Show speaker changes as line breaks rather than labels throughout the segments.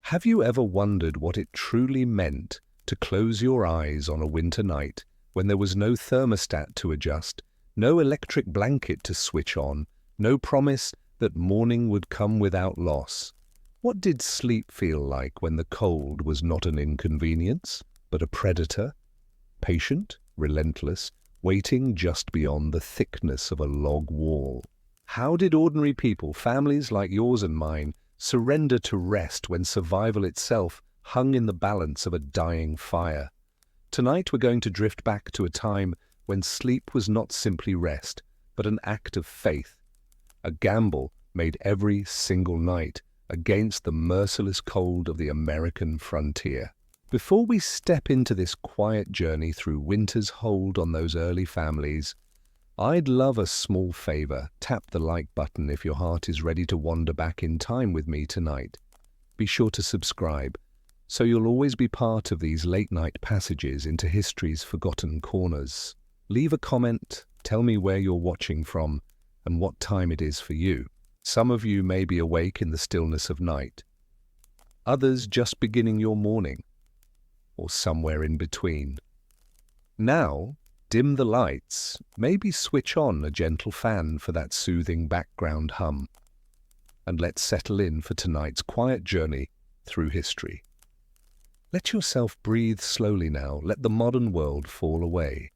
Have you ever wondered what it truly meant to close your eyes on a winter night when there was no thermostat to adjust, no electric blanket to switch on, no promise that morning would come without loss? What did sleep feel like when the cold was not an inconvenience, but a predator? Patient, relentless, waiting just beyond the thickness of a log wall. How did ordinary people, families like yours and mine, surrender to rest when survival itself hung in the balance of a dying fire? Tonight we're going to drift back to a time when sleep was not simply rest, but an act of faith, a gamble made every single night against the merciless cold of the American frontier. Before we step into this quiet journey through winter's hold on those early families, I'd love a small favor. Tap the like button if your heart is ready to wander back in time with me tonight. Be sure to subscribe, so you'll always be part of these late-night passages into history's forgotten corners. Leave a comment, tell me where you're watching from, and what time it is for you. Some of you may be awake in the stillness of night, others just beginning your morning, or somewhere in between. Now, dim the lights, maybe switch on a gentle fan for that soothing background hum, and let's settle in for tonight's quiet journey through history. Let yourself breathe slowly now, let the modern world fall away.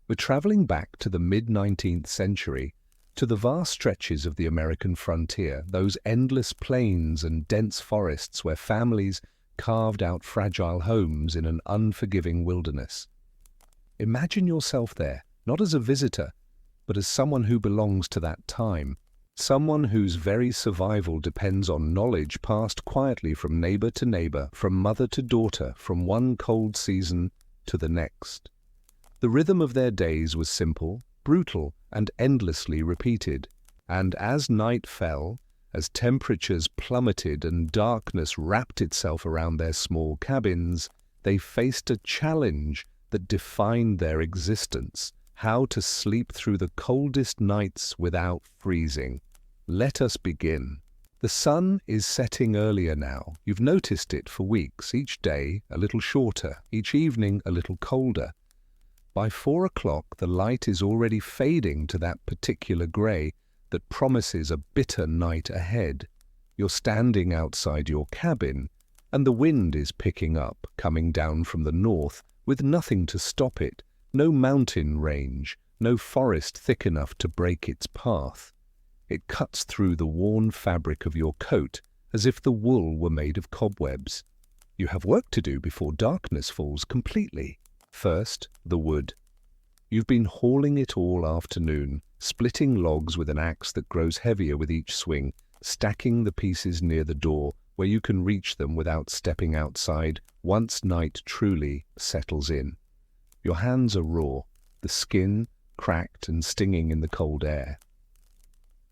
We're traveling back to the mid-19th century, to the vast stretches of the American frontier, those endless plains and dense forests where families carved out fragile homes in an unforgiving wilderness. Imagine yourself there, not as a visitor, but as someone who belongs to that time, someone whose very survival depends on knowledge passed quietly from neighbor to neighbor, from mother to daughter, from one cold season to the next. The rhythm of their days was simple, brutal, and endlessly repeated, and as night fell, as temperatures plummeted and darkness wrapped itself around their small cabins, they faced a challenge that defined their existence: how to sleep through the coldest nights without freezing. Let us begin. The sun is setting earlier now. You've noticed it for weeks, each day a little shorter, each evening a little colder. By 4 o'clock, the light is already fading to that particular grey that promises a bitter night ahead. You're standing outside your cabin, and the wind is picking up, coming down from the north, with nothing to stop it, no mountain range, no forest thick enough to break its path. It cuts through the worn fabric of your coat as if the wool were made of cobwebs. You have work to do before darkness falls completely. First, the wood. You've been hauling it all afternoon, splitting logs with an axe that grows heavier with each swing, stacking the pieces near the door where you can reach them without stepping outside once night truly settles in. Your hands are raw, the skin cracked and stinging in the cold air.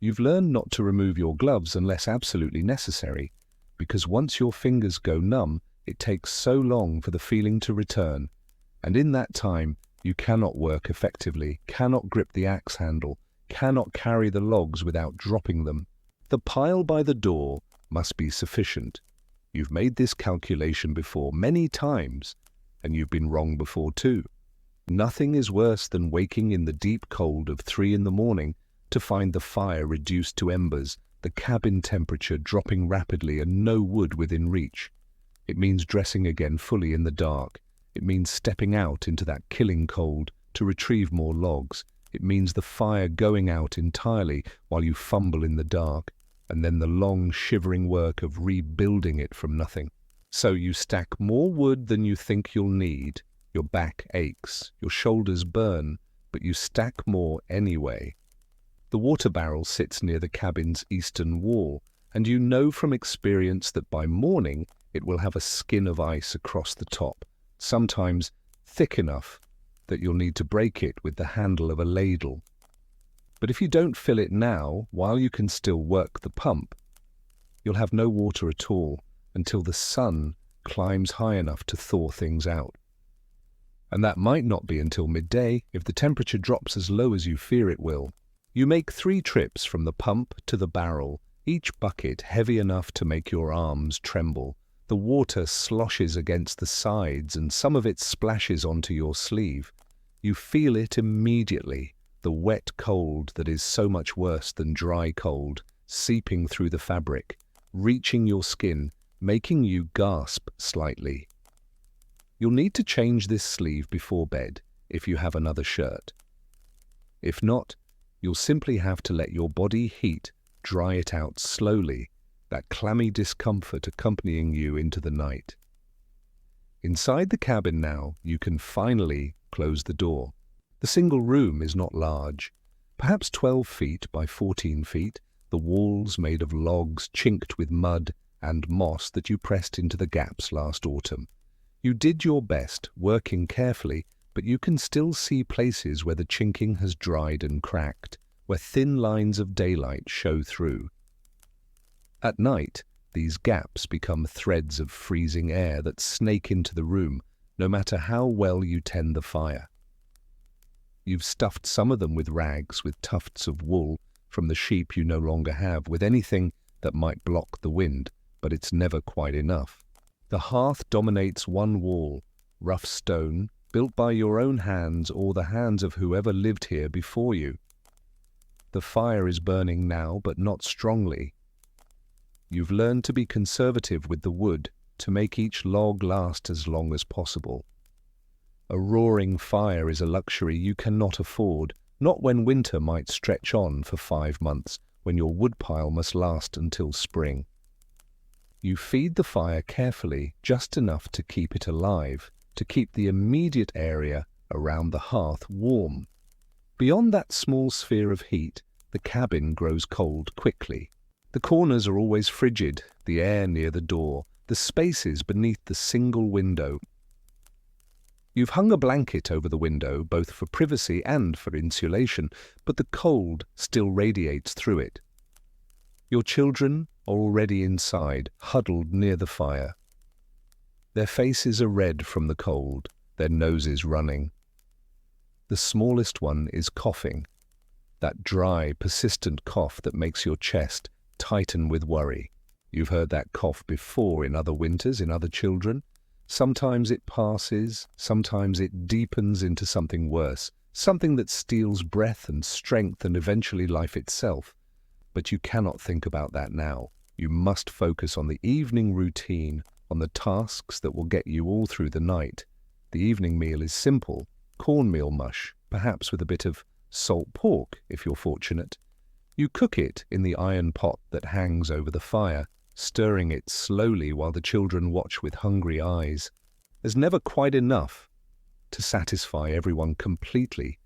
You've learned not to remove your gloves unless absolutely necessary, because once your fingers go numb, it takes so long for the feeling to return. And in that time, you cannot work effectively, cannot grip the axe handle, cannot carry the logs without dropping them. The pile by the door must be sufficient. You've made this calculation before many times, and you've been wrong before too. Nothing is worse than waking in the deep cold of 3 in the morning to find the fire reduced to embers, the cabin temperature dropping rapidly and no wood within reach. It means dressing again fully in the dark. It means stepping out into that killing cold to retrieve more logs. It means the fire going out entirely while you fumble in the dark, and then the long, shivering work of rebuilding it from nothing. So you stack more wood than you think you'll need. Your back aches, your shoulders burn, but you stack more anyway. The water barrel sits near the cabin's eastern wall, and you know from experience that by morning it will have a skin of ice across the top, sometimes thick enough that you'll need to break it with the handle of a ladle. But if you don't fill it now, while you can still work the pump, you'll have no water at all until the sun climbs high enough to thaw things out. And that might not be until midday if the temperature drops as low as you fear it will. You make 3 trips from the pump to the barrel, each bucket heavy enough to make your arms tremble. The water sloshes against the sides and some of it splashes onto your sleeve. You feel it immediately, the wet cold that is so much worse than dry cold, seeping through the fabric, reaching your skin, making you gasp slightly. You'll need to change this sleeve before bed if you have another shirt. If not, you'll simply have to let your body heat dry it out slowly, that clammy discomfort accompanying you into the night. Inside the cabin now, you can finally close the door. The single room is not large, perhaps 12 feet by 14 feet, the walls made of logs chinked with mud and moss that you pressed into the gaps last autumn. You did your best, working carefully, but you can still see places where the chinking has dried and cracked, where thin lines of daylight show through. At night, these gaps become threads of freezing air that snake into the room, no matter how well you tend the fire. You've stuffed some of them with rags, with tufts of wool from the sheep you no longer have, with anything that might block the wind, but it's never quite enough. The hearth dominates one wall, rough stone, built by your own hands or the hands of whoever lived here before you. The fire is burning now, but not strongly. You've learned to be conservative with the wood, to make each log last as long as possible. A roaring fire is a luxury you cannot afford, not when winter might stretch on for 5 months, when your woodpile must last until spring. You feed the fire carefully, just enough to keep it alive, to keep the immediate area around the hearth warm. Beyond that small sphere of heat, the cabin grows cold quickly. The corners are always frigid, the air near the door, the spaces beneath the single window. You've hung a blanket over the window, both for privacy and for insulation, but the cold still radiates through it. Your children are already inside, huddled near the fire. Their faces are red from the cold, their noses running. The smallest one is coughing, that dry, persistent cough that makes your chest tighten with worry. You've heard that cough before in other winters, in other children. Sometimes it passes, sometimes it deepens into something worse, something that steals breath and strength and eventually life itself. But you cannot think about that now. You must focus on the evening routine, on the tasks that will get you all through the night. The evening meal is simple, cornmeal mush, perhaps with a bit of salt pork if you're fortunate. You cook it in the iron pot that hangs over the fire, stirring it slowly while the children watch with hungry eyes. There's never quite enough to satisfy everyone completely,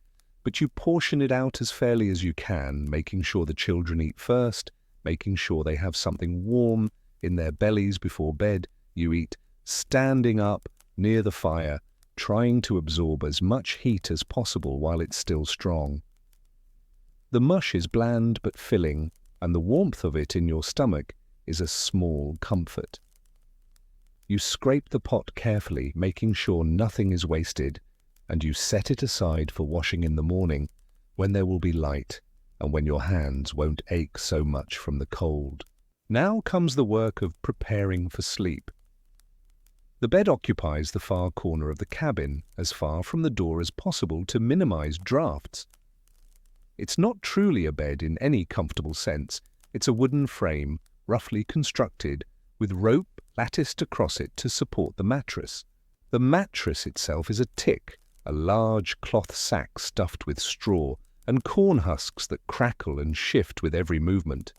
but you portion it out as fairly as you can, making sure the children eat first, making sure they have something warm in their bellies before bed. You eat standing up near the fire, trying to absorb as much heat as possible while it's still strong. The mush is bland but filling, and the warmth of it in your stomach is a small comfort. You scrape the pot carefully, making sure nothing is wasted, and you set it aside for washing in the morning, when there will be light, and when your hands won't ache so much from the cold. Now comes the work of preparing for sleep. The bed occupies the far corner of the cabin, as far from the door as possible to minimize drafts. It's not truly a bed in any comfortable sense. It's a wooden frame, roughly constructed, with rope latticed across it to support the mattress. The mattress itself is a tick, a large cloth sack stuffed with straw, and corn husks that crackle and shift with every movement.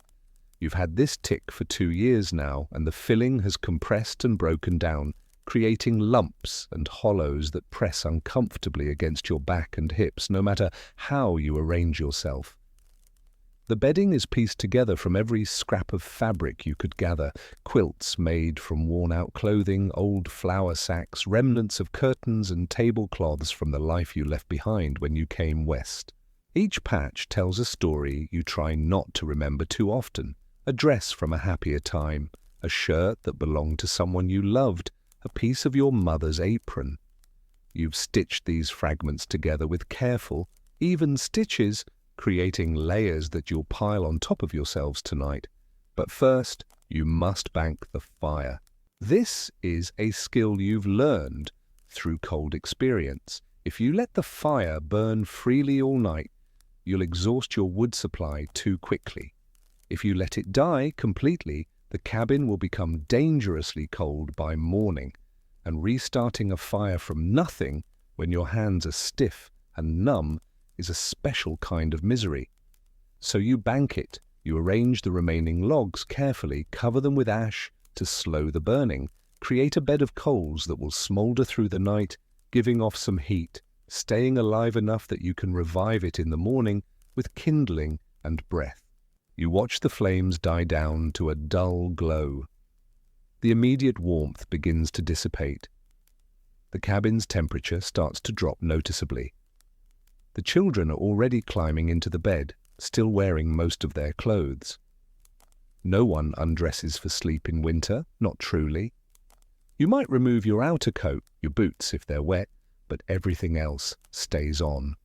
You've had this tick for 2 years now, and the filling has compressed and broken down, creating lumps and hollows that press uncomfortably against your back and hips, no matter how you arrange yourself. The bedding is pieced together from every scrap of fabric you could gather, quilts made from worn-out clothing, old flour sacks, remnants of curtains and tablecloths from the life you left behind when you came west. Each patch tells a story you try not to remember too often, a dress from a happier time, a shirt that belonged to someone you loved, a piece of your mother's apron. You've stitched these fragments together with careful, even stitches, creating layers that you'll pile on top of yourselves tonight. But first, you must bank the fire. This is a skill you've learned through cold experience. If you let the fire burn freely all night, you'll exhaust your wood supply too quickly. If you let it die completely, the cabin will become dangerously cold by morning, and restarting a fire from nothing when your hands are stiff and numb is a special kind of misery. So you bank it. You arrange the remaining logs carefully, cover them with ash to slow the burning, create a bed of coals that will smolder through the night, giving off some heat, staying alive enough that you can revive it in the morning with kindling and breath. You watch the flames die down to a dull glow. The immediate warmth begins to dissipate. The cabin's temperature starts to drop noticeably. The children are already climbing into the bed, still wearing most of their clothes. No one undresses for sleep in winter, not truly. You might remove your outer coat, your boots if they're wet, but everything else stays on.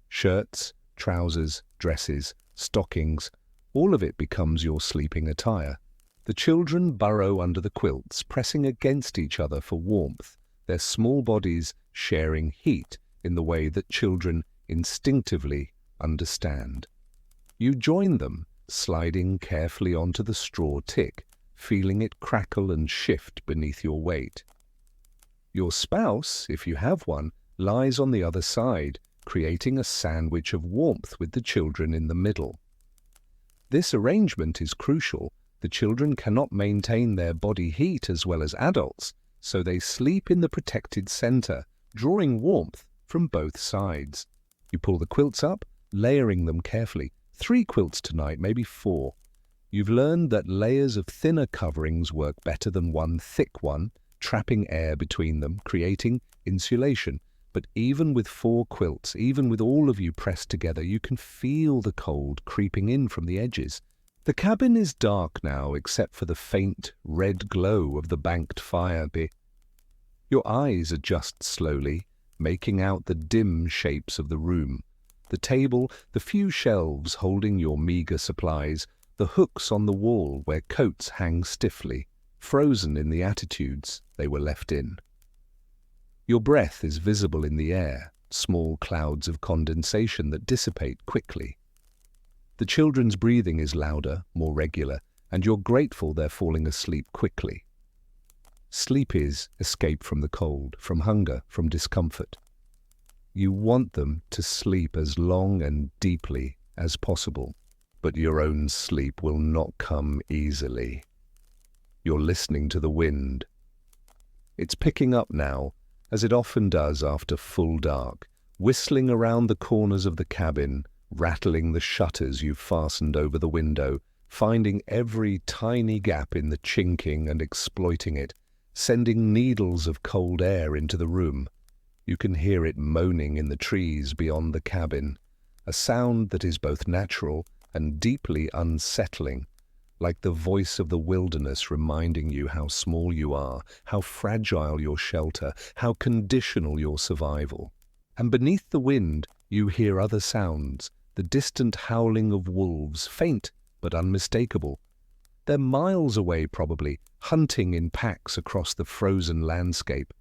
Shirts, trousers, dresses, stockings, all of it becomes your sleeping attire. The children burrow under the quilts, pressing against each other for warmth, their small bodies sharing heat in the way that children instinctively understand. You join them, sliding carefully onto the straw tick, feeling it crackle and shift beneath your weight. Your spouse, if you have one, lies on the other side, creating a sandwich of warmth with the children in the middle. This arrangement is crucial. The children cannot maintain their body heat as well as adults, so they sleep in the protected center, drawing warmth from both sides. You pull the quilts up, layering them carefully. 3 quilts tonight, maybe 4. You've learned that layers of thinner coverings work better than one thick one, trapping air between them, creating insulation. But even with 4 quilts, even with all of you pressed together, you can feel the cold creeping in from the edges. The cabin is dark now, except for the faint red glow of the banked fire. Your eyes adjust slowly, making out the dim shapes of the room. The table, the few shelves holding your meager supplies, the hooks on the wall where coats hang stiffly, frozen in the attitudes they were left in. Your breath is visible in the air, small clouds of condensation that dissipate quickly. The children's breathing is louder, more regular, and you're grateful they're falling asleep quickly. Sleep is escape from the cold, from hunger, from discomfort. You want them to sleep as long and deeply as possible, but your own sleep will not come easily. You're listening to the wind. It's picking up now, as it often does after full dark, whistling around the corners of the cabin, rattling the shutters you've fastened over the window, finding every tiny gap in the chinking and exploiting it, sending needles of cold air into the room. You can hear it moaning in the trees beyond the cabin, a sound that is both natural and deeply unsettling, like the voice of the wilderness reminding you how small you are, how fragile your shelter, how conditional your survival. And beneath the wind, you hear other sounds, the distant howling of wolves, faint but unmistakable. They're miles away probably, hunting in packs across the frozen landscape.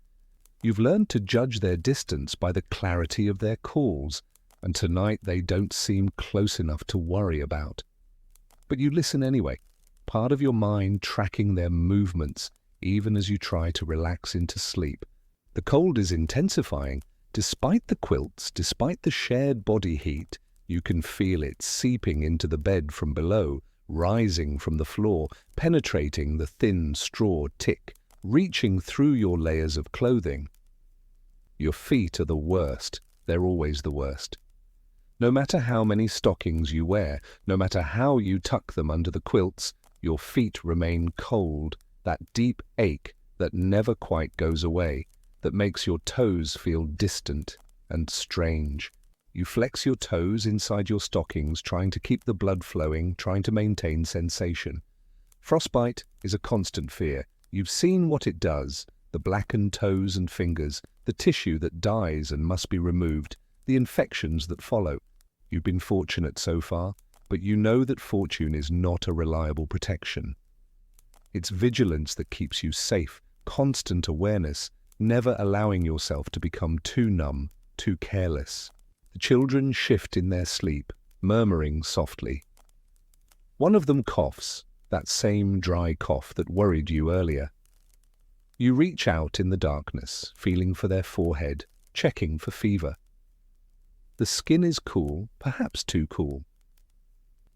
You've learned to judge their distance by the clarity of their calls, and tonight they don't seem close enough to worry about. But you listen anyway, part of your mind tracking their movements, even as you try to relax into sleep. The cold is intensifying. Despite the quilts, despite the shared body heat, you can feel it seeping into the bed from below, rising from the floor, penetrating the thin straw tick, reaching through your layers of clothing. Your feet are the worst. They're always the worst. No matter how many stockings you wear, no matter how you tuck them under the quilts, your feet remain cold, that deep ache that never quite goes away, that makes your toes feel distant and strange. You flex your toes inside your stockings, trying to keep the blood flowing, trying to maintain sensation. Frostbite is a constant fear. You've seen what it does, the blackened toes and fingers, the tissue that dies and must be removed, the infections that follow. You've been fortunate so far, but you know that fortune is not a reliable protection. It's vigilance that keeps you safe, constant awareness, never allowing yourself to become too numb, too careless. The children shift in their sleep, murmuring softly. One of them coughs, that same dry cough that worried you earlier. You reach out in the darkness, feeling for their forehead, checking for fever. The skin is cool, perhaps too cool.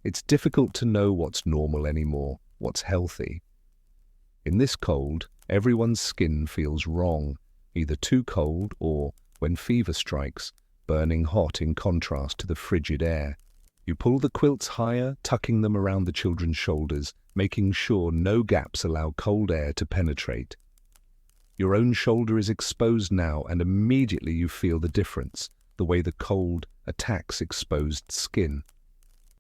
It's difficult to know what's normal anymore, what's healthy. In this cold, everyone's skin feels wrong, either too cold or, when fever strikes, burning hot in contrast to the frigid air. You pull the quilts higher, tucking them around the children's shoulders, making sure no gaps allow cold air to penetrate. Your own shoulder is exposed now, and immediately you feel the difference, the way the cold attacks exposed skin.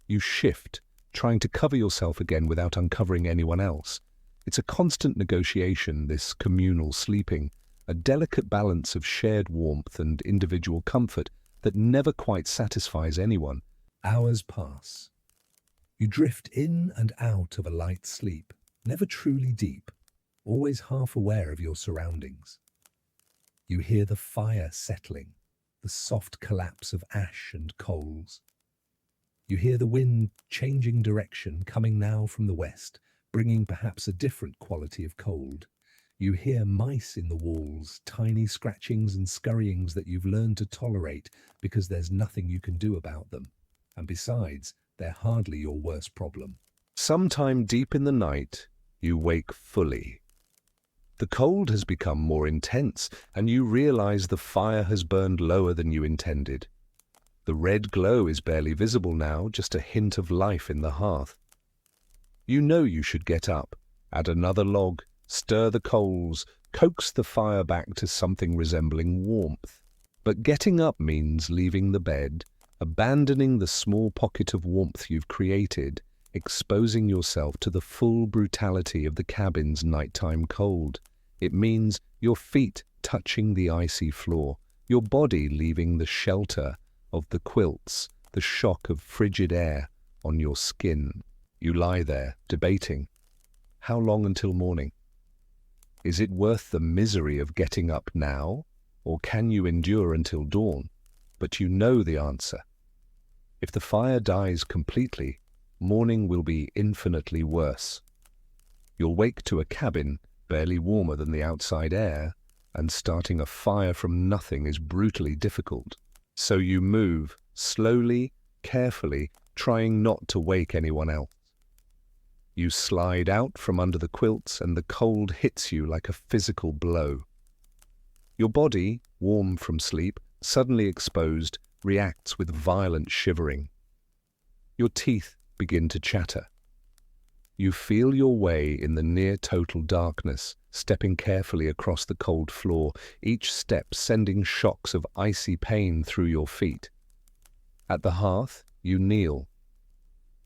You shift, trying to cover yourself again without uncovering anyone else. It's a constant negotiation, this communal sleeping, a delicate balance of shared warmth and individual comfort that never quite satisfies anyone. Hours pass. You drift in and out of a light sleep, never truly deep, always half aware of your surroundings. You hear the fire settling, the soft collapse of ash and coals. You hear the wind changing direction, coming now from the west, bringing perhaps a different quality of cold. You hear mice in the walls, tiny scratchings and scurryings that you've learned to tolerate because there's nothing you can do about them. And besides, they're hardly your worst problem. Sometime deep in the night, you wake fully. The cold has become more intense, and you realize the fire has burned lower than you intended. The red glow is barely visible now, just a hint of life in the hearth. You know you should get up, add another log, stir the coals, coax the fire back to something resembling warmth. But getting up means leaving the bed, abandoning the small pocket of warmth you've created, exposing yourself to the full brutality of the cabin's nighttime cold. It means your feet touching the icy floor, your body leaving the shelter of the quilts, the shock of frigid air on your skin. You lie there, debating. How long until morning? Is it worth the misery of getting up now, or can you endure until dawn? But you know the answer. If the fire dies completely, morning will be infinitely worse. You'll wake to a cabin barely warmer than the outside air, and starting a fire from nothing is brutally difficult. So you move, slowly, carefully, trying not to wake anyone else. You slide out from under the quilts, and the cold hits you like a physical blow. Your body, warm from sleep, suddenly exposed, reacts with violent shivering. Your teeth begin to chatter. You feel your way in the near-total darkness, stepping carefully across the cold floor, each step sending shocks of icy pain through your feet. At the hearth, you kneel.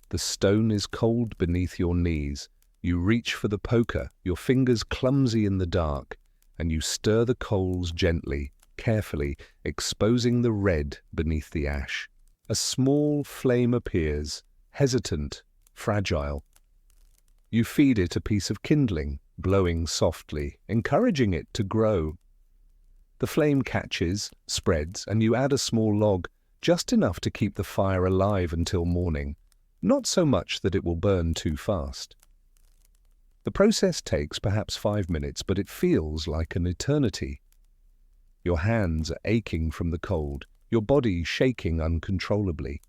The stone is cold beneath your knees. You reach for the poker, your fingers clumsy in the dark, and you stir the coals gently, carefully, exposing the red beneath the ash. A small flame appears, hesitant, fragile. You feed it a piece of kindling, blowing softly, encouraging it to grow. The flame catches, spreads, and you add a small log, just enough to keep the fire alive until morning, not so much that it will burn too fast. The process takes perhaps 5 minutes, but it feels like an eternity. Your hands are aching from the cold, your body shaking uncontrollably.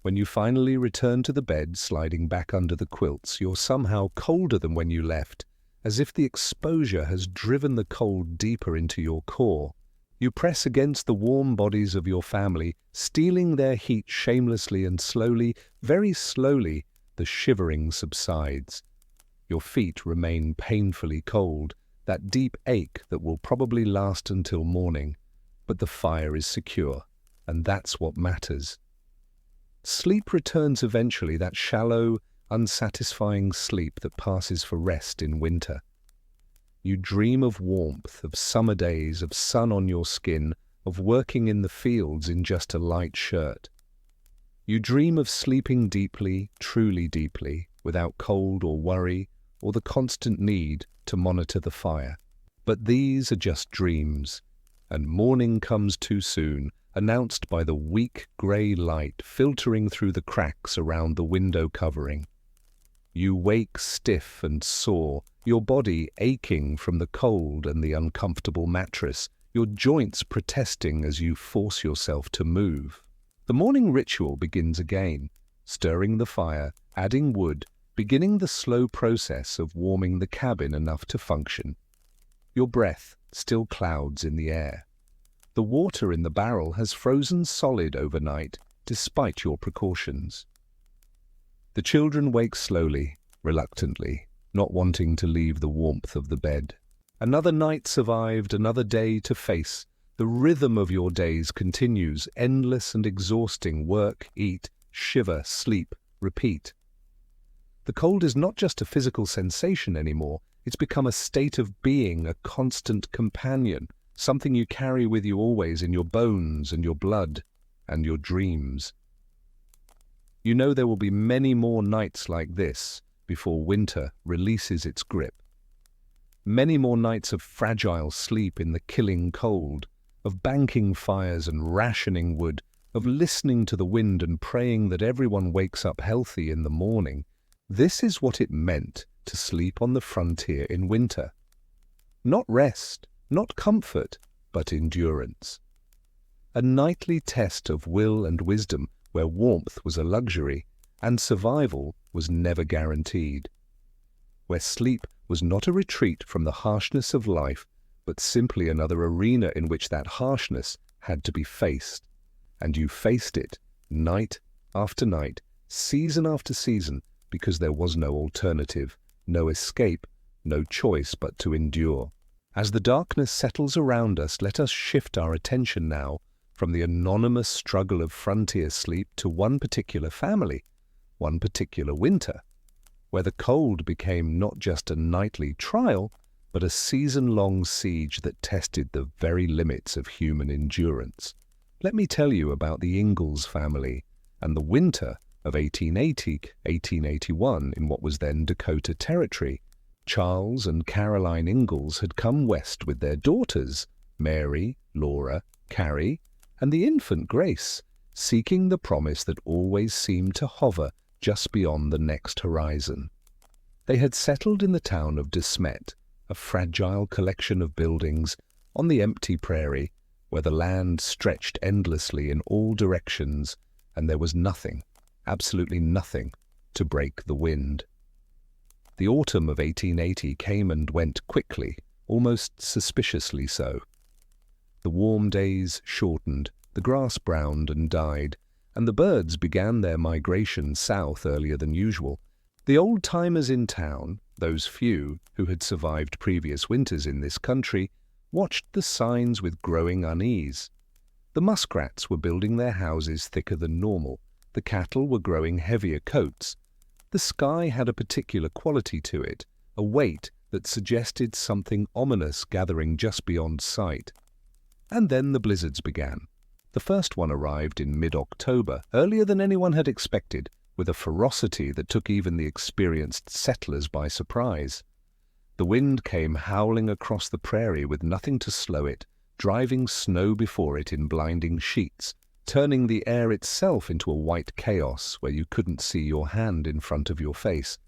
When you finally return to the bed, sliding back under the quilts, you're somehow colder than when you left, as if the exposure has driven the cold deeper into your core. You press against the warm bodies of your family, stealing their heat shamelessly, and slowly, very slowly, the shivering subsides. Your feet remain painfully cold, that deep ache that will probably last until morning, but the fire is secure, and that's what matters. Sleep returns eventually, that shallow, unsatisfying sleep that passes for rest in winter. You dream of warmth, of summer days, of sun on your skin, of working in the fields in just a light shirt. You dream of sleeping deeply, truly deeply, without cold or worry, or the constant need to monitor the fire. But these are just dreams, and morning comes too soon, announced by the weak grey light filtering through the cracks around the window covering. You wake stiff and sore, your body aching from the cold and the uncomfortable mattress, your joints protesting as you force yourself to move. The morning ritual begins again, stirring the fire, adding wood, beginning the slow process of warming the cabin enough to function. Your breath still clouds in the air. The water in the barrel has frozen solid overnight, despite your precautions. The children wake slowly, reluctantly, not wanting to leave the warmth of the bed. Another night survived, another day to face. The rhythm of your days continues, endless and exhausting work, eat, shiver, sleep, repeat. The cold is not just a physical sensation anymore, it's become a state of being, a constant companion, something you carry with you always in your bones and your blood and your dreams. You know there will be many more nights like this before winter releases its grip. Many more nights of fragile sleep in the killing cold, of banking fires and rationing wood, of listening to the wind and praying that everyone wakes up healthy in the morning. This is what it meant to sleep on the frontier in winter. Not rest, not comfort, but endurance. A nightly test of will and wisdom where warmth was a luxury and survival was never guaranteed. Where sleep was not a retreat from the harshness of life, but simply another arena in which that harshness had to be faced. And you faced it, night after night, season after season, because there was no alternative, no escape, no choice but to endure. As the darkness settles around us, let us shift our attention now from the anonymous struggle of frontier sleep to one particular family, one particular winter, where the cold became not just a nightly trial, but a season-long siege that tested the very limits of human endurance. Let me tell you about the Ingalls family and the winter of 1880-1881 in what was then Dakota Territory. Charles and Caroline Ingalls had come west with their daughters, Mary, Laura, Carrie, and the infant Grace, seeking the promise that always seemed to hover just beyond the next horizon. They had settled in the town of Smet, a fragile collection of buildings on the empty prairie, where the land stretched endlessly in all directions, and there was nothing, absolutely nothing, to break the wind. The autumn of 1880 came and went quickly, almost suspiciously so. The warm days shortened, the grass browned and died, and the birds began their migration south earlier than usual. The old-timers in town, those few who had survived previous winters in this country, watched the signs with growing unease. The muskrats were building their houses thicker than normal, the cattle were growing heavier coats. The sky had a particular quality to it, a weight that suggested something ominous gathering just beyond sight. And then the blizzards began. The first one arrived in mid-October, earlier than anyone had expected, with a ferocity that took even the experienced settlers by surprise. The wind came howling across the prairie with nothing to slow it, driving snow before it in blinding sheets, turning the air itself into a white chaos where you couldn't see your hand in front of your face.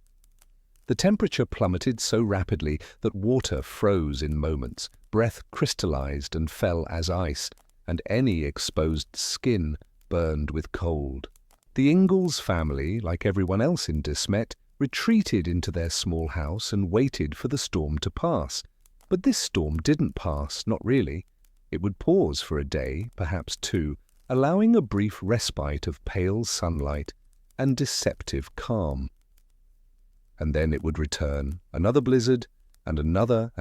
The temperature plummeted so rapidly that water froze in moments, breath crystallized and fell as ice, and any exposed skin burned with cold. The Ingalls family, like everyone else in Smet, retreated into their small house and waited for the storm to pass. But this storm didn't pass, not really. It would pause for a day, perhaps two, allowing a brief respite of pale sunlight and deceptive calm. And then it would return, another blizzard, and another,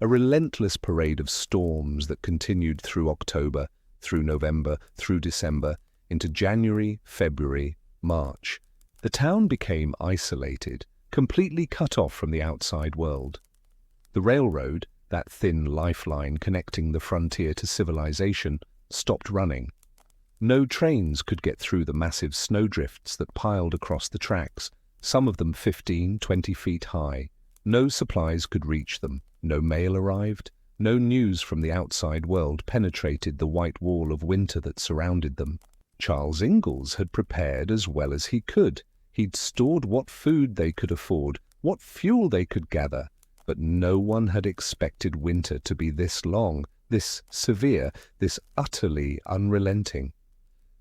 a relentless parade of storms that continued through October, through November, through December, into January, February, March. The town became isolated, completely cut off from the outside world. The railroad, that thin lifeline connecting the frontier to civilization, stopped running. No trains could get through the massive snowdrifts that piled across the tracks, some of them 15, 20 feet high. No supplies could reach them, no mail arrived, no news from the outside world penetrated the white wall of winter that surrounded them. Charles Ingalls had prepared as well as he could. He'd stored what food they could afford, what fuel they could gather, but no one had expected winter to be this long, this severe, this utterly unrelenting.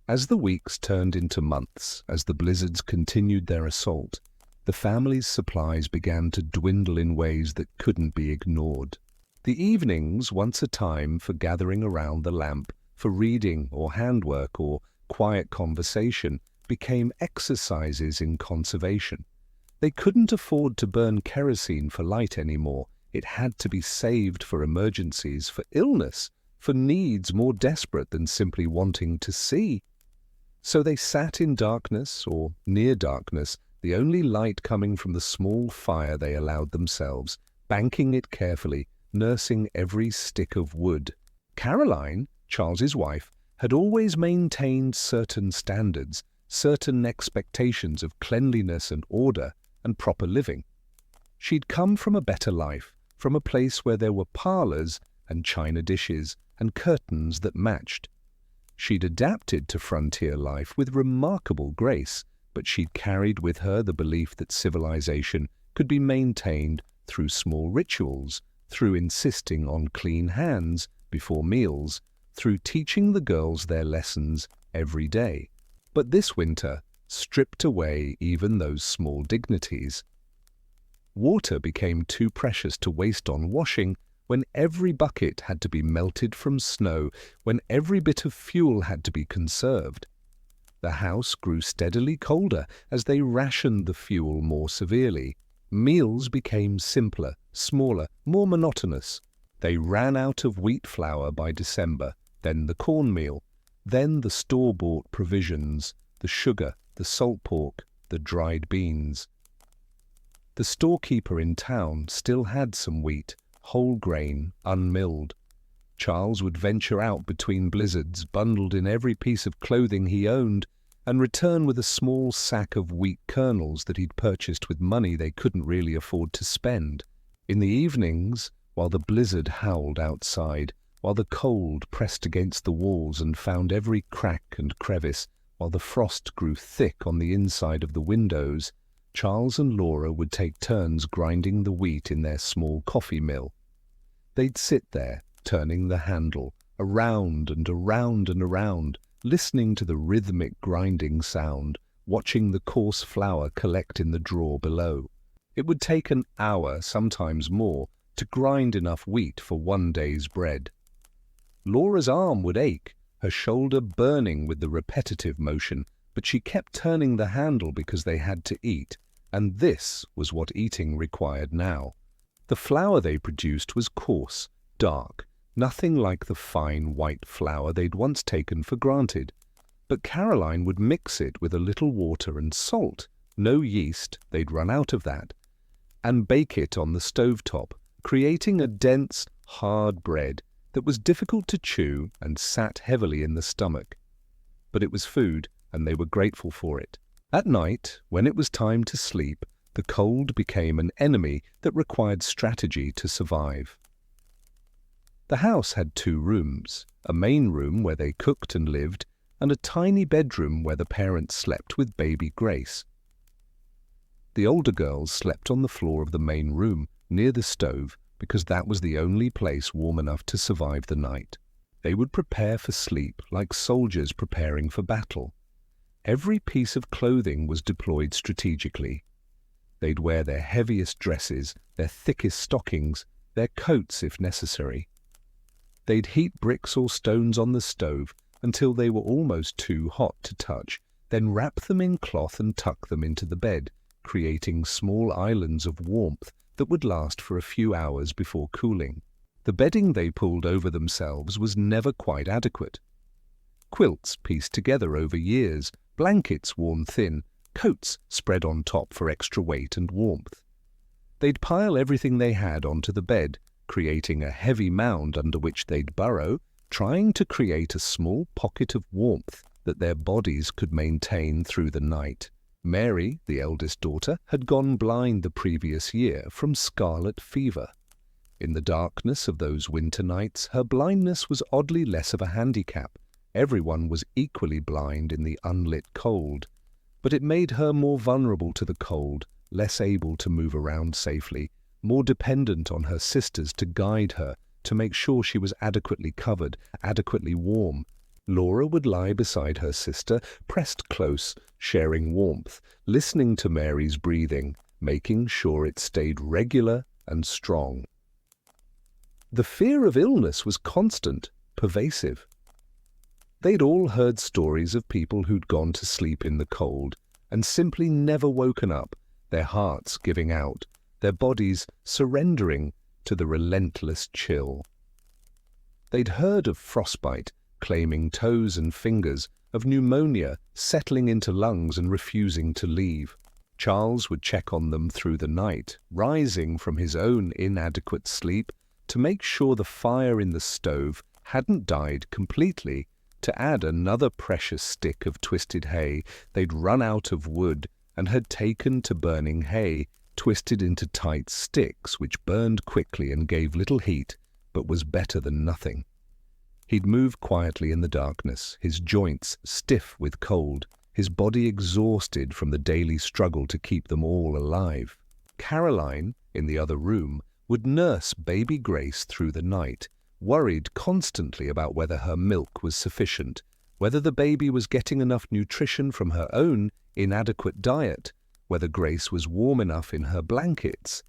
As the weeks turned into months, as the blizzards continued their assault, the family's supplies began to dwindle in ways that couldn't be ignored. The evenings, once a time for gathering around the lamp, for reading or handwork or quiet conversation, became exercises in conservation. They couldn't afford to burn kerosene for light anymore. It had to be saved for emergencies, for illness, for needs more desperate than simply wanting to see. So they sat in darkness, or near darkness, the only light coming from the small fire they allowed themselves, banking it carefully, nursing every stick of wood. Caroline, Charles's wife, had always maintained certain standards, certain expectations of cleanliness and order and proper living. She'd come from a better life, from a place where there were parlors and china dishes and curtains that matched. She'd adapted to frontier life with remarkable grace, but she'd carried with her the belief that civilization could be maintained through small rituals, through insisting on clean hands before meals, through teaching the girls their lessons every day. But this winter stripped away even those small dignities. Water became too precious to waste on washing, when every bucket had to be melted from snow, when every bit of fuel had to be conserved. The house grew steadily colder as they rationed the fuel more severely. Meals became simpler, smaller, more monotonous. They ran out of wheat flour by December, then the cornmeal, then the store-bought provisions, the sugar, the salt pork, the dried beans. The storekeeper in town still had some wheat, whole grain, unmilled. Charles would venture out between blizzards, bundled in every piece of clothing he owned, and return with a small sack of wheat kernels that he'd purchased with money they couldn't really afford to spend. In the evenings, while the blizzard howled outside, while the cold pressed against the walls and found every crack and crevice, while the frost grew thick on the inside of the windows, Charles and Laura would take turns grinding the wheat in their small coffee mill. They'd sit there, turning the handle, around and around and around, listening to the rhythmic grinding sound, watching the coarse flour collect in the drawer below. It would take an hour, sometimes more, to grind enough wheat for one day's bread. Laura's arm would ache, her shoulder burning with the repetitive motion, but she kept turning the handle because they had to eat, and this was what eating required now. The flour they produced was coarse, dark, nothing like the fine white flour they'd once taken for granted. But Caroline would mix it with a little water and salt, no yeast, they'd run out of that, and bake it on the stovetop, creating a dense, hard bread that was difficult to chew and sat heavily in the stomach. But it was food, and they were grateful for it. At night, when it was time to sleep, the cold became an enemy that required strategy to survive. The house had 2 rooms, a main room where they cooked and lived, and a tiny bedroom where the parents slept with baby Grace. The older girls slept on the floor of the main room, near the stove, because that was the only place warm enough to survive the night. They would prepare for sleep like soldiers preparing for battle. Every piece of clothing was deployed strategically. They'd wear their heaviest dresses, their thickest stockings, their coats if necessary. They'd heat bricks or stones on the stove until they were almost too hot to touch, then wrap them in cloth and tuck them into the bed, creating small islands of warmth that would last for a few hours before cooling. The bedding they pulled over themselves was never quite adequate. Quilts pieced together over years, blankets worn thin, coats spread on top for extra weight and warmth. They'd pile everything they had onto the bed, creating a heavy mound under which they'd burrow, trying to create a small pocket of warmth that their bodies could maintain through the night. Mary, the eldest daughter, had gone blind the previous year from scarlet fever. In the darkness of those winter nights, her blindness was oddly less of a handicap. Everyone was equally blind in the unlit cold. But it made her more vulnerable to the cold, less able to move around safely, more dependent on her sisters to guide her, to make sure she was adequately covered, adequately warm. Laura would lie beside her sister, pressed close, sharing warmth, listening to Mary's breathing, making sure it stayed regular and strong. The fear of illness was constant, pervasive. They'd all heard stories of people who'd gone to sleep in the cold and simply never woken up, their hearts giving out, their bodies surrendering to the relentless chill. They'd heard of frostbite claiming toes and fingers, of pneumonia settling into lungs and refusing to leave. Charles would check on them through the night, rising from his own inadequate sleep to make sure the fire in the stove hadn't died completely. To add another precious stick of twisted hay, they'd run out of wood and had taken to burning hay, twisted into tight sticks which burned quickly and gave little heat, but was better than nothing. He'd move quietly in the darkness, his joints stiff with cold, his body exhausted from the daily struggle to keep them all alive. Caroline, in the other room, would nurse baby Grace through the night, worried constantly about whether her milk was sufficient, whether the baby was getting enough nutrition from her own inadequate diet, whether Grace was warm enough in her blankets.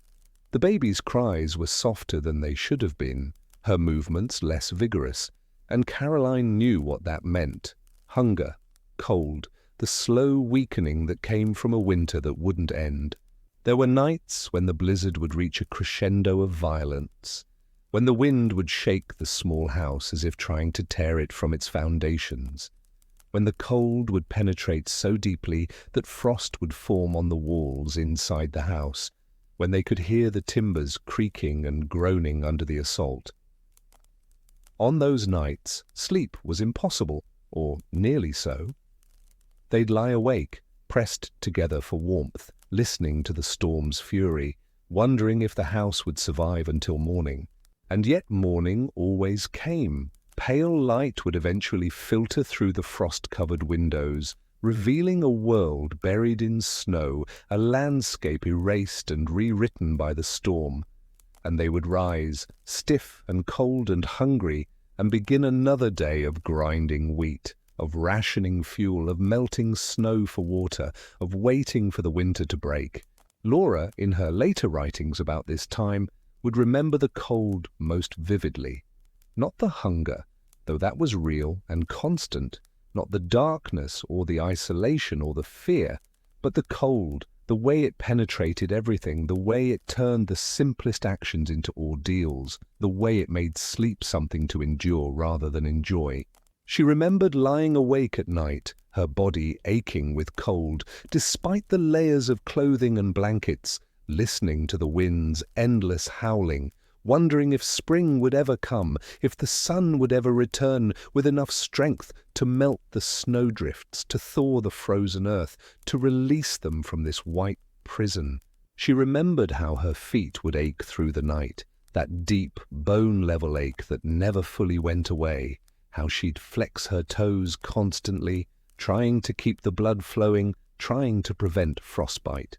The baby's cries were softer than they should have been, her movements less vigorous, and Caroline knew what that meant. Hunger, cold, the slow weakening that came from a winter that wouldn't end. There were nights when the blizzard would reach a crescendo of violence, when the wind would shake the small house as if trying to tear it from its foundations, when the cold would penetrate so deeply that frost would form on the walls inside the house, when they could hear the timbers creaking and groaning under the assault. On those nights, sleep was impossible, or nearly so. They'd lie awake, pressed together for warmth, listening to the storm's fury, wondering if the house would survive until morning. And yet morning always came. Pale light would eventually filter through the frost-covered windows, revealing a world buried in snow, a landscape erased and rewritten by the storm. And they would rise, stiff and cold and hungry, and begin another day of grinding wheat, of rationing fuel, of melting snow for water, of waiting for the winter to break. Laura, in her later writings about this time, would remember the cold most vividly. Not the hunger, though that was real and constant, not the darkness or the isolation or the fear, but the cold, the way it penetrated everything, the way it turned the simplest actions into ordeals, the way it made sleep something to endure rather than enjoy. She remembered lying awake at night, her body aching with cold, despite the layers of clothing and blankets, listening to the wind's endless howling, wondering if spring would ever come, if the sun would ever return with enough strength to melt the snowdrifts, to thaw the frozen earth, to release them from this white prison. She remembered how her feet would ache through the night, that deep, bone-level ache that never fully went away, how she'd flex her toes constantly, trying to keep the blood flowing, trying to prevent frostbite.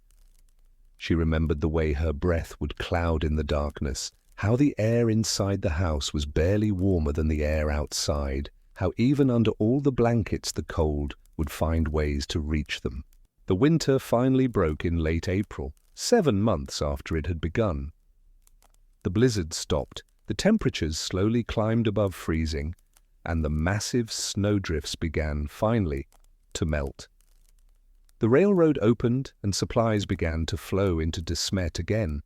She remembered the way her breath would cloud in the darkness, how the air inside the house was barely warmer than the air outside, how even under all the blankets the cold would find ways to reach them. The winter finally broke in late April, 7 months after it had begun. The blizzard stopped, the temperatures slowly climbed above freezing, and the massive snowdrifts began, finally, to melt. The railroad opened and supplies began to flow into Smet again.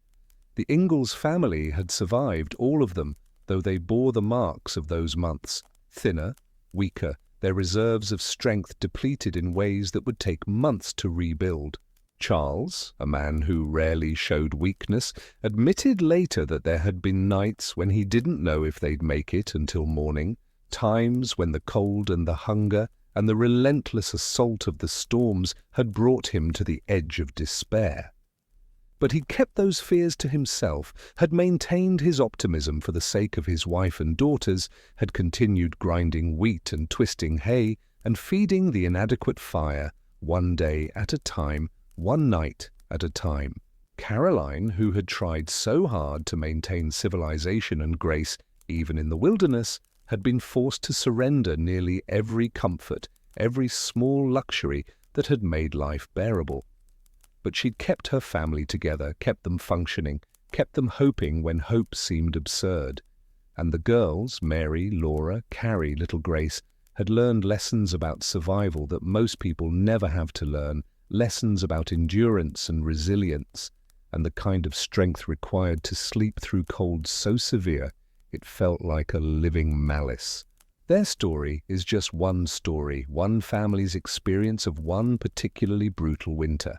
The Ingalls family had survived all of them, though they bore the marks of those months, thinner, weaker, their reserves of strength depleted in ways that would take months to rebuild. Charles, a man who rarely showed weakness, admitted later that there had been nights when he didn't know if they'd make it until morning, times when the cold and the hunger and the relentless assault of the storms had brought him to the edge of despair. But he'd kept those fears to himself, had maintained his optimism for the sake of his wife and daughters, had continued grinding wheat and twisting hay, and feeding the inadequate fire, one day at a time, one night at a time. Caroline, who had tried so hard to maintain civilization and grace even in the wilderness, had been forced to surrender nearly every comfort, every small luxury that had made life bearable. But she'd kept her family together, kept them functioning, kept them hoping when hope seemed absurd. And the girls, Mary, Laura, Carrie, little Grace, had learned lessons about survival that most people never have to learn, lessons about endurance and resilience, and the kind of strength required to sleep through cold so severe it felt like a living malice. Their story is just one story, one family's experience of one particularly brutal winter.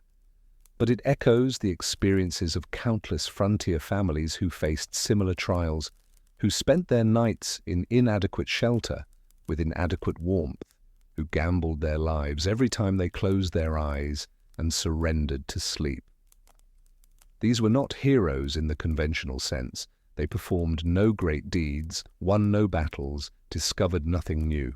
But it echoes the experiences of countless frontier families who faced similar trials, who spent their nights in inadequate shelter, with inadequate warmth, who gambled their lives every time they closed their eyes and surrendered to sleep. These were not heroes in the conventional sense. They performed no great deeds, won no battles, discovered nothing new.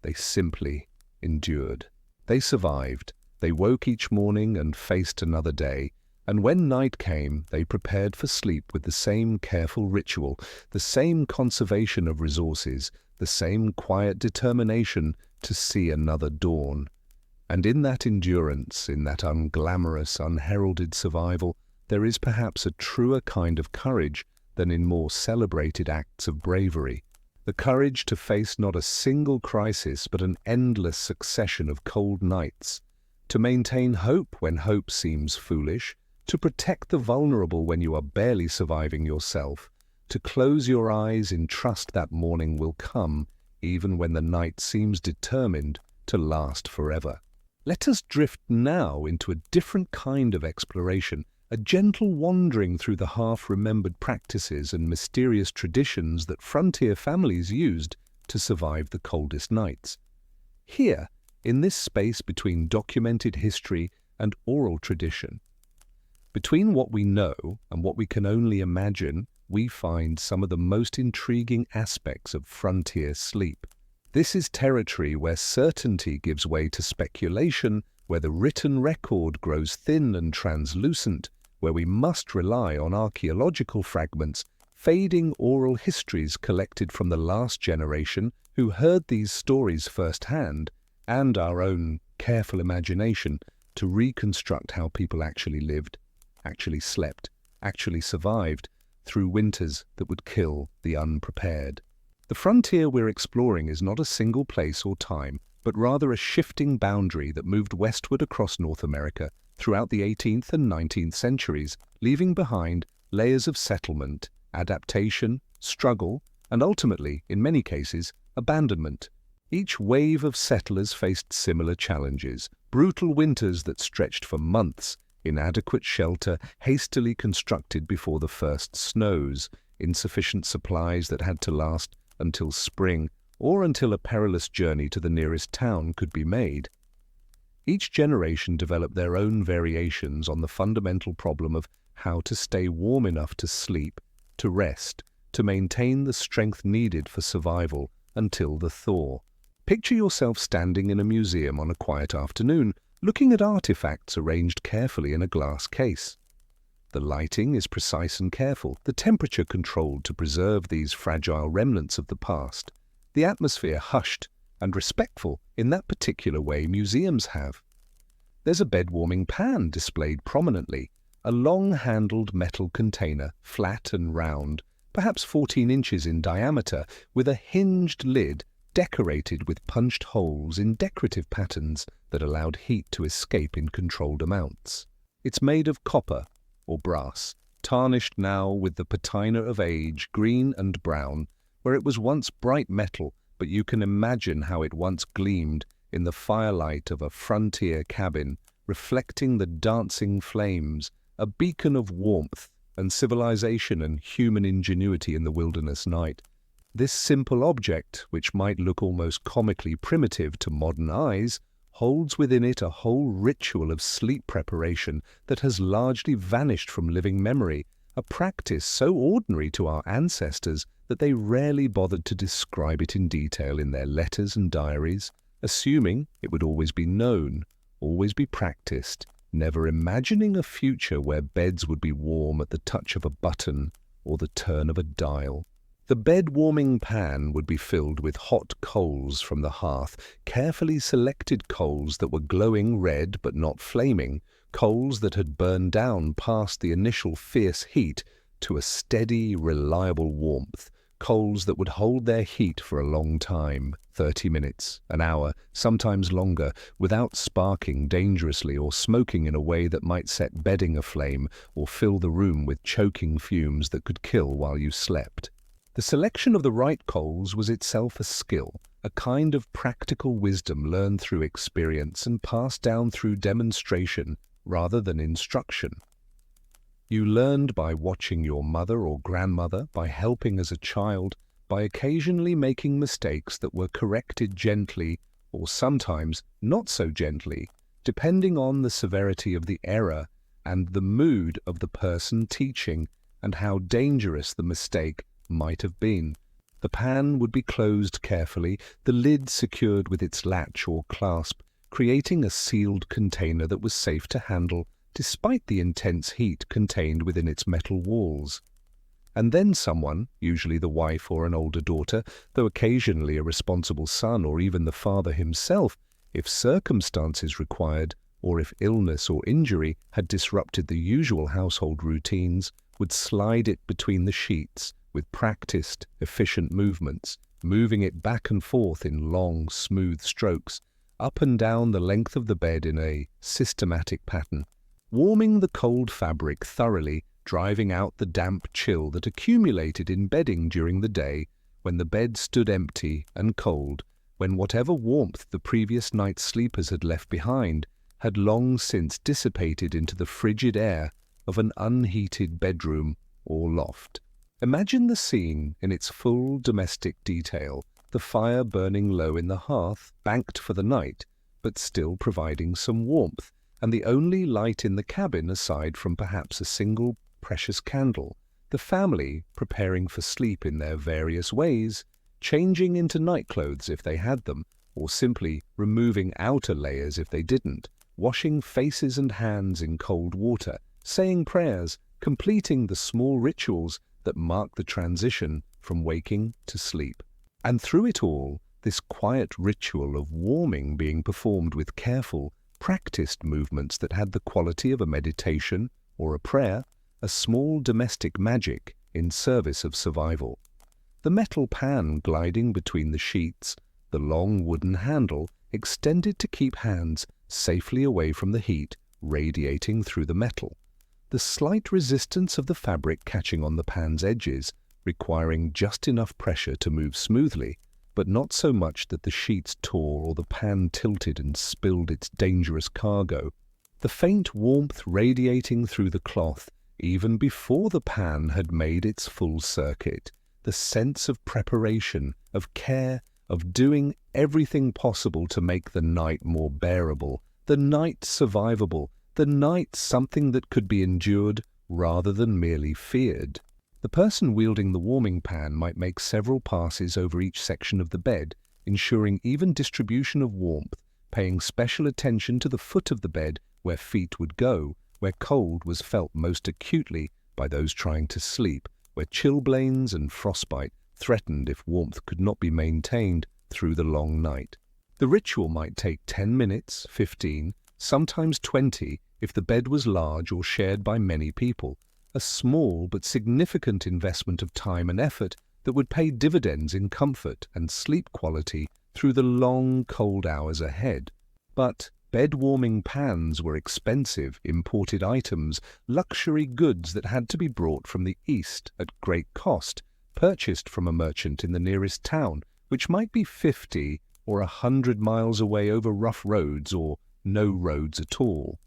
They simply endured. They survived. They woke each morning and faced another day, and when night came, they prepared for sleep with the same careful ritual, the same conservation of resources, the same quiet determination to see another dawn. And in that endurance, in that unglamorous, unheralded survival, there is perhaps a truer kind of courage than in more celebrated acts of bravery. The courage to face not a single crisis but an endless succession of cold nights, to maintain hope when hope seems foolish, to protect the vulnerable when you are barely surviving yourself, to close your eyes in trust that morning will come, even when the night seems determined to last forever. Let us drift now into a different kind of exploration, a gentle wandering through the half-remembered practices and mysterious traditions that frontier families used to survive the coldest nights. Here, in this space between documented history and oral tradition, between what we know and what we can only imagine, we find some of the most intriguing aspects of frontier sleep. This is territory where certainty gives way to speculation, where the written record grows thin and translucent, where we must rely on archaeological fragments, fading oral histories collected from the last generation who heard these stories firsthand, and our own careful imagination to reconstruct how people actually lived, actually slept, actually survived through winters that would kill the unprepared. The frontier we're exploring is not a single place or time, but rather a shifting boundary that moved westward across North America throughout the 18th and 19th centuries, leaving behind layers of settlement, adaptation, struggle, and ultimately, in many cases, abandonment. Each wave of settlers faced similar challenges: brutal winters that stretched for months, inadequate shelter hastily constructed before the first snows, insufficient supplies that had to last until spring or until a perilous journey to the nearest town could be made. Each generation developed their own variations on the fundamental problem of how to stay warm enough to sleep, to rest, to maintain the strength needed for survival until the thaw. Picture yourself standing in a museum on a quiet afternoon, looking at artifacts arranged carefully in a glass case. The lighting is precise and careful, the temperature controlled to preserve these fragile remnants of the past, the atmosphere hushed and respectful in that particular way museums have. There's a bed-warming pan displayed prominently, a long-handled metal container, flat and round, perhaps 14 inches in diameter, with a hinged lid decorated with punched holes in decorative patterns that allowed heat to escape in controlled amounts. It's made of copper or brass, tarnished now with the patina of age, green and brown, where it was once bright metal, but you can imagine how it once gleamed in the firelight of a frontier cabin, reflecting the dancing flames, a beacon of warmth and civilization and human ingenuity in the wilderness night. This simple object, which might look almost comically primitive to modern eyes, holds within it a whole ritual of sleep preparation that has largely vanished from living memory, a practice so ordinary to our ancestors that they rarely bothered to describe it in detail in their letters and diaries, assuming it would always be known, always be practiced, never imagining a future where beds would be warm at the touch of a button or the turn of a dial. The bed-warming pan would be filled with hot coals from the hearth, carefully selected coals that were glowing red but not flaming, coals that had burned down past the initial fierce heat to a steady, reliable warmth, coals that would hold their heat for a long time, 30 minutes, an hour, sometimes longer, without sparking dangerously or smoking in a way that might set bedding aflame or fill the room with choking fumes that could kill while you slept. The selection of the right coals was itself a skill, a kind of practical wisdom learned through experience and passed down through demonstration rather than instruction. You learned by watching your mother or grandmother, by helping as a child, by occasionally making mistakes that were corrected gently or sometimes not so gently, depending on the severity of the error and the mood of the person teaching and how dangerous the mistake might have been. The pan would be closed carefully, the lid secured with its latch or clasp, creating a sealed container that was safe to handle despite the intense heat contained within its metal walls. And then someone, usually the wife or an older daughter, though occasionally a responsible son or even the father himself, if circumstances required, or if illness or injury had disrupted the usual household routines, would slide it between the sheets with practiced, efficient movements, moving it back and forth in long, smooth strokes, up and down the length of the bed in a systematic pattern, warming the cold fabric thoroughly, driving out the damp chill that accumulated in bedding during the day when the bed stood empty and cold, when whatever warmth the previous night's sleepers had left behind had long since dissipated into the frigid air of an unheated bedroom or loft. Imagine the scene in its full domestic detail, the fire burning low in the hearth, banked for the night, but still providing some warmth, and the only light in the cabin aside from perhaps a single precious candle, the family preparing for sleep in their various ways, changing into nightclothes if they had them, or simply removing outer layers if they didn't, washing faces and hands in cold water, saying prayers, completing the small rituals that mark the transition from waking to sleep. And through it all, this quiet ritual of warming being performed with careful, practiced movements that had the quality of a meditation or a prayer, a small domestic magic in service of survival. The metal pan gliding between the sheets, the long wooden handle extended to keep hands safely away from the heat radiating through the metal. The slight resistance of the fabric catching on the pan's edges, requiring just enough pressure to move smoothly, but not so much that the sheets tore or the pan tilted and spilled its dangerous cargo. The faint warmth radiating through the cloth, even before the pan had made its full circuit. The sense of preparation, of care, of doing everything possible to make the night more bearable, the night survivable, the night something that could be endured rather than merely feared. The person wielding the warming pan might make several passes over each section of the bed, ensuring even distribution of warmth, paying special attention to the foot of the bed where feet would go, where cold was felt most acutely by those trying to sleep, where chilblains and frostbite threatened if warmth could not be maintained through the long night. The ritual might take 10 minutes, 15, sometimes 20 if the bed was large or shared by many people, a small but significant investment of time and effort that would pay dividends in comfort and sleep quality through the long, cold hours ahead. But bed-warming pans were expensive, imported items, luxury goods that had to be brought from the East at great cost, purchased from a merchant in the nearest town, which might be 50 or 100 miles away over rough roads or no roads at all.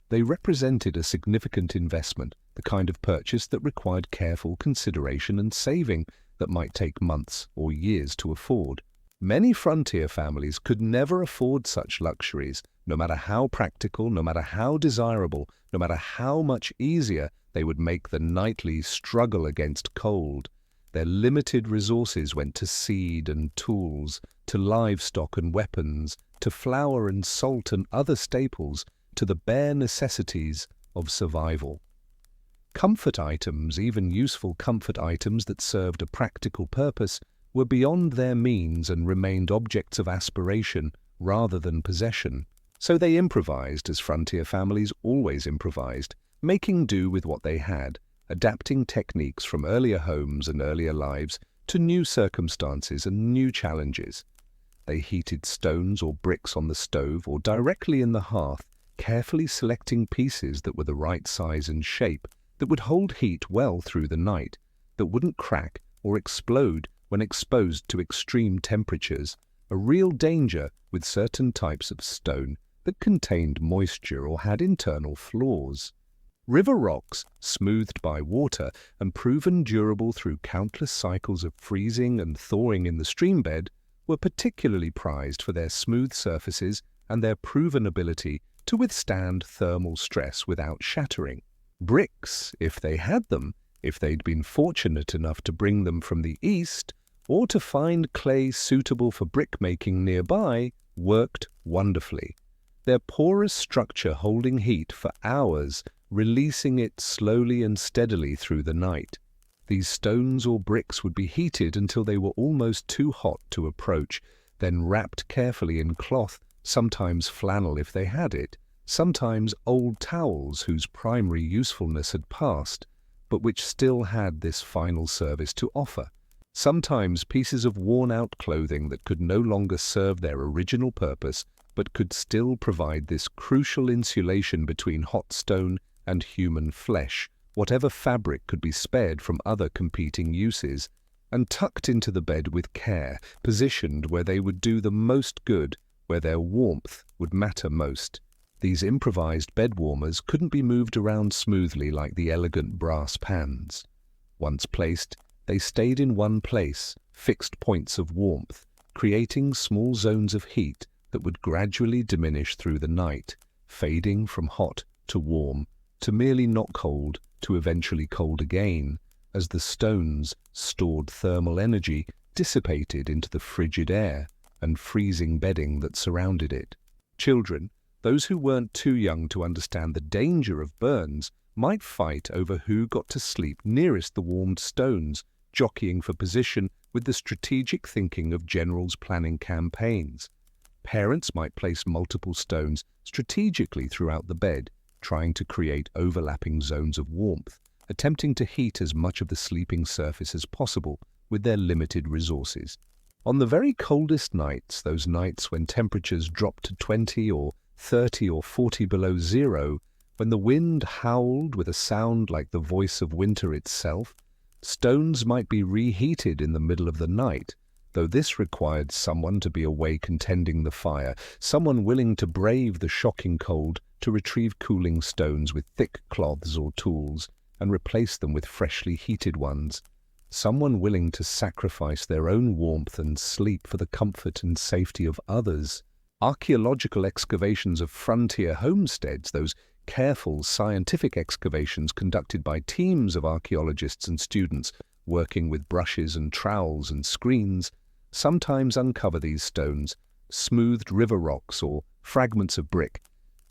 They represented a significant investment, the kind of purchase that required careful consideration and saving, that might take months or years to afford. Many frontier families could never afford such luxuries, no matter how practical, no matter how desirable, no matter how much easier they would make the nightly struggle against cold. Their limited resources went to seed and tools, to livestock and weapons, to flour and salt and other staples, to the bare necessities of survival. Comfort items, even useful comfort items that served a practical purpose, were beyond their means and remained objects of aspiration rather than possession. So they improvised, as frontier families always improvised, making do with what they had, adapting techniques from earlier homes and earlier lives to new circumstances and new challenges. They heated stones or bricks on the stove or directly in the hearth, carefully selecting pieces that were the right size and shape, that would hold heat well through the night, that wouldn't crack or explode when exposed to extreme temperatures, a real danger with certain types of stone that contained moisture or had internal flaws. River rocks, smoothed by water and proven durable through countless cycles of freezing and thawing in the streambed, were particularly prized for their smooth surfaces and their proven ability to withstand thermal stress without shattering. Bricks, if they had them, if they'd been fortunate enough to bring them from the east, or to find clay suitable for brickmaking nearby, worked wonderfully. Their porous structure holding heat for hours, releasing it slowly and steadily through the night. These stones or bricks would be heated until they were almost too hot to approach, then wrapped carefully in cloth, sometimes flannel if they had it, sometimes old towels whose primary usefulness had passed, but which still had this final service to offer. Sometimes pieces of worn-out clothing that could no longer serve their original purpose, but could still provide this crucial insulation between hot stone and human flesh, whatever fabric could be spared from other competing uses, and tucked into the bed with care, positioned where they would do the most good, where their warmth would matter most. These improvised bed warmers couldn't be moved around smoothly like the elegant brass pans. Once placed, they stayed in one place, fixed points of warmth, creating small zones of heat that would gradually diminish through the night, fading from hot to warm, to merely not cold, to eventually cold again, as the stones, stored thermal energy, dissipated into the frigid air and freezing bedding that surrounded it. Children, those who weren't too young to understand the danger of burns, might fight over who got to sleep nearest the warmed stones, jockeying for position with the strategic thinking of generals planning campaigns. Parents might place multiple stones strategically throughout the bed, trying to create overlapping zones of warmth, attempting to heat as much of the sleeping surface as possible with their limited resources. On the very coldest nights, those nights when temperatures dropped to 20 or 30 or 40 below zero, when the wind howled with a sound like the voice of winter itself, stones might be reheated in the middle of the night, though this required someone to be awake and tending the fire, someone willing to brave the shocking cold to retrieve cooling stones with thick cloths or tools and replace them with freshly heated ones, someone willing to sacrifice their own warmth and sleep for the comfort and safety of others. Archaeological excavations of frontier homesteads, those careful scientific excavations conducted by teams of archaeologists and students working with brushes and trowels and screens, sometimes uncover these stones, smoothed river rocks or fragments of brick,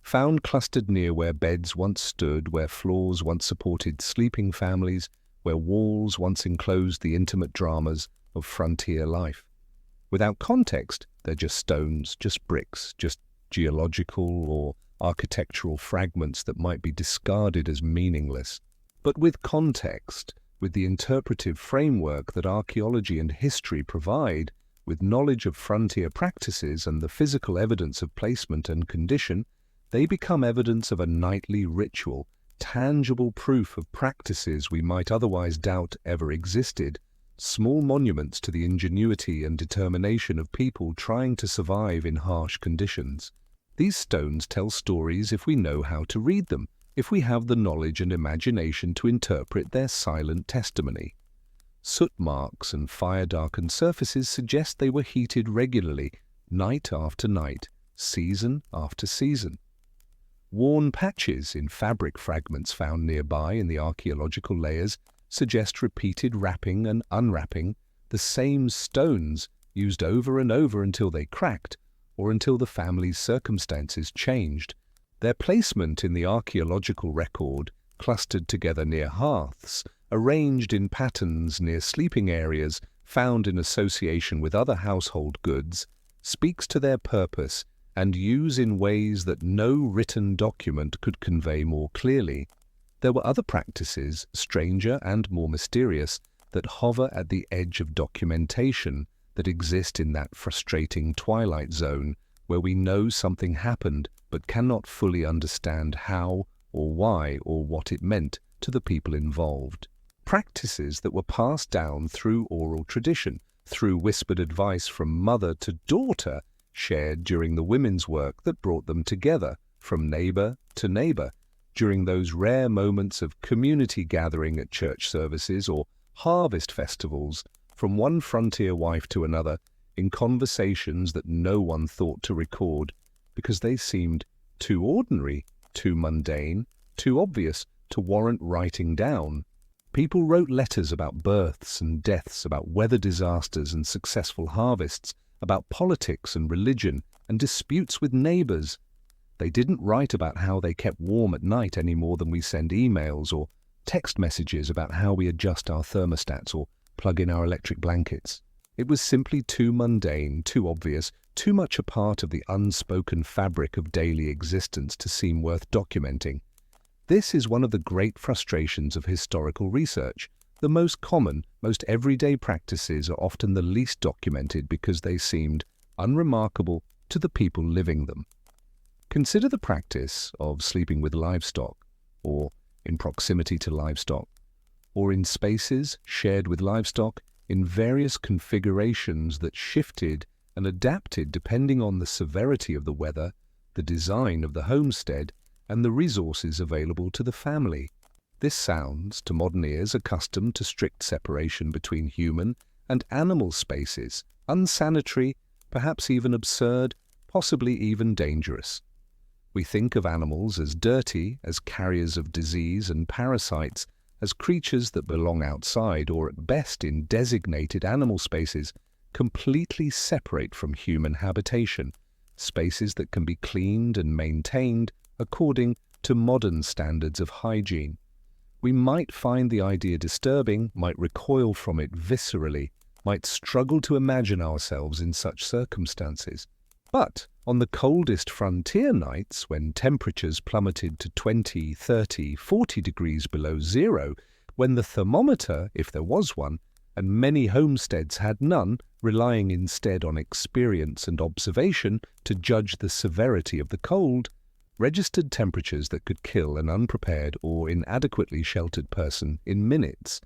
found clustered near where beds once stood, where floors once supported sleeping families, where walls once enclosed the intimate dramas of frontier life. Without context, they're just stones, just bricks, just geological or architectural fragments that might be discarded as meaningless. But with context, with the interpretive framework that archaeology and history provide, with knowledge of frontier practices and the physical evidence of placement and condition, they become evidence of a nightly ritual, tangible proof of practices we might otherwise doubt ever existed, small monuments to the ingenuity and determination of people trying to survive in harsh conditions. These stones tell stories if we know how to read them, if we have the knowledge and imagination to interpret their silent testimony. Soot marks and fire-darkened surfaces suggest they were heated regularly, night after night, season after season. Worn patches in fabric fragments found nearby in the archaeological layers suggest repeated wrapping and unwrapping, the same stones used over and over until they cracked or until the family's circumstances changed. Their placement in the archaeological record, clustered together near hearths, arranged in patterns near sleeping areas found in association with other household goods, speaks to their purpose and use in ways that no written document could convey more clearly. There were other practices, stranger and more mysterious, that hover at the edge of documentation, that exist in that frustrating twilight zone where we know something happened but cannot fully understand how or why or what it meant to the people involved. Practices that were passed down through oral tradition, through whispered advice from mother to daughter, shared during the women's work that brought them together, from neighbor to neighbor, during those rare moments of community gathering at church services or harvest festivals, from one frontier wife to another, in conversations that no one thought to record because they seemed too ordinary, too mundane, too obvious to warrant writing down. People wrote letters about births and deaths, about weather disasters and successful harvests, about politics and religion and disputes with neighbors. They didn't write about how they kept warm at night any more than we send emails or text messages about how we adjust our thermostats or plug in our electric blankets. It was simply too mundane, too obvious, too much a part of the unspoken fabric of daily existence to seem worth documenting. This is one of the great frustrations of historical research. The most common, most everyday practices are often the least documented because they seemed unremarkable to the people living them. Consider the practice of sleeping with livestock, or in proximity to livestock, or in spaces shared with livestock in various configurations that shifted and adapted depending on the severity of the weather, the design of the homestead, and the resources available to the family. This sounds, to modern ears accustomed to strict separation between human and animal spaces, unsanitary, perhaps even absurd, possibly even dangerous. We think of animals as dirty, as carriers of disease and parasites, as creatures that belong outside or at best in designated animal spaces, completely separate from human habitation, spaces that can be cleaned and maintained according to modern standards of hygiene. We might find the idea disturbing, might recoil from it viscerally, might struggle to imagine ourselves in such circumstances. But on the coldest frontier nights, when temperatures plummeted to 20, 30, 40 degrees below zero, when the thermometer, if there was one, and many homesteads had none, relying instead on experience and observation to judge the severity of the cold, registered temperatures that could kill an unprepared or inadequately sheltered person in minutes,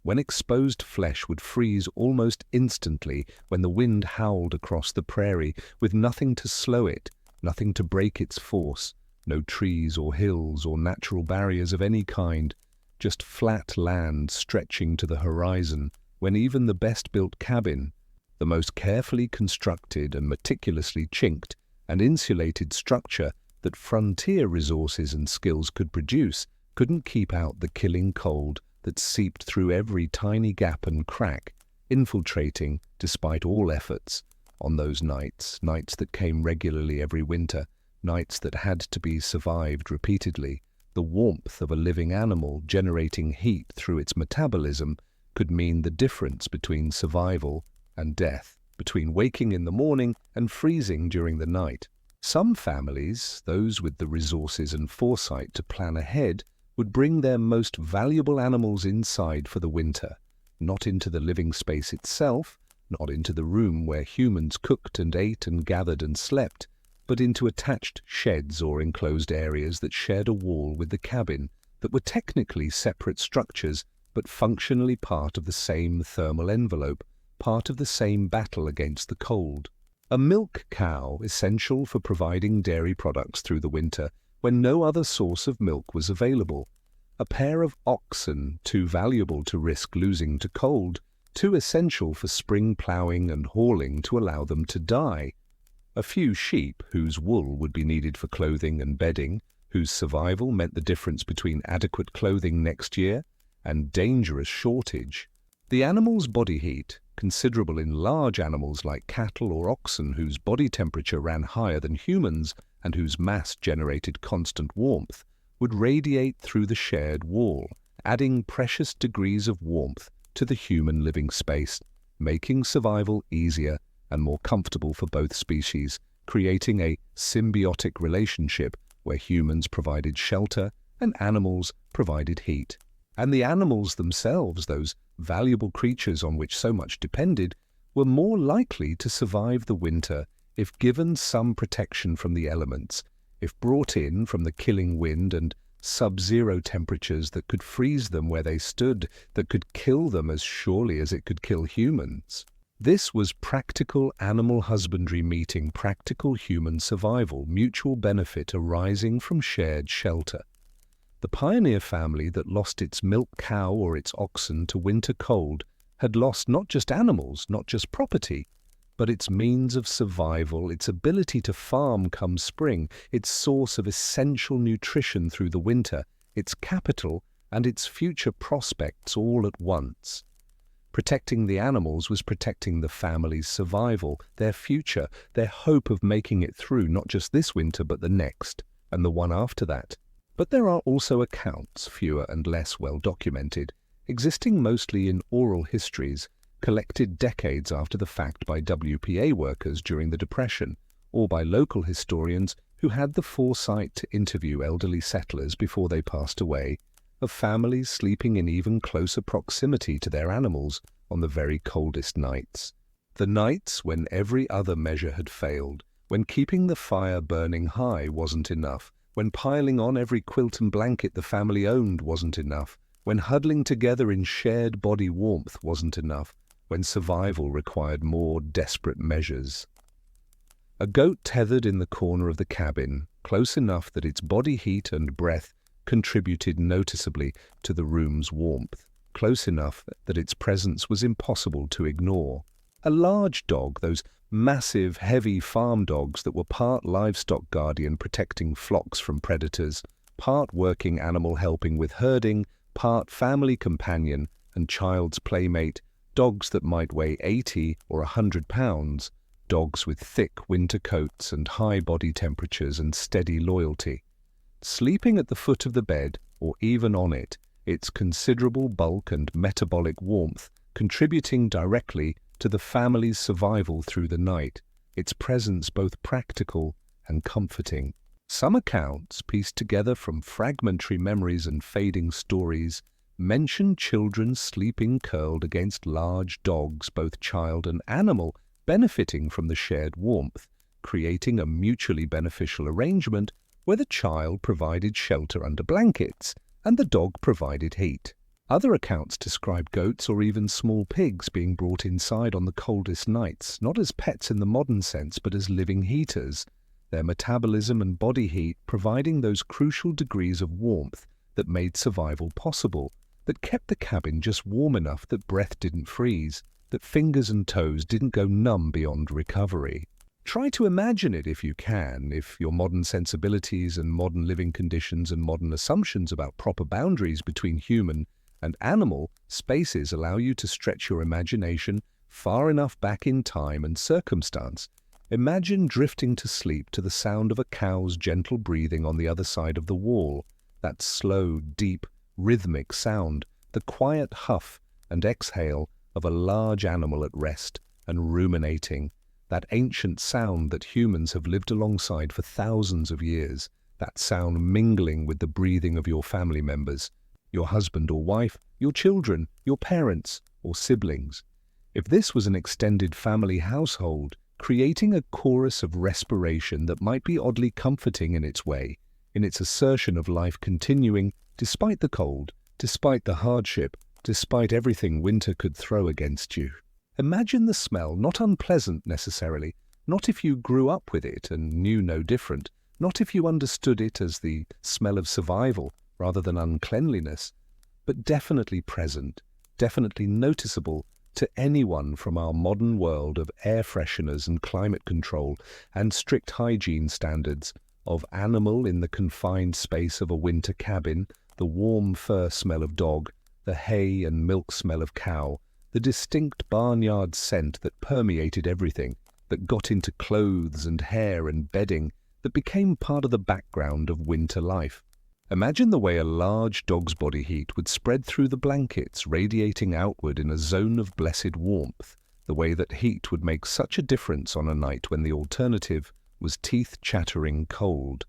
when exposed flesh would freeze almost instantly when the wind howled across the prairie with nothing to slow it, nothing to break its force, no trees or hills or natural barriers of any kind, just flat land stretching to the horizon, when even the best-built cabin, the most carefully constructed and meticulously chinked and insulated structure that frontier resources and skills could produce, couldn't keep out the killing cold that seeped through every tiny gap and crack, infiltrating, despite all efforts, on those nights that came regularly every winter, nights that had to be survived repeatedly. The warmth of a living animal generating heat through its metabolism could mean the difference between survival and death, between waking in the morning and freezing during the night. Some families, those with the resources and foresight to plan ahead, would bring their most valuable animals inside for the winter, not into the living space itself, not into the room where humans cooked and ate and gathered and slept, but into attached sheds or enclosed areas that shared a wall with the cabin, that were technically separate structures, but functionally part of the same thermal envelope, part of the same battle against the cold. A milk cow essential for providing dairy products through the winter, when no other source of milk was available. A pair of oxen too valuable to risk losing to cold, too essential for spring ploughing and hauling to allow them to die. A few sheep, whose wool would be needed for clothing and bedding, whose survival meant the difference between adequate clothing next year and dangerous shortage. The animal's body heat, considerable in large animals like cattle or oxen whose body temperature ran higher than humans and whose mass generated constant warmth, would radiate through the shared wall, adding precious degrees of warmth to the human living space, making survival easier and more comfortable for both species, creating a symbiotic relationship where humans provided shelter and animals provided heat. And the animals themselves, those valuable creatures on which so much depended, were more likely to survive the winter if given some protection from the elements, if brought in from the killing wind and sub-zero temperatures that could freeze them where they stood, that could kill them as surely as it could kill humans. This was practical animal husbandry meeting practical human survival, mutual benefit arising from shared shelter. The pioneer family that lost its milk cow or its oxen to winter cold had lost not just animals, not just property, but its means of survival, its ability to farm come spring, its source of essential nutrition through the winter, its capital and its future prospects all at once. Protecting the animals was protecting the family's survival, their future, their hope of making it through not just this winter but the next, and the one after that. But there are also accounts, fewer and less well documented, existing mostly in oral histories, collected decades after the fact by WPA workers during the Depression, or by local historians who had the foresight to interview elderly settlers before they passed away, of families sleeping in even closer proximity to their animals on the very coldest nights. The nights when every other measure had failed, when keeping the fire burning high wasn't enough, when piling on every quilt and blanket the family owned wasn't enough, when huddling together in shared body warmth wasn't enough, when survival required more desperate measures. A goat tethered in the corner of the cabin, close enough that its body heat and breath contributed noticeably to the room's warmth, close enough that its presence was impossible to ignore. A large dog, those massive, heavy farm dogs that were part livestock guardian protecting flocks from predators, part working animal helping with herding, part family companion and child's playmate, dogs that might weigh 80 or 100 pounds, dogs with thick winter coats and high body temperatures and steady loyalty. Sleeping at the foot of the bed, or even on it, its considerable bulk and metabolic warmth contributing directly to the family's survival through the night, its presence both practical and comforting. Some accounts, pieced together from fragmentary memories and fading stories, mention children sleeping curled against large dogs, both child and animal, benefiting from the shared warmth, creating a mutually beneficial arrangement where the child provided shelter under blankets and the dog provided heat. Other accounts describe goats or even small pigs being brought inside on the coldest nights, not as pets in the modern sense, but as living heaters, their metabolism and body heat providing those crucial degrees of warmth that made survival possible, that kept the cabin just warm enough that breath didn't freeze, that fingers and toes didn't go numb beyond recovery. Try to imagine it if you can, if your modern sensibilities and modern living conditions and modern assumptions about proper boundaries between human and animal spaces allow you to stretch your imagination far enough back in time and circumstance. Imagine drifting to sleep to the sound of a cow's gentle breathing on the other side of the wall, that slow, deep, rhythmic sound, the quiet huff and exhale of a large animal at rest and ruminating, that ancient sound that humans have lived alongside for thousands of years, that sound mingling with the breathing of your family members, your husband or wife, your children, your parents or siblings. If this was an extended family household, creating a chorus of respiration that might be oddly comforting in its way, in its assertion of life continuing despite the cold, despite the hardship, despite everything winter could throw against you. Imagine the smell, not unpleasant necessarily, not if you grew up with it and knew no different, not if you understood it as the smell of survival rather than uncleanliness, but definitely present, definitely noticeable to anyone from our modern world of air fresheners and climate control and strict hygiene standards, of animal in the confined space of a winter cabin, the warm fur smell of dog, the hay and milk smell of cow, the distinct barnyard scent that permeated everything, that got into clothes and hair and bedding, that became part of the background of winter life. Imagine the way a large dog's body heat would spread through the blankets, radiating outward in a zone of blessed warmth, the way that heat would make such a difference on a night when the alternative was teeth-chattering cold.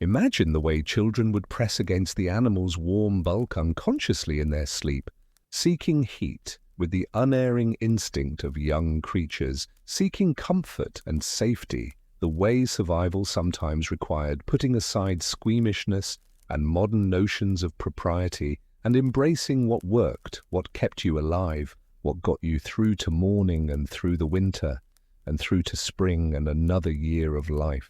Imagine the way children would press against the animal's warm bulk unconsciously in their sleep, seeking heat with the unerring instinct of young creatures, seeking comfort and safety, the way survival sometimes required, putting aside squeamishness and modern notions of propriety and embracing what worked, what kept you alive, what got you through to morning and through the winter and through to spring and another year of life.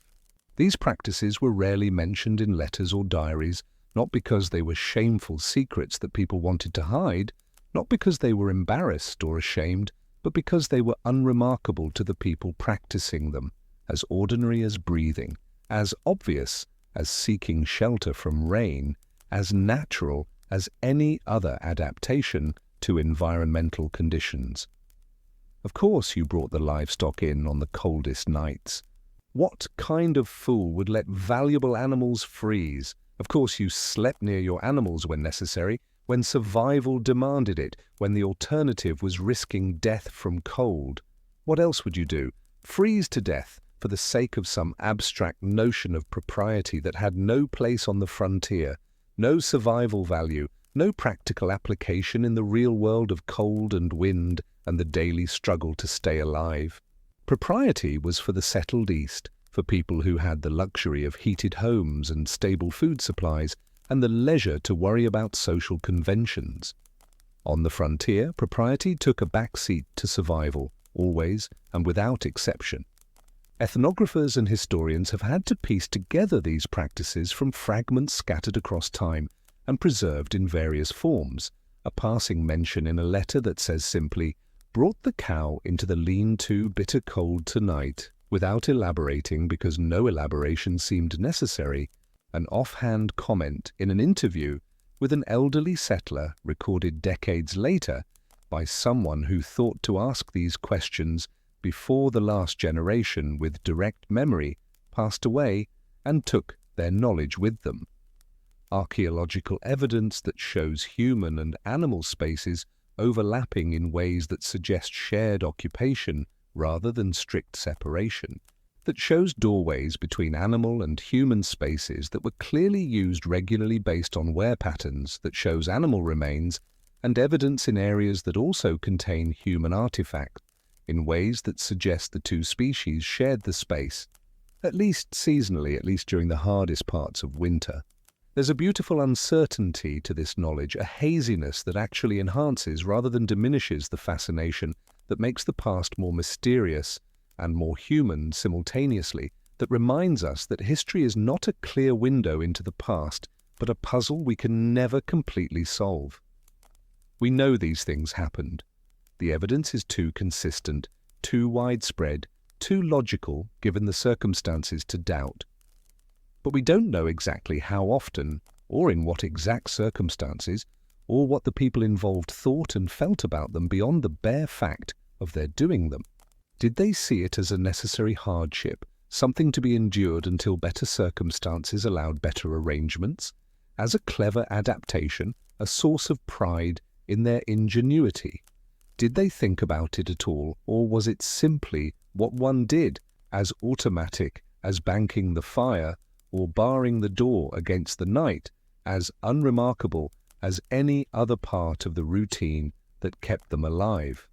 These practices were rarely mentioned in letters or diaries, not because they were shameful secrets that people wanted to hide, not because they were embarrassed or ashamed, but because they were unremarkable to the people practicing them, as ordinary as breathing, as obvious as seeking shelter from rain, as natural as any other adaptation to environmental conditions. Of course you brought the livestock in on the coldest nights. What kind of fool would let valuable animals freeze? Of course you slept near your animals when necessary, when survival demanded it, when the alternative was risking death from cold. What else would you do? Freeze to death for the sake of some abstract notion of propriety that had no place on the frontier, no survival value, no practical application in the real world of cold and wind and the daily struggle to stay alive. Propriety was for the settled East, for people who had the luxury of heated homes and stable food supplies, and the leisure to worry about social conventions. On the frontier, propriety took a back seat to survival, always and without exception. Ethnographers and historians have had to piece together these practices from fragments scattered across time and preserved in various forms. A passing mention in a letter that says simply, "Brought the cow into the lean-to bitter cold tonight," without elaborating because no elaboration seemed necessary. An offhand comment in an interview with an elderly settler recorded decades later by someone who thought to ask these questions before the last generation with direct memory passed away and took their knowledge with them. Archaeological evidence that shows human and animal spaces overlapping in ways that suggest shared occupation rather than strict separation, that shows doorways between animal and human spaces that were clearly used regularly based on wear patterns, that shows animal remains, and evidence in areas that also contain human artifacts, in ways that suggest the two species shared the space, at least seasonally, at least during the hardest parts of winter. There's a beautiful uncertainty to this knowledge, a haziness that actually enhances rather than diminishes the fascination that makes the past more mysterious and more human simultaneously, that reminds us that history is not a clear window into the past, but a puzzle we can never completely solve. We know these things happened. The evidence is too consistent, too widespread, too logical given the circumstances to doubt. But we don't know exactly how often, or in what exact circumstances, or what the people involved thought and felt about them beyond the bare fact of their doing them. Did they see it as a necessary hardship, something to be endured until better circumstances allowed better arrangements, as a clever adaptation, a source of pride in their ingenuity? Did they think about it at all, or was it simply what one did, as automatic as banking the fire or barring the door against the night, as unremarkable as any other part of the routine that kept them alive?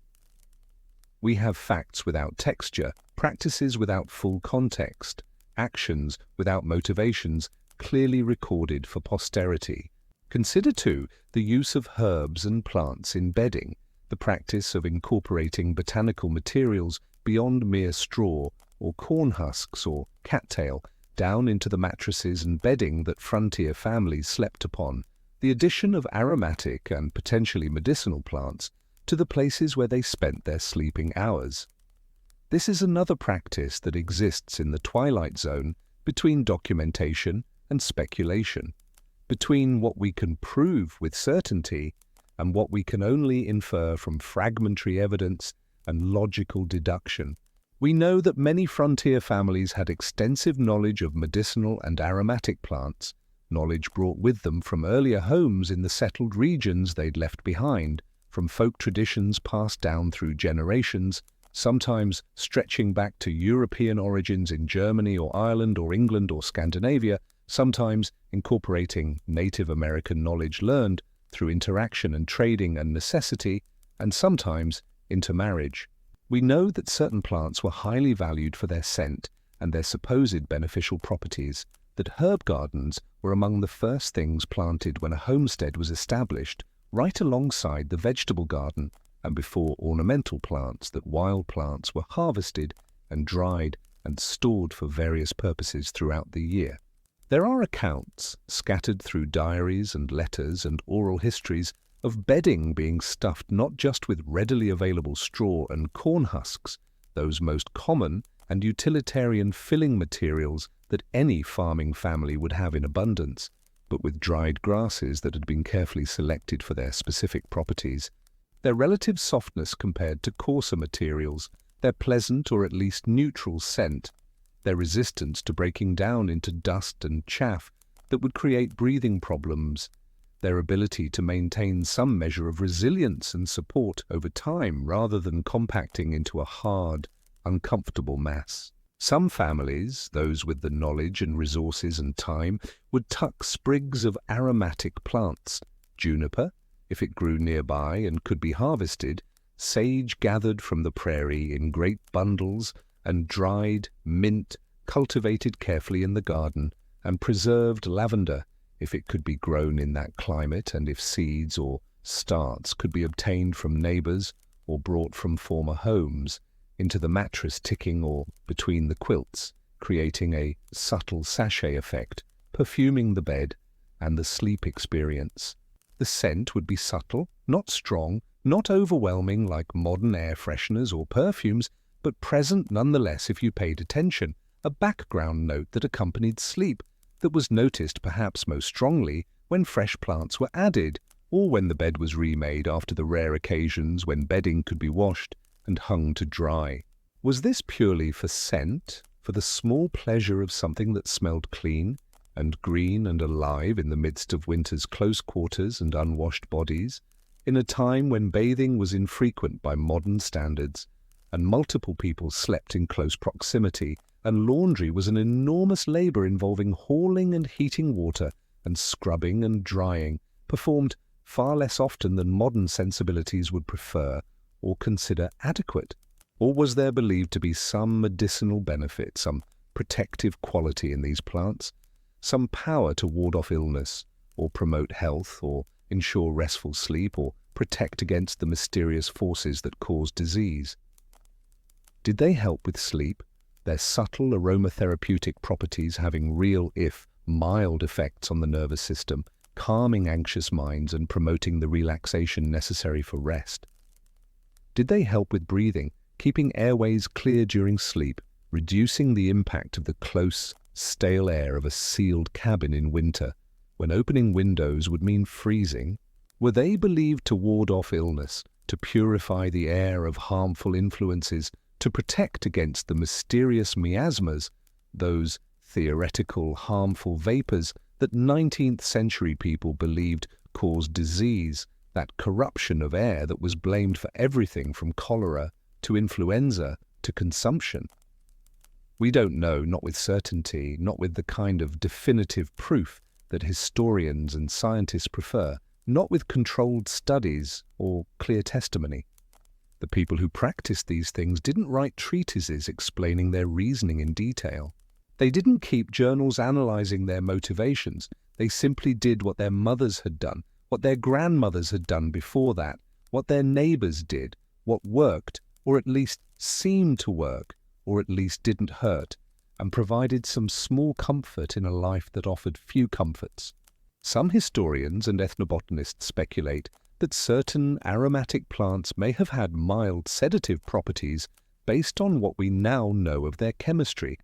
We have facts without texture, practices without full context, actions without motivations clearly recorded for posterity. Consider, too, the use of herbs and plants in bedding, the practice of incorporating botanical materials beyond mere straw or corn husks or cattail down into the mattresses and bedding that frontier families slept upon, the addition of aromatic and potentially medicinal plants, to the places where they spent their sleeping hours. This is another practice that exists in the twilight zone between documentation and speculation, between what we can prove with certainty and what we can only infer from fragmentary evidence and logical deduction. We know that many frontier families had extensive knowledge of medicinal and aromatic plants, knowledge brought with them from earlier homes in the settled regions they'd left behind, from folk traditions passed down through generations, sometimes stretching back to European origins in Germany or Ireland or England or Scandinavia, sometimes incorporating Native American knowledge learned through interaction and trading and necessity, and sometimes intermarriage. We know that certain plants were highly valued for their scent and their supposed beneficial properties, that herb gardens were among the first things planted when a homestead was established, right alongside the vegetable garden, and before ornamental plants, that wild plants were harvested and dried and stored for various purposes throughout the year. There are accounts, scattered through diaries and letters and oral histories, of bedding being stuffed not just with readily available straw and corn husks, those most common and utilitarian filling materials that any farming family would have in abundance, but with dried grasses that had been carefully selected for their specific properties. Their relative softness compared to coarser materials, their pleasant or at least neutral scent, their resistance to breaking down into dust and chaff that would create breathing problems, their ability to maintain some measure of resilience and support over time rather than compacting into a hard, uncomfortable mass. Some families, those with the knowledge and resources and time, would tuck sprigs of aromatic plants, juniper, if it grew nearby and could be harvested, sage gathered from the prairie in great bundles, and dried mint cultivated carefully in the garden, and preserved lavender if it could be grown in that climate and if seeds or starts could be obtained from neighbors or brought from former homes into the mattress ticking or between the quilts, creating a subtle sachet effect, perfuming the bed and the sleep experience. The scent would be subtle, not strong, not overwhelming like modern air fresheners or perfumes, but present nonetheless if you paid attention, a background note that accompanied sleep, that was noticed perhaps most strongly when fresh plants were added, or when the bed was remade after the rare occasions when bedding could be washed and hung to dry. Was this purely for scent, for the small pleasure of something that smelled clean and green and alive in the midst of winter's close quarters and unwashed bodies, in a time when bathing was infrequent by modern standards, and multiple people slept in close proximity, and laundry was an enormous labor involving hauling and heating water and scrubbing and drying, performed far less often than modern sensibilities would prefer or consider adequate? Or was there believed to be some medicinal benefit, some protective quality in these plants, some power to ward off illness, or promote health, or ensure restful sleep, or protect against the mysterious forces that cause disease? Did they help with sleep, their subtle aromatherapeutic properties having real, if mild, effects on the nervous system, calming anxious minds and promoting the relaxation necessary for rest? Did they help with breathing, keeping airways clear during sleep, reducing the impact of the close, stale air of a sealed cabin in winter, when opening windows would mean freezing? Were they believed to ward off illness, to purify the air of harmful influences, to protect against the mysterious miasmas, those theoretical harmful vapors that 19th century people believed caused disease, that corruption of air that was blamed for everything from cholera to influenza to consumption? We don't know, not with certainty, not with the kind of definitive proof that historians and scientists prefer, not with controlled studies or clear testimony. The people who practiced these things didn't write treatises explaining their reasoning in detail. They didn't keep journals analyzing their motivations. They simply did what their mothers had done, what their grandmothers had done before that, what their neighbors did, what worked, or at least seemed to work, or at least didn't hurt, and provided some small comfort in a life that offered few comforts. Some historians and ethnobotanists speculate that certain aromatic plants may have had mild sedative properties based on what we now know of their chemistry,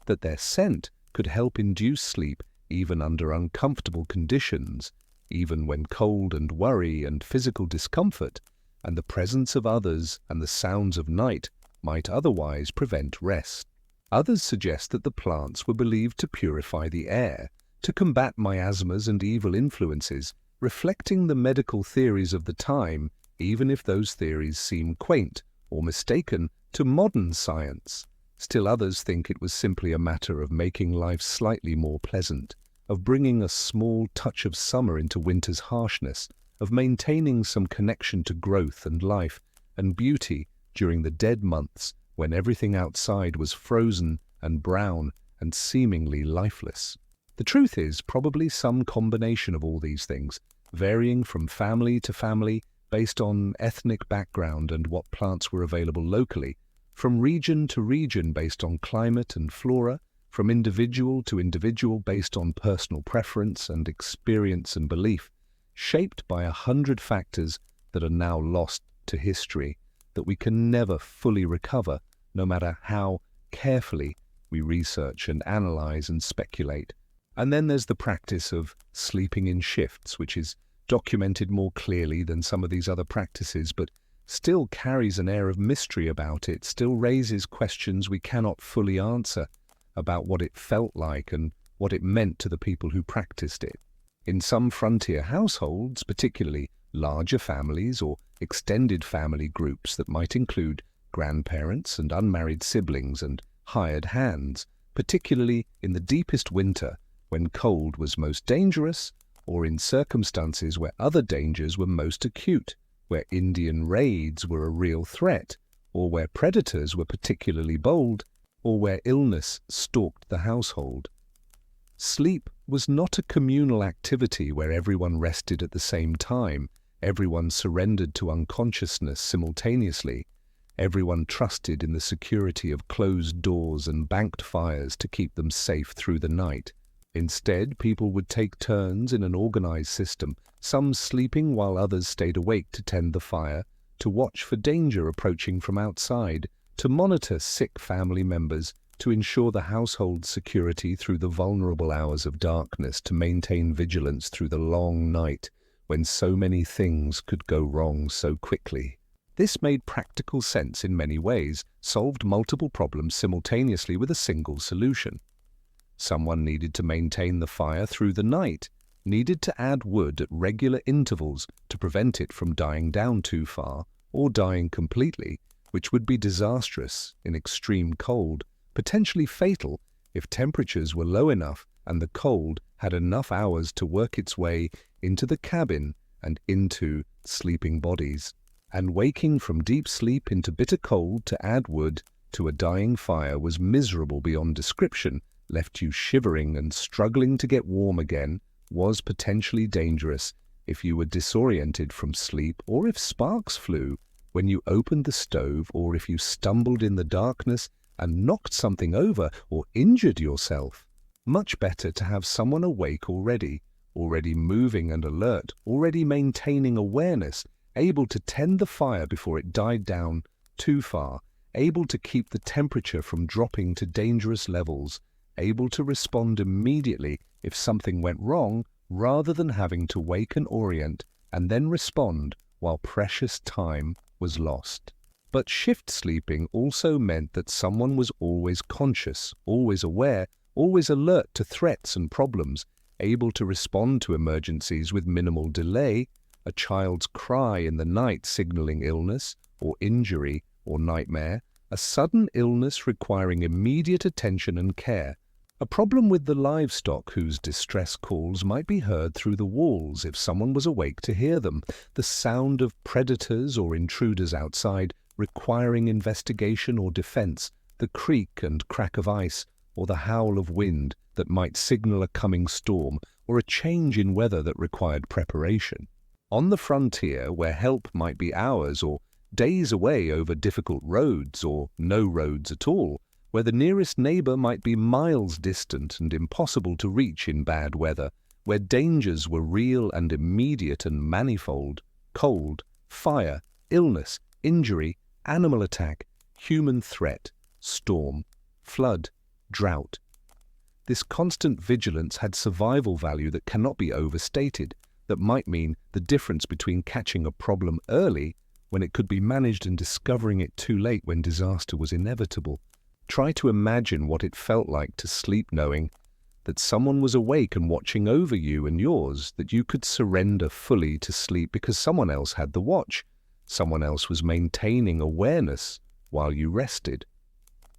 that their scent could help induce sleep even under uncomfortable conditions, even when cold and worry and physical discomfort and the presence of others and the sounds of night might otherwise prevent rest. Others suggest that the plants were believed to purify the air, to combat miasmas and evil influences, reflecting the medical theories of the time, even if those theories seem quaint or mistaken to modern science. Still others think it was simply a matter of making life slightly more pleasant, of bringing a small touch of summer into winter's harshness, of maintaining some connection to growth and life and beauty during the dead months when everything outside was frozen and brown and seemingly lifeless. The truth is probably some combination of all these things, varying from family to family based on ethnic background and what plants were available locally, from region to region based on climate and flora, from individual to individual based on personal preference and experience and belief, shaped by 100 factors that are now lost to history, that we can never fully recover, no matter how carefully we research and analyze and speculate. And then there's the practice of sleeping in shifts, which is documented more clearly than some of these other practices, but still carries an air of mystery about it, still raises questions we cannot fully answer about what it felt like and what it meant to the people who practiced it. In some frontier households, particularly larger families or extended family groups that might include grandparents and unmarried siblings and hired hands, particularly in the deepest winter when cold was most dangerous, or in circumstances where other dangers were most acute, where Indian raids were a real threat, or where predators were particularly bold, or where illness stalked the household. Sleep was not a communal activity where everyone rested at the same time, everyone surrendered to unconsciousness simultaneously, everyone trusted in the security of closed doors and banked fires to keep them safe through the night. Instead, people would take turns in an organized system, some sleeping while others stayed awake to tend the fire, to watch for danger approaching from outside, to monitor sick family members, to ensure the household's security through the vulnerable hours of darkness, to maintain vigilance through the long night when so many things could go wrong so quickly. This made practical sense in many ways, solved multiple problems simultaneously with a single solution. Someone needed to maintain the fire through the night, needed to add wood at regular intervals to prevent it from dying down too far or dying completely, which would be disastrous in extreme cold, potentially fatal if temperatures were low enough and the cold had enough hours to work its way into the cabin and into sleeping bodies. And waking from deep sleep into bitter cold to add wood to a dying fire was miserable beyond description, left you shivering and struggling to get warm again, was potentially dangerous if you were disoriented from sleep, or if sparks flew when you opened the stove, or if you stumbled in the darkness and knocked something over or injured yourself. Much better to have someone awake already moving and alert, already maintaining awareness, able to tend the fire before it died down too far, able to keep the temperature from dropping to dangerous levels, able to respond immediately if something went wrong, rather than having to wake and orient and then respond while precious time was lost. But shift sleeping also meant that someone was always conscious, always aware, always alert to threats and problems, able to respond to emergencies with minimal delay, a child's cry in the night signaling illness or injury or nightmare, a sudden illness requiring immediate attention and care, a problem with the livestock whose distress calls might be heard through the walls if someone was awake to hear them, the sound of predators or intruders outside requiring investigation or defense, the creak and crack of ice, or the howl of wind that might signal a coming storm, or a change in weather that required preparation. On the frontier, where help might be hours or days away over difficult roads or no roads at all, where the nearest neighbor might be miles distant and impossible to reach in bad weather, where dangers were real and immediate and manifold, cold, fire, illness, injury, animal attack, human threat, storm, flood, drought. This constant vigilance had survival value that cannot be overstated, that might mean the difference between catching a problem early, when it could be managed, and discovering it too late when disaster was inevitable. Try to imagine what it felt like to sleep knowing that someone was awake and watching over you and yours, that you could surrender fully to sleep because someone else had the watch, someone else was maintaining awareness while you rested.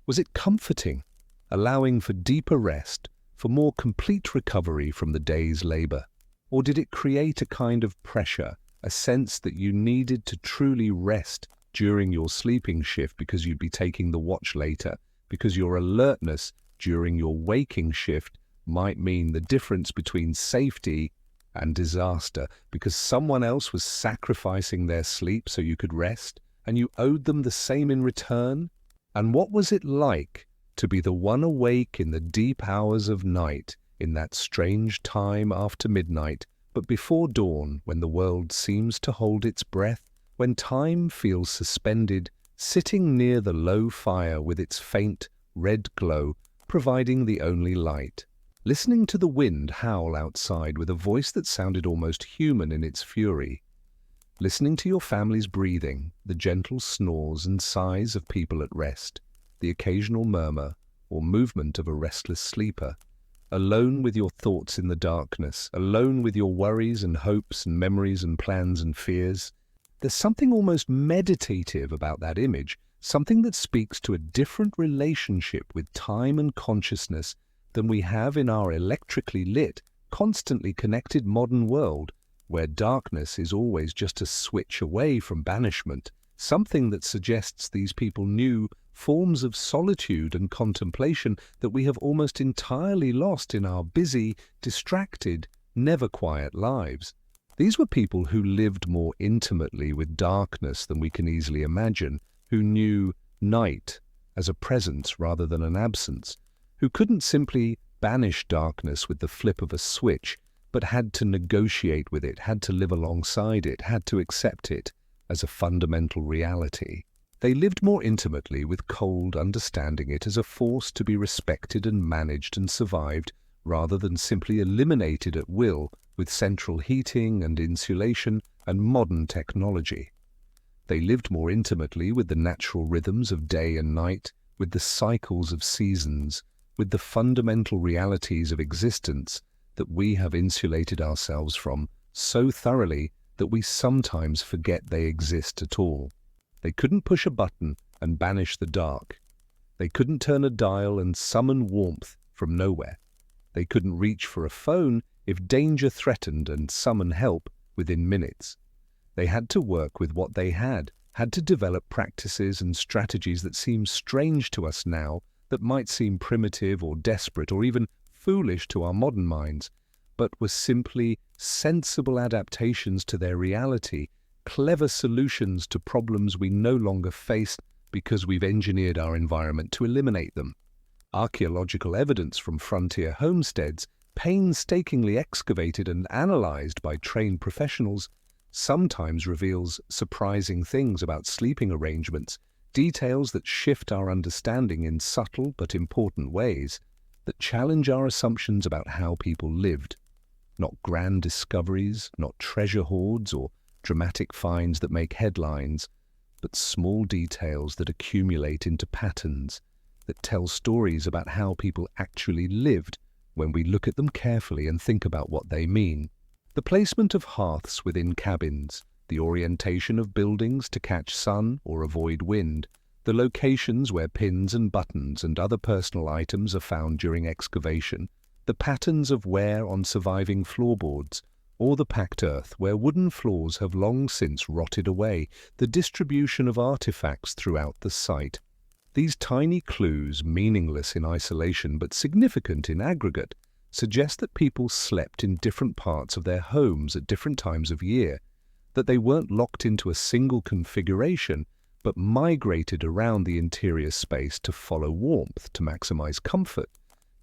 Was it comforting, allowing for deeper rest, for more complete recovery from the day's labor? Or did it create a kind of pressure, a sense that you needed to truly rest during your sleeping shift because you'd be taking the watch later, because your alertness during your waking shift might mean the difference between safety and disaster, because someone else was sacrificing their sleep so you could rest, and you owed them the same in return? And what was it like to be the one awake in the deep hours of night, in that strange time after midnight, but before dawn, when the world seems to hold its breath, when time feels suspended, sitting near the low fire with its faint red glow, providing the only light, listening to the wind howl outside with a voice that sounded almost human in its fury, listening to your family's breathing, the gentle snores and sighs of people at rest, the occasional murmur or movement of a restless sleeper, alone with your thoughts in the darkness, alone with your worries and hopes and memories and plans and fears. There's something almost meditative about that image, something that speaks to a different relationship with time and consciousness than we have in our electrically lit, constantly connected modern world, where darkness is always just a switch away from banishment, something that suggests these people knew forms of solitude and contemplation that we have almost entirely lost in our busy, distracted, never quiet lives. These were people who lived more intimately with darkness than we can easily imagine, who knew night as a presence rather than an absence, who couldn't simply banish darkness with the flip of a switch, but had to negotiate with it, had to live alongside it, had to accept it as a fundamental reality. They lived more intimately with cold, understanding it as a force to be respected and managed and survived, rather than simply eliminated at will with central heating and insulation and modern technology. They lived more intimately with the natural rhythms of day and night, with the cycles of seasons, with the fundamental realities of existence that we have insulated ourselves from so thoroughly that we sometimes forget they exist at all. They couldn't push a button and banish the dark. They couldn't turn a dial and summon warmth from nowhere. They couldn't reach for a phone if danger threatened and summon help within minutes. They had to work with what they had to develop practices and strategies that seem strange to us now, that might seem primitive or desperate or even foolish to our modern minds, but were simply sensible adaptations to their reality, clever solutions to problems we no longer face because we've engineered our environment to eliminate them. Archaeological evidence from frontier homesteads, painstakingly excavated and analyzed by trained professionals, sometimes reveals surprising things about sleeping arrangements, details that shift our understanding in subtle but important ways, that challenge our assumptions about how people lived. Not grand discoveries, not treasure hoards or dramatic finds that make headlines, but small details that accumulate into patterns, that tell stories about how people actually lived when we look at them carefully and think about what they mean. The placement of hearths within cabins, the orientation of buildings to catch sun or avoid wind, the locations where pins and buttons and other personal items are found during excavation, the patterns of wear on surviving floorboards, or the packed earth where wooden floors have long since rotted away, the distribution of artifacts throughout the site. These tiny clues, meaningless in isolation but significant in aggregate, suggest that people slept in different parts of their homes at different times of year, that they weren't locked into a single configuration, but migrated around the interior space to follow warmth, to maximize comfort,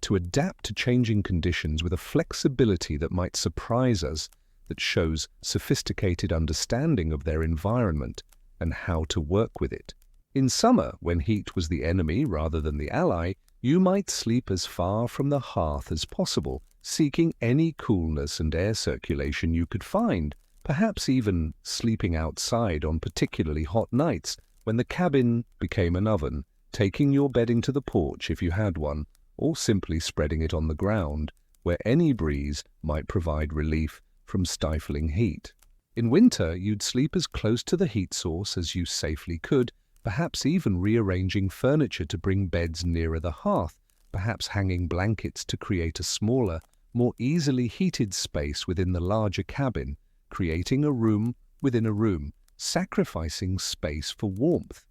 to adapt to changing conditions with a flexibility that might surprise us, that shows sophisticated understanding of their environment and how to work with it. In summer, when heat was the enemy rather than the ally, you might sleep as far from the hearth as possible, seeking any coolness and air circulation you could find, perhaps even sleeping outside on particularly hot nights when the cabin became an oven, taking your bedding to the porch if you had one, or simply spreading it on the ground, where any breeze might provide relief from stifling heat. In winter, you'd sleep as close to the heat source as you safely could, perhaps even rearranging furniture to bring beds nearer the hearth, perhaps hanging blankets to create a smaller, more easily heated space within the larger cabin, creating a room within a room, sacrificing space for warmth.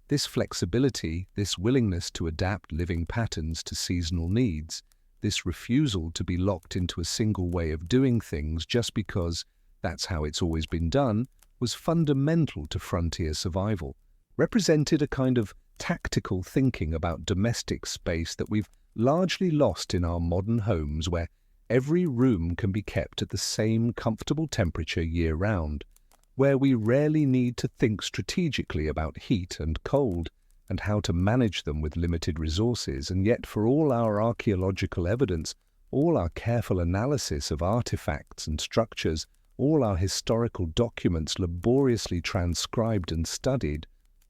This flexibility, this willingness to adapt living patterns to seasonal needs, this refusal to be locked into a single way of doing things just because that's how it's always been done, was fundamental to frontier survival, represented a kind of tactical thinking about domestic space that we've largely lost in our modern homes, where every room can be kept at the same comfortable temperature year-round, where we rarely need to think strategically about heat and cold and how to manage them with limited resources, and yet for all our archaeological evidence, all our careful analysis of artifacts and structures, all our historical documents laboriously transcribed and studied,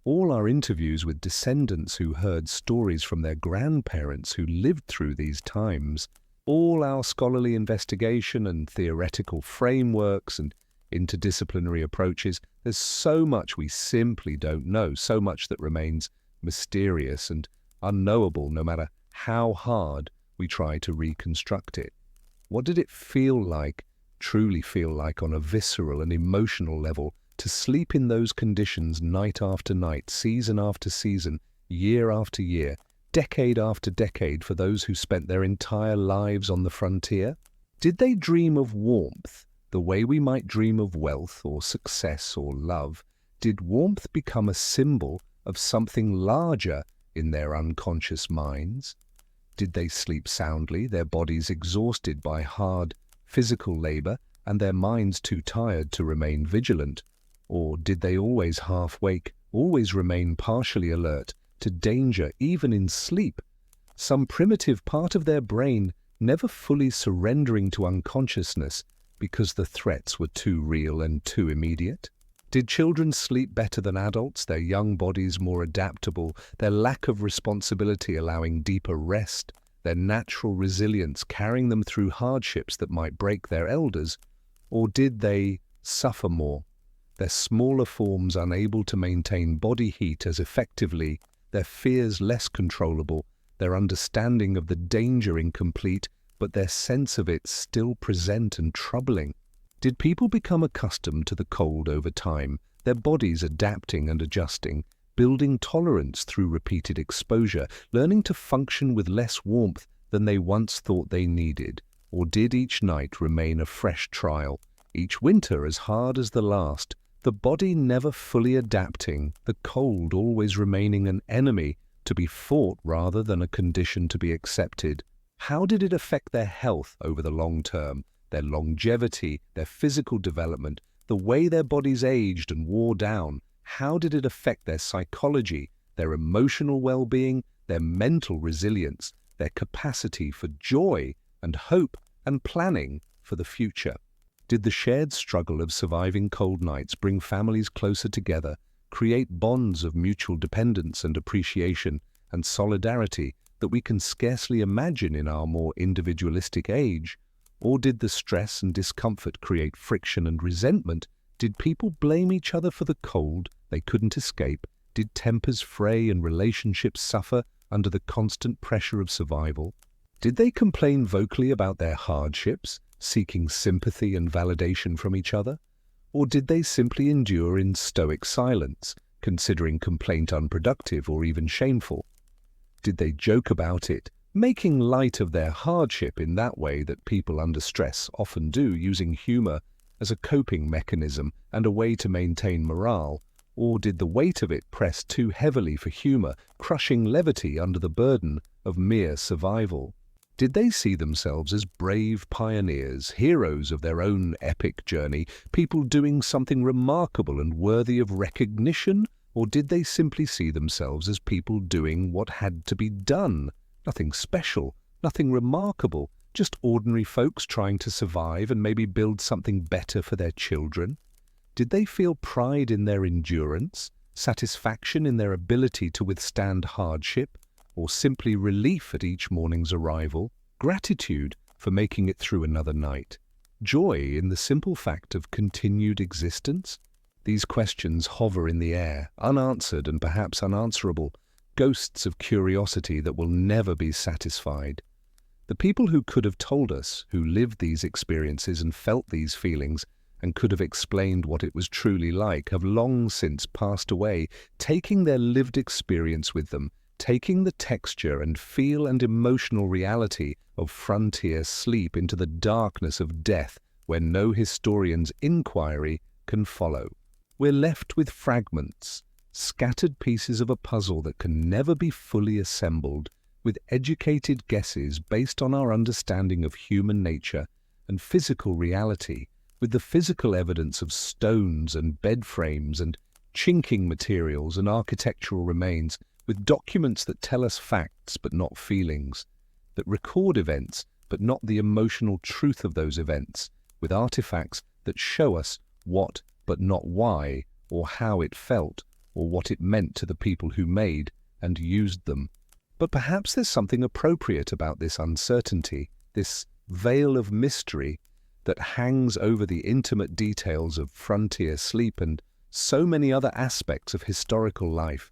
all our interviews with descendants who heard stories from their grandparents who lived through these times, all our scholarly investigation and theoretical frameworks and interdisciplinary approaches, there's so much we simply don't know, so much that remains mysterious and unknowable no matter how hard we try to reconstruct it. What did it feel like, truly feel like on a visceral and emotional level, to sleep in those conditions night after night, season after season, year after year, decade after decade for those who spent their entire lives on the frontier? Did they dream of warmth the way we might dream of wealth or success or love? Did warmth become a symbol of something larger in their unconscious minds? Did they sleep soundly, their bodies exhausted by hard physical labor and their minds too tired to remain vigilant? Or did they always half wake, always remain partially alert to danger even in sleep, some primitive part of their brain never fully surrendering to unconsciousness because the threats were too real and too immediate? Did children sleep better than adults, their young bodies more adaptable, their lack of responsibility allowing deeper rest, their natural resilience carrying them through hardships that might break their elders? Or did they suffer more, their smaller forms unable to maintain body heat as effectively, their fears less controllable, their understanding of the danger incomplete, but their sense of it still present and troubling? Did people become accustomed to the cold over time, their bodies adapting and adjusting, building tolerance through repeated exposure, learning to function with less warmth than they once thought they needed? Or did each night remain a fresh trial, each winter as hard as the last, the body never fully adapting, the cold always remaining an enemy to be fought rather than a condition to be accepted? How did it affect their health over the long term, their longevity, their physical development, the way their bodies aged and wore down? How did it affect their psychology, their emotional well-being, their mental resilience, their capacity for joy and hope and planning for the future? Did the shared struggle of surviving cold nights bring families closer together, create bonds of mutual dependence and appreciation and solidarity that we can scarcely imagine in our more individualistic age? Or did the stress and discomfort create friction and resentment? Did people blame each other for the cold they couldn't escape? Did tempers fray and relationships suffer under the constant pressure of survival? Did they complain vocally about their hardships, seeking sympathy and validation from each other? Or did they simply endure in stoic silence, considering complaint unproductive or even shameful? Did they joke about it, making light of their hardship in that way that people under stress often do, using humor as a coping mechanism and a way to maintain morale? Or did the weight of it press too heavily for humor, crushing levity under the burden of mere survival? Did they see themselves as brave pioneers, heroes of their own epic journey, people doing something remarkable and worthy of recognition? Or did they simply see themselves as people doing what had to be done? Nothing special, nothing remarkable, just ordinary folks trying to survive and maybe build something better for their children? Did they feel pride in their endurance, satisfaction in their ability to withstand hardship, or simply relief at each morning's arrival, gratitude for making it through another night, joy in the simple fact of continued existence? These questions hover in the air, unanswered and perhaps unanswerable, ghosts of curiosity that will never be satisfied. The people who could have told us, who lived these experiences and felt these feelings, and could have explained what it was truly like, have long since passed away, taking their lived experience with them, taking the texture and feel and emotional reality of frontier sleep into the darkness of death where no historian's inquiry can follow. We're left with fragments, scattered pieces of a puzzle that can never be fully assembled, with educated guesses based on our understanding of human nature and physical reality, with the physical evidence of stones and bed frames and chinking materials and architectural remains, with documents that tell us facts but not feelings, that record events but not the emotional truth of those events, with artifacts that show us what but not why or how it felt or what it meant to the people who made and used them. But perhaps there's something appropriate about this uncertainty, this veil of mystery that hangs over the intimate details of frontier sleep and so many other aspects of historical life,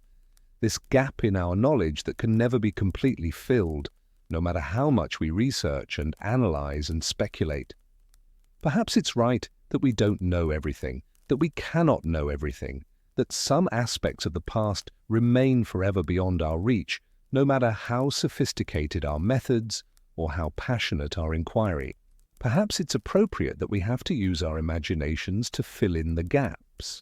this gap in our knowledge that can never be completely filled, no matter how much we research and analyze and speculate. Perhaps it's right that we don't know everything, that we cannot know everything, that some aspects of the past remain forever beyond our reach, no matter how sophisticated our methods or how passionate our inquiry. Perhaps it's appropriate that we have to use our imaginations to fill in the gaps,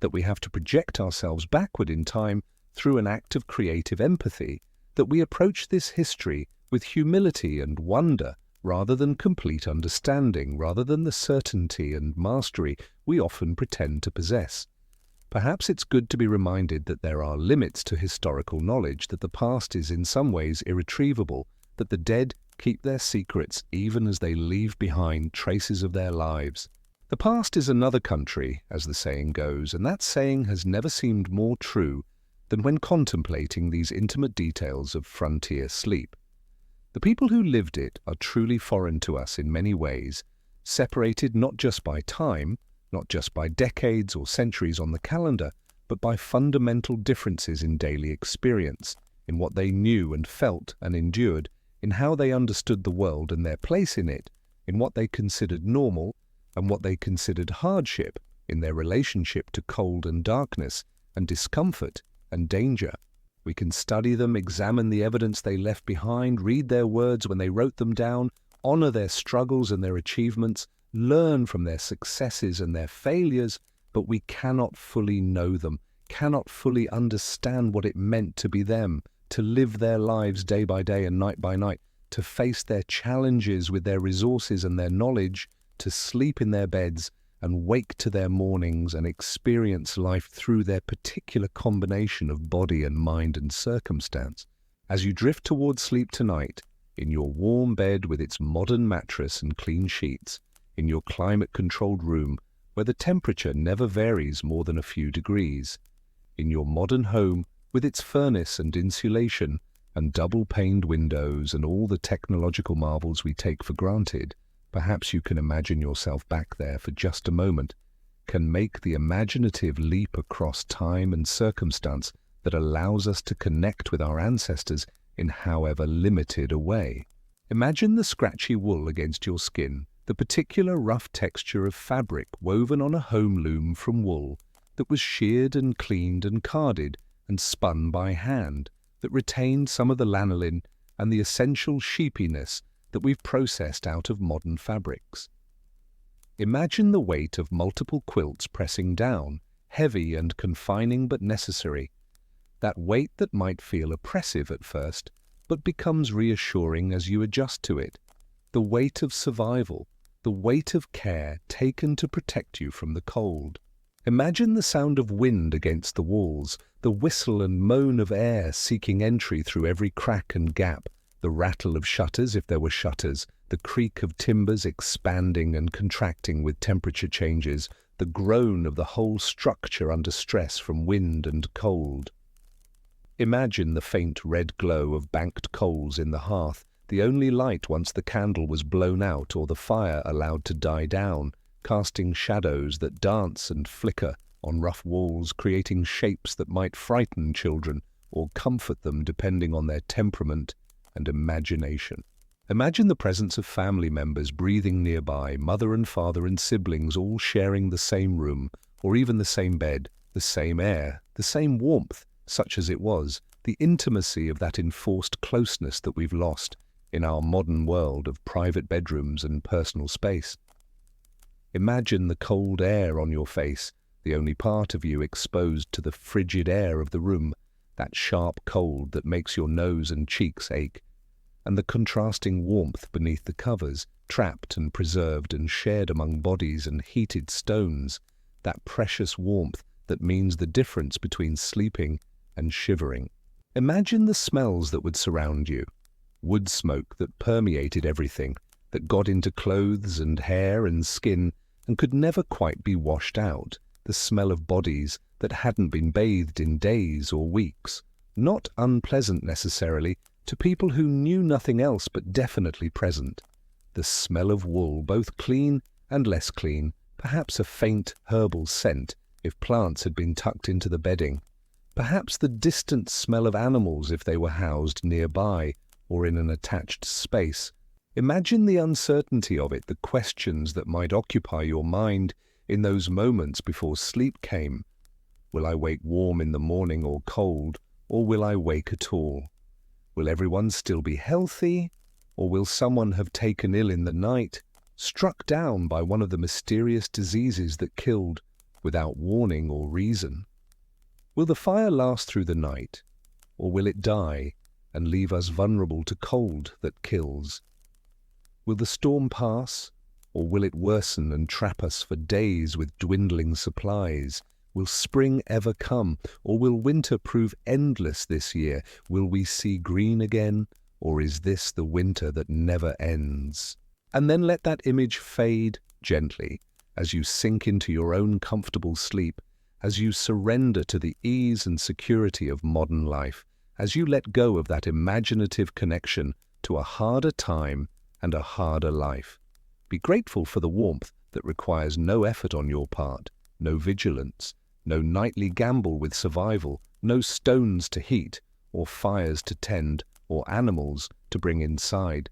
that we have to project ourselves backward in time through an act of creative empathy, that we approach this history with humility and wonder rather than complete understanding, rather than the certainty and mastery we often pretend to possess. Perhaps it's good to be reminded that there are limits to historical knowledge, that the past is in some ways irretrievable, that the dead keep their secrets even as they leave behind traces of their lives. The past is another country, as the saying goes, and that saying has never seemed more true than when contemplating these intimate details of frontier sleep. The people who lived it are truly foreign to us in many ways, separated not just by time, not just by decades or centuries on the calendar, but by fundamental differences in daily experience, in what they knew and felt and endured, in how they understood the world and their place in it, in what they considered normal and what they considered hardship, in their relationship to cold and darkness and discomfort and danger. We can study them, examine the evidence they left behind, read their words when they wrote them down, honor their struggles and their achievements, learn from their successes and their failures, but we cannot fully know them, cannot fully understand what it meant to be them, to live their lives day by day and night by night, to face their challenges with their resources and their knowledge, to sleep in their beds and wake to their mornings and experience life through their particular combination of body and mind and circumstance. As you drift towards sleep tonight, in your warm bed with its modern mattress and clean sheets, in your climate-controlled room where the temperature never varies more than a few degrees, in your modern home with its furnace and insulation and double-paned windows and all the technological marvels we take for granted, perhaps you can imagine yourself back there for just a moment, can make the imaginative leap across time and circumstance that allows us to connect with our ancestors in however limited a way. Imagine the scratchy wool against your skin, the particular rough texture of fabric woven on a home loom from wool that was sheared and cleaned and carded and spun by hand, that retained some of the lanolin and the essential sheepiness that we've processed out of modern fabrics. Imagine the weight of multiple quilts pressing down, heavy and confining but necessary, that weight that might feel oppressive at first, but becomes reassuring as you adjust to it. The weight of survival, the weight of care taken to protect you from the cold. Imagine the sound of wind against the walls, the whistle and moan of air seeking entry through every crack and gap, the rattle of shutters if there were shutters, the creak of timbers expanding and contracting with temperature changes, the groan of the whole structure under stress from wind and cold. Imagine the faint red glow of banked coals in the hearth, the only light once the candle was blown out or the fire allowed to die down, casting shadows that dance and flicker on rough walls, creating shapes that might frighten children or comfort them depending on their temperament and imagination. Imagine the presence of family members breathing nearby, mother and father and siblings all sharing the same room, or even the same bed, the same air, the same warmth, such as it was, the intimacy of that enforced closeness that we've lost in our modern world of private bedrooms and personal space. Imagine the cold air on your face, the only part of you exposed to the frigid air of the room, that sharp cold that makes your nose and cheeks ache, and the contrasting warmth beneath the covers, trapped and preserved and shared among bodies and heated stones, that precious warmth that means the difference between sleeping and shivering. Imagine the smells that would surround you, wood smoke that permeated everything, that got into clothes and hair and skin and could never quite be washed out, the smell of bodies that hadn't been bathed in days or weeks, not unpleasant necessarily, to people who knew nothing else but definitely present. The smell of wool, both clean and less clean, perhaps a faint herbal scent if plants had been tucked into the bedding, perhaps the distant smell of animals if they were housed nearby or in an attached space. Imagine the uncertainty of it, the questions that might occupy your mind in those moments before sleep came. Will I wake warm in the morning or cold, or will I wake at all? Will everyone still be healthy, or will someone have taken ill in the night, struck down by one of the mysterious diseases that killed without warning or reason? Will the fire last through the night, or will it die and leave us vulnerable to cold that kills? Will the storm pass, or will it worsen and trap us for days with dwindling supplies? Will spring ever come, or will winter prove endless this year? Will we see green again, or is this the winter that never ends? And then let that image fade gently as you sink into your own comfortable sleep, as you surrender to the ease and security of modern life, as you let go of that imaginative connection to a harder time and a harder life. Be grateful for the warmth that requires no effort on your part, no vigilance, no nightly gamble with survival, no stones to heat, or fires to tend, or animals to bring inside.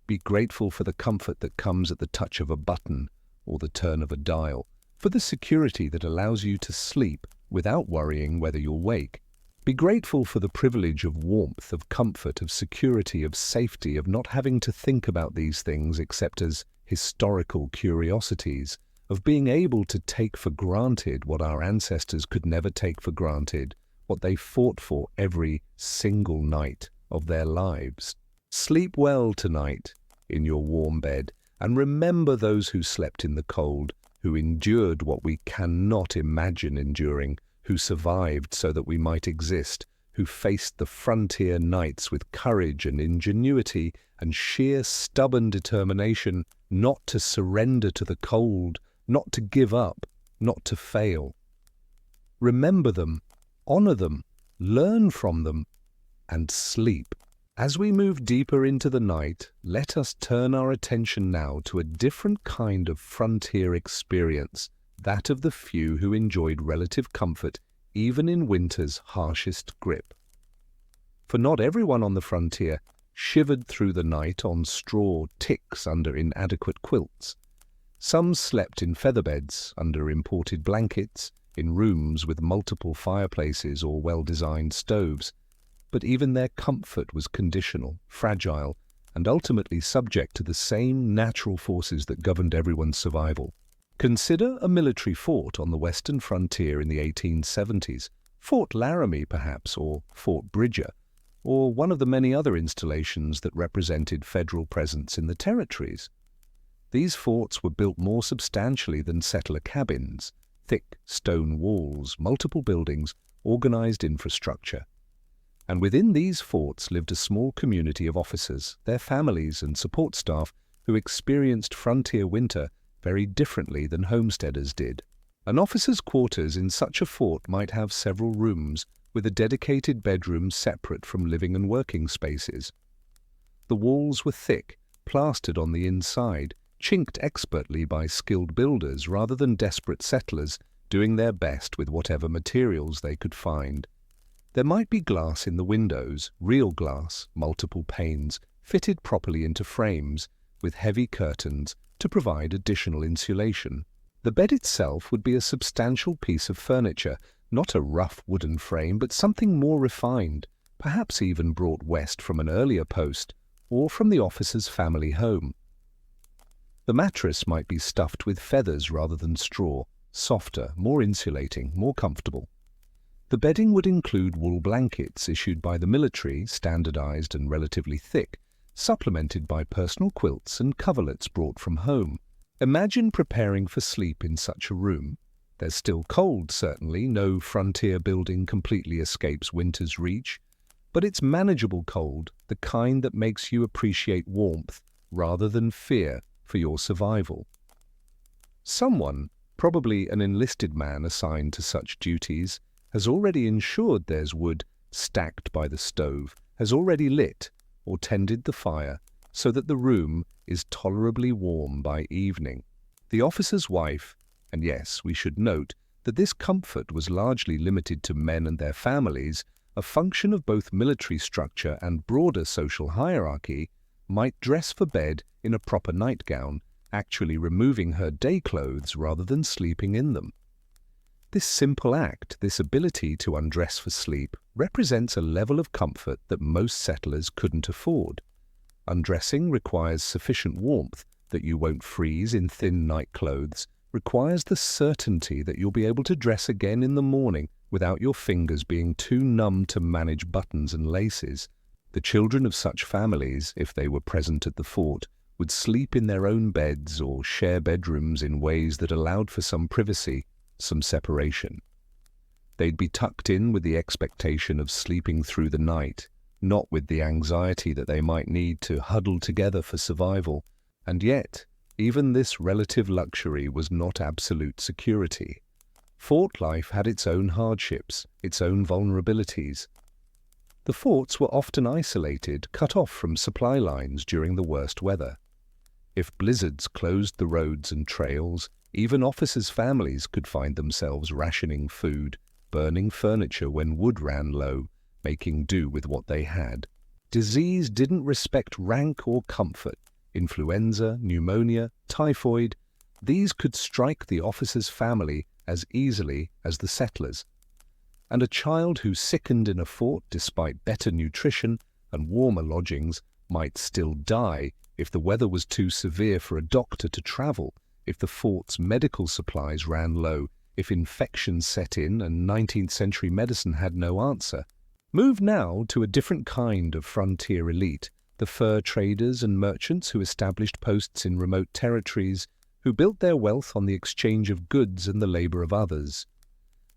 Be grateful for the comfort that comes at the touch of a button or the turn of a dial, for the security that allows you to sleep without worrying whether you'll wake. Be grateful for the privilege of warmth, of comfort, of security, of safety, of not having to think about these things except as historical curiosities, of being able to take for granted what our ancestors could never take for granted, what they fought for every single night of their lives. Sleep well tonight in your warm bed, and remember those who slept in the cold, who endured what we cannot imagine enduring, who survived so that we might exist, who faced the frontier nights with courage and ingenuity and sheer stubborn determination not to surrender to the cold, not to give up, not to fail. Remember them, honor them, learn from them, and sleep. As we move deeper into the night, let us turn our attention now to a different kind of frontier experience, that of the few who enjoyed relative comfort even in winter's harshest grip. For not everyone on the frontier shivered through the night on straw ticks under inadequate quilts. Some slept in featherbeds, under imported blankets, in rooms with multiple fireplaces or well-designed stoves. But even their comfort was conditional, fragile, and ultimately subject to the same natural forces that governed everyone's survival. Consider a military fort on the western frontier in the 1870s, Fort Laramie perhaps, or Fort Bridger, or one of the many other installations that represented federal presence in the territories. These forts were built more substantially than settler cabins, thick stone walls, multiple buildings, organized infrastructure. And within these forts lived a small community of officers, their families and support staff who experienced frontier winter very differently than homesteaders did. An officer's quarters in such a fort might have several rooms, with a dedicated bedroom separate from living and working spaces. The walls were thick, plastered on the inside, chinked expertly by skilled builders rather than desperate settlers doing their best with whatever materials they could find. There might be glass in the windows, real glass, multiple panes, fitted properly into frames, with heavy curtains to provide additional insulation. The bed itself would be a substantial piece of furniture, not a rough wooden frame, but something more refined, perhaps even brought west from an earlier post, or from the officer's family home. The mattress might be stuffed with feathers rather than straw, softer, more insulating, more comfortable. The bedding would include wool blankets issued by the military, standardized and relatively thick, supplemented by personal quilts and coverlets brought from home. Imagine preparing for sleep in such a room. There's still cold, certainly, no frontier building completely escapes winter's reach, but it's manageable cold, the kind that makes you appreciate warmth rather than fear for your survival. Someone, probably an enlisted man assigned to such duties, has already ensured there's wood stacked by the stove, has already lit or tended the fire so that the room is tolerably warm by evening. The officer's wife, and yes, we should note that this comfort was largely limited to men and their families, a function of both military structure and broader social hierarchy, might dress for bed in a proper nightgown, actually removing her day clothes rather than sleeping in them. This simple act, this ability to undress for sleep, represents a level of comfort that most settlers couldn't afford. Undressing requires sufficient warmth that you won't freeze in thin night clothes, requires the certainty that you'll be able to dress again in the morning without your fingers being too numb to manage buttons and laces. The children of such families, if they were present at the fort, would sleep in their own beds or share bedrooms in ways that allowed for some privacy, some separation. They'd be tucked in with the expectation of sleeping through the night, not with the anxiety that they might need to huddle together for survival. And yet, even this relative luxury was not absolute security. Fort life had its own hardships, its own vulnerabilities. The forts were often isolated, cut off from supply lines during the worst weather. If blizzards closed the roads and trails, even officers' families could find themselves rationing food, burning furniture when wood ran low, making do with what they had. Disease didn't respect rank or comfort. Influenza, pneumonia, typhoid, these could strike the officer's family as easily as the settlers. And a child who sickened in a fort despite better nutrition and warmer lodgings might still die if the weather was too severe for a doctor to travel, if the fort's medical supplies ran low, if infections set in and 19th century medicine had no answer. Move now to a different kind of frontier elite, the fur traders and merchants who established posts in remote territories, who built their wealth on the exchange of goods and the labor of others.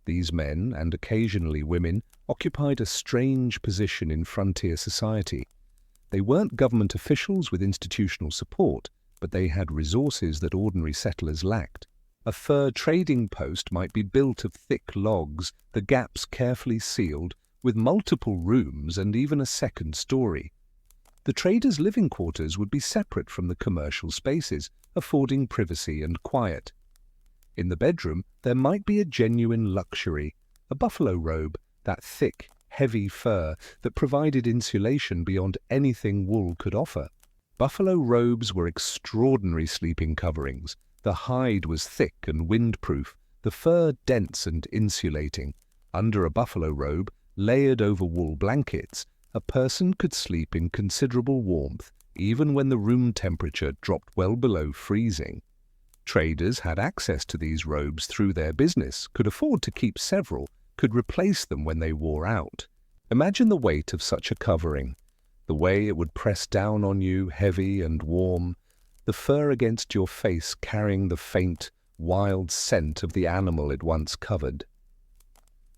These men, and occasionally women, occupied a strange position in frontier society. They weren't government officials with institutional support, but they had resources that ordinary settlers lacked. A fur trading post might be built of thick logs, the gaps carefully sealed, with multiple rooms and even a second story. The traders' living quarters would be separate from the commercial spaces, affording privacy and quiet. In the bedroom, there might be a genuine luxury, a buffalo robe, that thick, heavy fur that provided insulation beyond anything wool could offer. Buffalo robes were extraordinary sleeping coverings. The hide was thick and windproof, the fur dense and insulating. Under a buffalo robe, layered over wool blankets, a person could sleep in considerable warmth, even when the room temperature dropped well below freezing. Traders had access to these robes through their business, could afford to keep several, could replace them when they wore out. Imagine the weight of such a covering, the way it would press down on you, heavy and warm, the fur against your face carrying the faint, wild scent of the animal it once covered.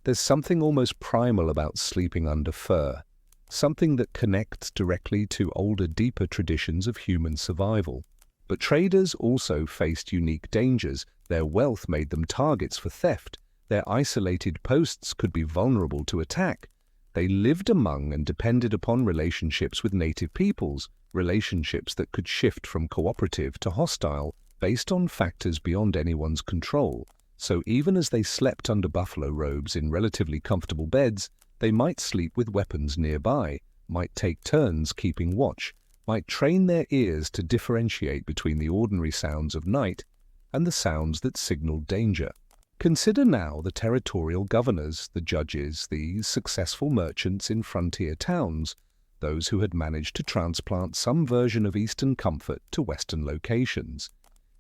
There's something almost primal about sleeping under fur, something that connects directly to older, deeper traditions of human survival. But traders also faced unique dangers. Their wealth made them targets for theft. Their isolated posts could be vulnerable to attack. They lived among and depended upon relationships with native peoples, relationships that could shift from cooperative to hostile based on factors beyond anyone's control. So even as they slept under buffalo robes in relatively comfortable beds, they might sleep with weapons nearby, might take turns keeping watch, might train their ears to differentiate between the ordinary sounds of night and the sounds that signaled danger. Consider now the territorial governors, the judges, the successful merchants in frontier towns, those who had managed to transplant some version of Eastern comfort to Western locations.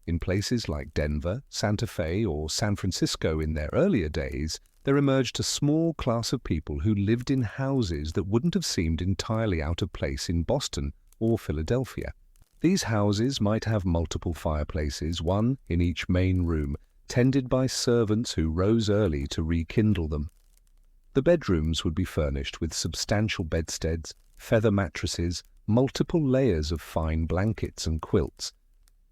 In places like Denver, Santa Fe, or San Francisco in their earlier days, there emerged a small class of people who lived in houses that wouldn't have seemed entirely out of place in Boston or Philadelphia. These houses might have multiple fireplaces, one in each main room, tended by servants who rose early to rekindle them. The bedrooms would be furnished with substantial bedsteads, feather mattresses, multiple layers of fine blankets and quilts.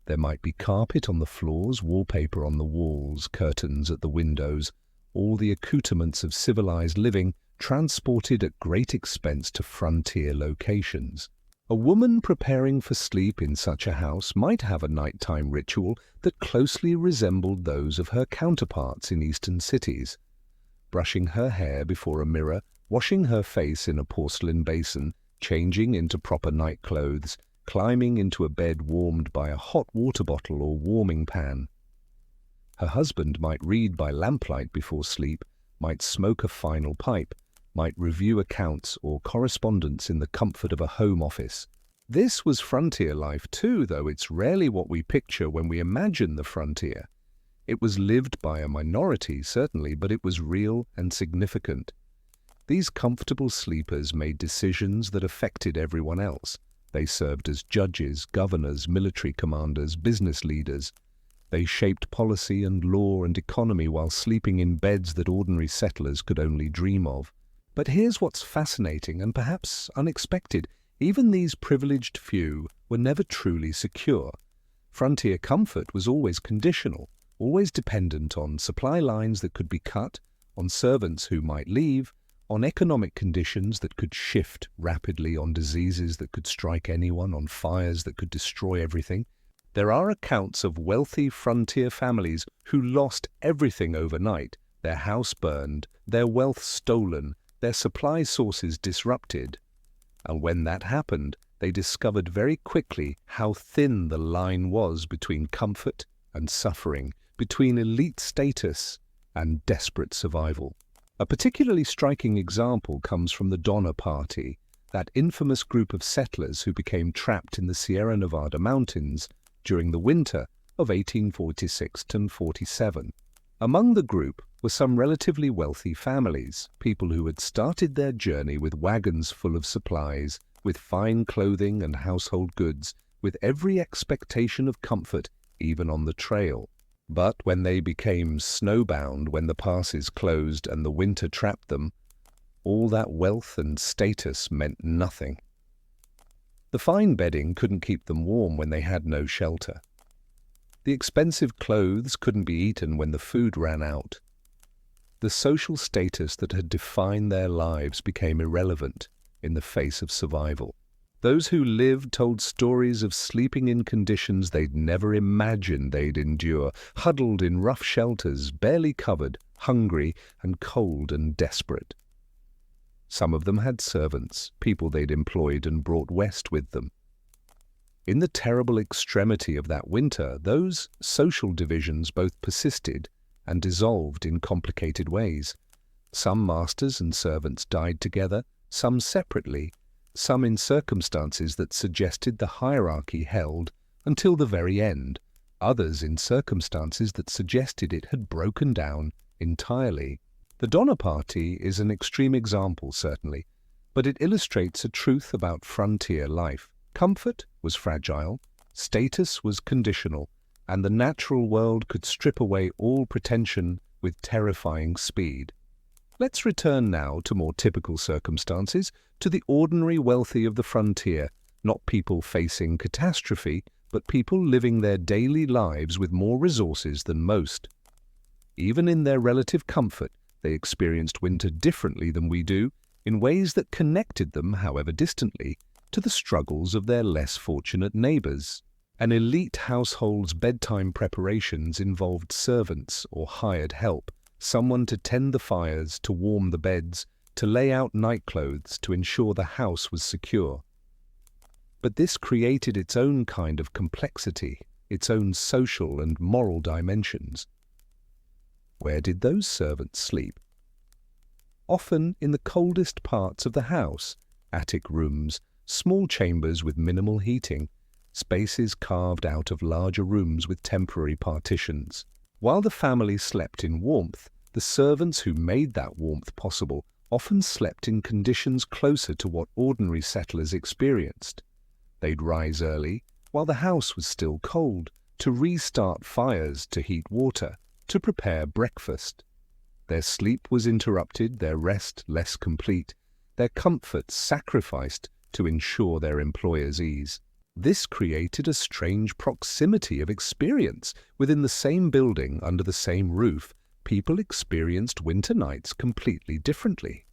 There might be carpet on the floors, wallpaper on the walls, curtains at the windows, all the accoutrements of civilized living transported at great expense to frontier locations. A woman preparing for sleep in such a house might have a nighttime ritual that closely resembled those of her counterparts in eastern cities. Brushing her hair before a mirror, washing her face in a porcelain basin, changing into proper night clothes, climbing into a bed warmed by a hot water bottle or warming pan. Her husband might read by lamplight before sleep, might smoke a final pipe, might review accounts or correspondence in the comfort of a home office. This was frontier life too, though it's rarely what we picture when we imagine the frontier. It was lived by a minority, certainly, but it was real and significant. These comfortable sleepers made decisions that affected everyone else. They served as judges, governors, military commanders, business leaders. They shaped policy and law and economy while sleeping in beds that ordinary settlers could only dream of. But here's what's fascinating and perhaps unexpected. Even these privileged few were never truly secure. Frontier comfort was always conditional, always dependent on supply lines that could be cut, on servants who might leave, on economic conditions that could shift rapidly, on diseases that could strike anyone, on fires that could destroy everything. There are accounts of wealthy frontier families who lost everything overnight, their house burned, their wealth stolen, their supply sources disrupted. And when that happened, they discovered very quickly how thin the line was between comfort and suffering, between elite status and desperate survival. A particularly striking example comes from the Donner Party, that infamous group of settlers who became trapped in the Sierra Nevada mountains during the winter of 1846–47. Among the group were some relatively wealthy families, people who had started their journey with wagons full of supplies, with fine clothing and household goods, with every expectation of comfort, even on the trail. But when they became snowbound, when the passes closed and the winter trapped them, all that wealth and status meant nothing. The fine bedding couldn't keep them warm when they had no shelter. The expensive clothes couldn't be eaten when the food ran out. The social status that had defined their lives became irrelevant in the face of survival. Those who lived told stories of sleeping in conditions they'd never imagined they'd endure, huddled in rough shelters, barely covered, hungry and cold and desperate. Some of them had servants, people they'd employed and brought west with them. In the terrible extremity of that winter, those social divisions both persisted and dissolved in complicated ways. Some masters and servants died together, some separately, some in circumstances that suggested the hierarchy held until the very end, others in circumstances that suggested it had broken down entirely. The Donner Party is an extreme example, certainly, but it illustrates a truth about frontier life. Comfort was fragile, status was conditional, and the natural world could strip away all pretension with terrifying speed. Let's return now to more typical circumstances, to the ordinary wealthy of the frontier, not people facing catastrophe, but people living their daily lives with more resources than most. Even in their relative comfort, they experienced winter differently than we do, in ways that connected them, however distantly, to the struggles of their less fortunate neighbors. An elite household's bedtime preparations involved servants or hired help, someone to tend the fires, to warm the beds, to lay out nightclothes to ensure the house was secure. But this created its own kind of complexity, its own social and moral dimensions. Where did those servants sleep? Often in the coldest parts of the house, attic rooms, small chambers with minimal heating, spaces carved out of larger rooms with temporary partitions. While the family slept in warmth, the servants who made that warmth possible often slept in conditions closer to what ordinary settlers experienced. They'd rise early, while the house was still cold, to restart fires, to heat water, to prepare breakfast. Their sleep was interrupted, their rest less complete, their comfort sacrificed to ensure their employers' ease. This created a strange proximity of experience. Within the same building, under the same roof, people experienced winter nights completely differently.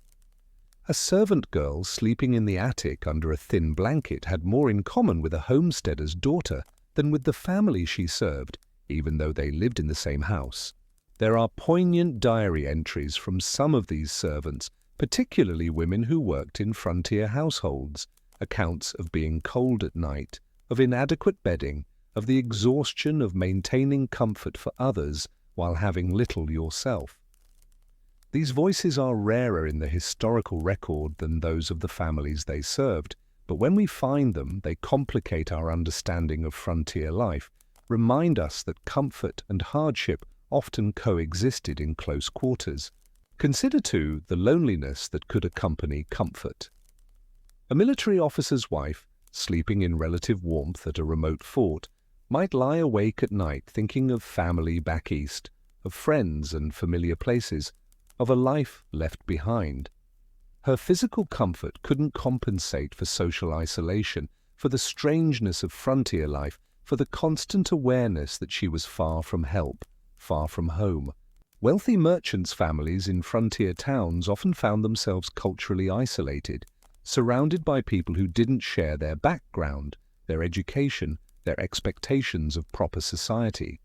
A servant girl sleeping in the attic under a thin blanket had more in common with a homesteader's daughter than with the family she served, even though they lived in the same house. There are poignant diary entries from some of these servants, particularly women who worked in frontier households, accounts of being cold at night, of inadequate bedding, of the exhaustion of maintaining comfort for others while having little yourself. These voices are rarer in the historical record than those of the families they served, but when we find them, they complicate our understanding of frontier life, remind us that comfort and hardship often coexisted in close quarters. Consider, too, the loneliness that could accompany comfort. A military officer's wife, sleeping in relative warmth at a remote fort, might lie awake at night thinking of family back east, of friends and familiar places, of a life left behind. Her physical comfort couldn't compensate for social isolation, for the strangeness of frontier life, for the constant awareness that she was far from help, far from home. Wealthy merchants' families in frontier towns often found themselves culturally isolated, surrounded by people who didn't share their background, their education, their expectations of proper society.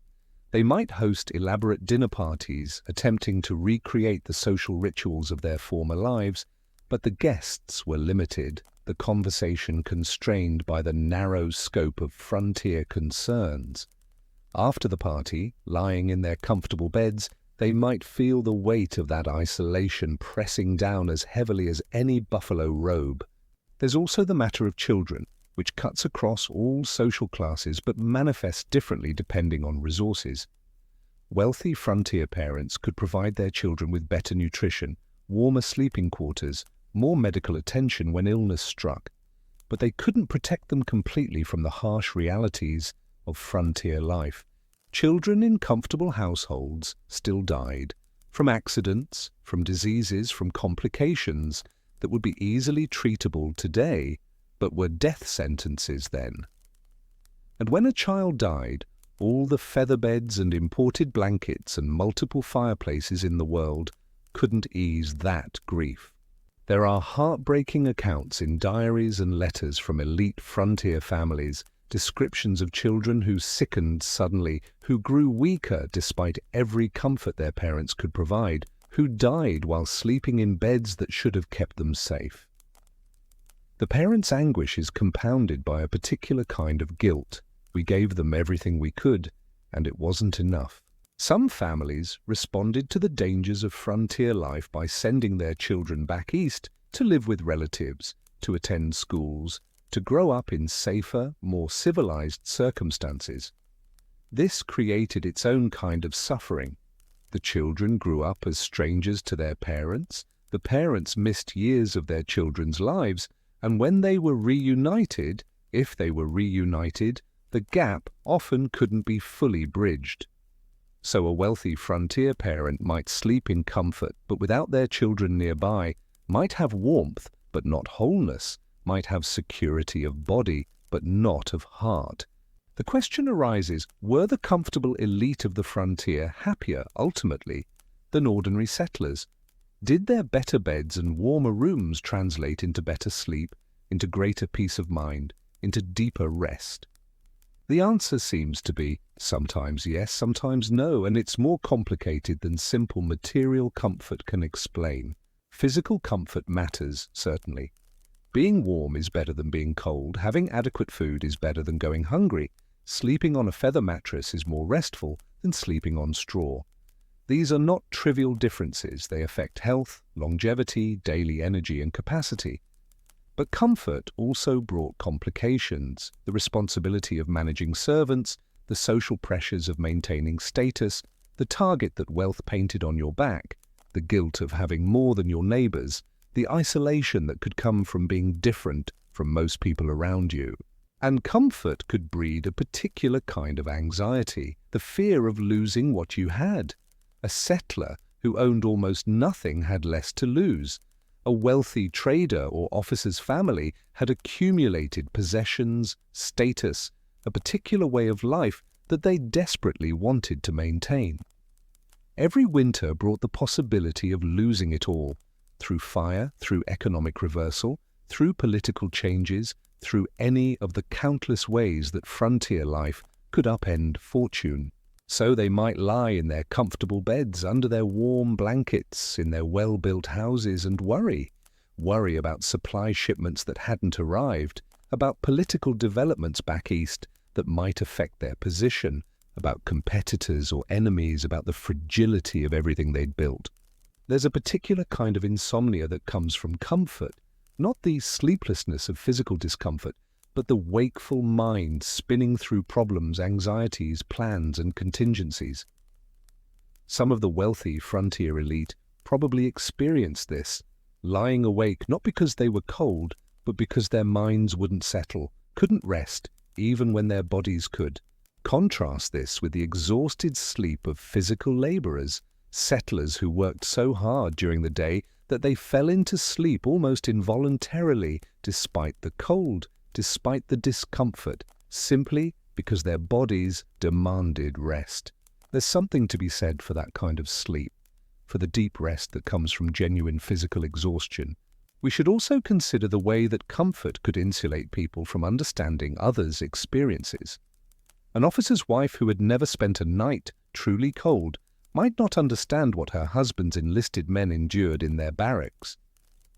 They might host elaborate dinner parties, attempting to recreate the social rituals of their former lives, but the guests were limited, the conversation constrained by the narrow scope of frontier concerns. After the party, lying in their comfortable beds, they might feel the weight of that isolation pressing down as heavily as any buffalo robe. There's also the matter of children, which cuts across all social classes but manifests differently depending on resources. Wealthy frontier parents could provide their children with better nutrition, warmer sleeping quarters, more medical attention when illness struck, but they couldn't protect them completely from the harsh realities of frontier life. Children in comfortable households still died, from accidents, from diseases, from complications that would be easily treatable today, but were death sentences then. And when a child died, all the feather beds and imported blankets and multiple fireplaces in the world couldn't ease that grief. There are heartbreaking accounts in diaries and letters from elite frontier families, descriptions of children who sickened suddenly, who grew weaker despite every comfort their parents could provide, who died while sleeping in beds that should have kept them safe. The parents' anguish is compounded by a particular kind of guilt. We gave them everything we could, and it wasn't enough. Some families responded to the dangers of frontier life by sending their children back east to live with relatives, to attend schools, to grow up in safer, more civilized circumstances. This created its own kind of suffering. The children grew up as strangers to their parents. The parents missed years of their children's lives, and when they were reunited, if they were reunited, the gap often couldn't be fully bridged. So a wealthy frontier parent might sleep in comfort but without their children nearby, might have warmth but not wholeness, might have security of body but not of heart. The question arises, were the comfortable elite of the frontier happier, ultimately, than ordinary settlers? Did their better beds and warmer rooms translate into better sleep, into greater peace of mind, into deeper rest? The answer seems to be sometimes yes, sometimes no, and it's more complicated than simple material comfort can explain. Physical comfort matters, certainly. Being warm is better than being cold, having adequate food is better than going hungry, sleeping on a feather mattress is more restful than sleeping on straw. These are not trivial differences. They affect health, longevity, daily energy and capacity. But comfort also brought complications, the responsibility of managing servants, the social pressures of maintaining status, the target that wealth painted on your back, the guilt of having more than your neighbors, the isolation that could come from being different from most people around you. And comfort could breed a particular kind of anxiety, the fear of losing what you had. A settler who owned almost nothing had less to lose. A wealthy trader or officer's family had accumulated possessions, status, a particular way of life that they desperately wanted to maintain. Every winter brought the possibility of losing it all, through fire, through economic reversal, through political changes, through any of the countless ways that frontier life could upend fortune. So they might lie in their comfortable beds, under their warm blankets, in their well-built houses and worry about supply shipments that hadn't arrived, about political developments back east that might affect their position, about competitors or enemies, about the fragility of everything they'd built. There's a particular kind of insomnia that comes from comfort, not the sleeplessness of physical discomfort, but the wakeful mind spinning through problems, anxieties, plans, and contingencies. Some of the wealthy frontier elite probably experienced this, lying awake not because they were cold, but because their minds wouldn't settle, couldn't rest, even when their bodies could. Contrast this with the exhausted sleep of physical laborers, settlers who worked so hard during the day that they fell into sleep almost involuntarily, despite the cold, despite the discomfort, simply because their bodies demanded rest. There's something to be said for that kind of sleep, for the deep rest that comes from genuine physical exhaustion. We should also consider the way that comfort could insulate people from understanding others' experiences. An officer's wife who had never spent a night truly cold might not understand what her husband's enlisted men endured in their barracks.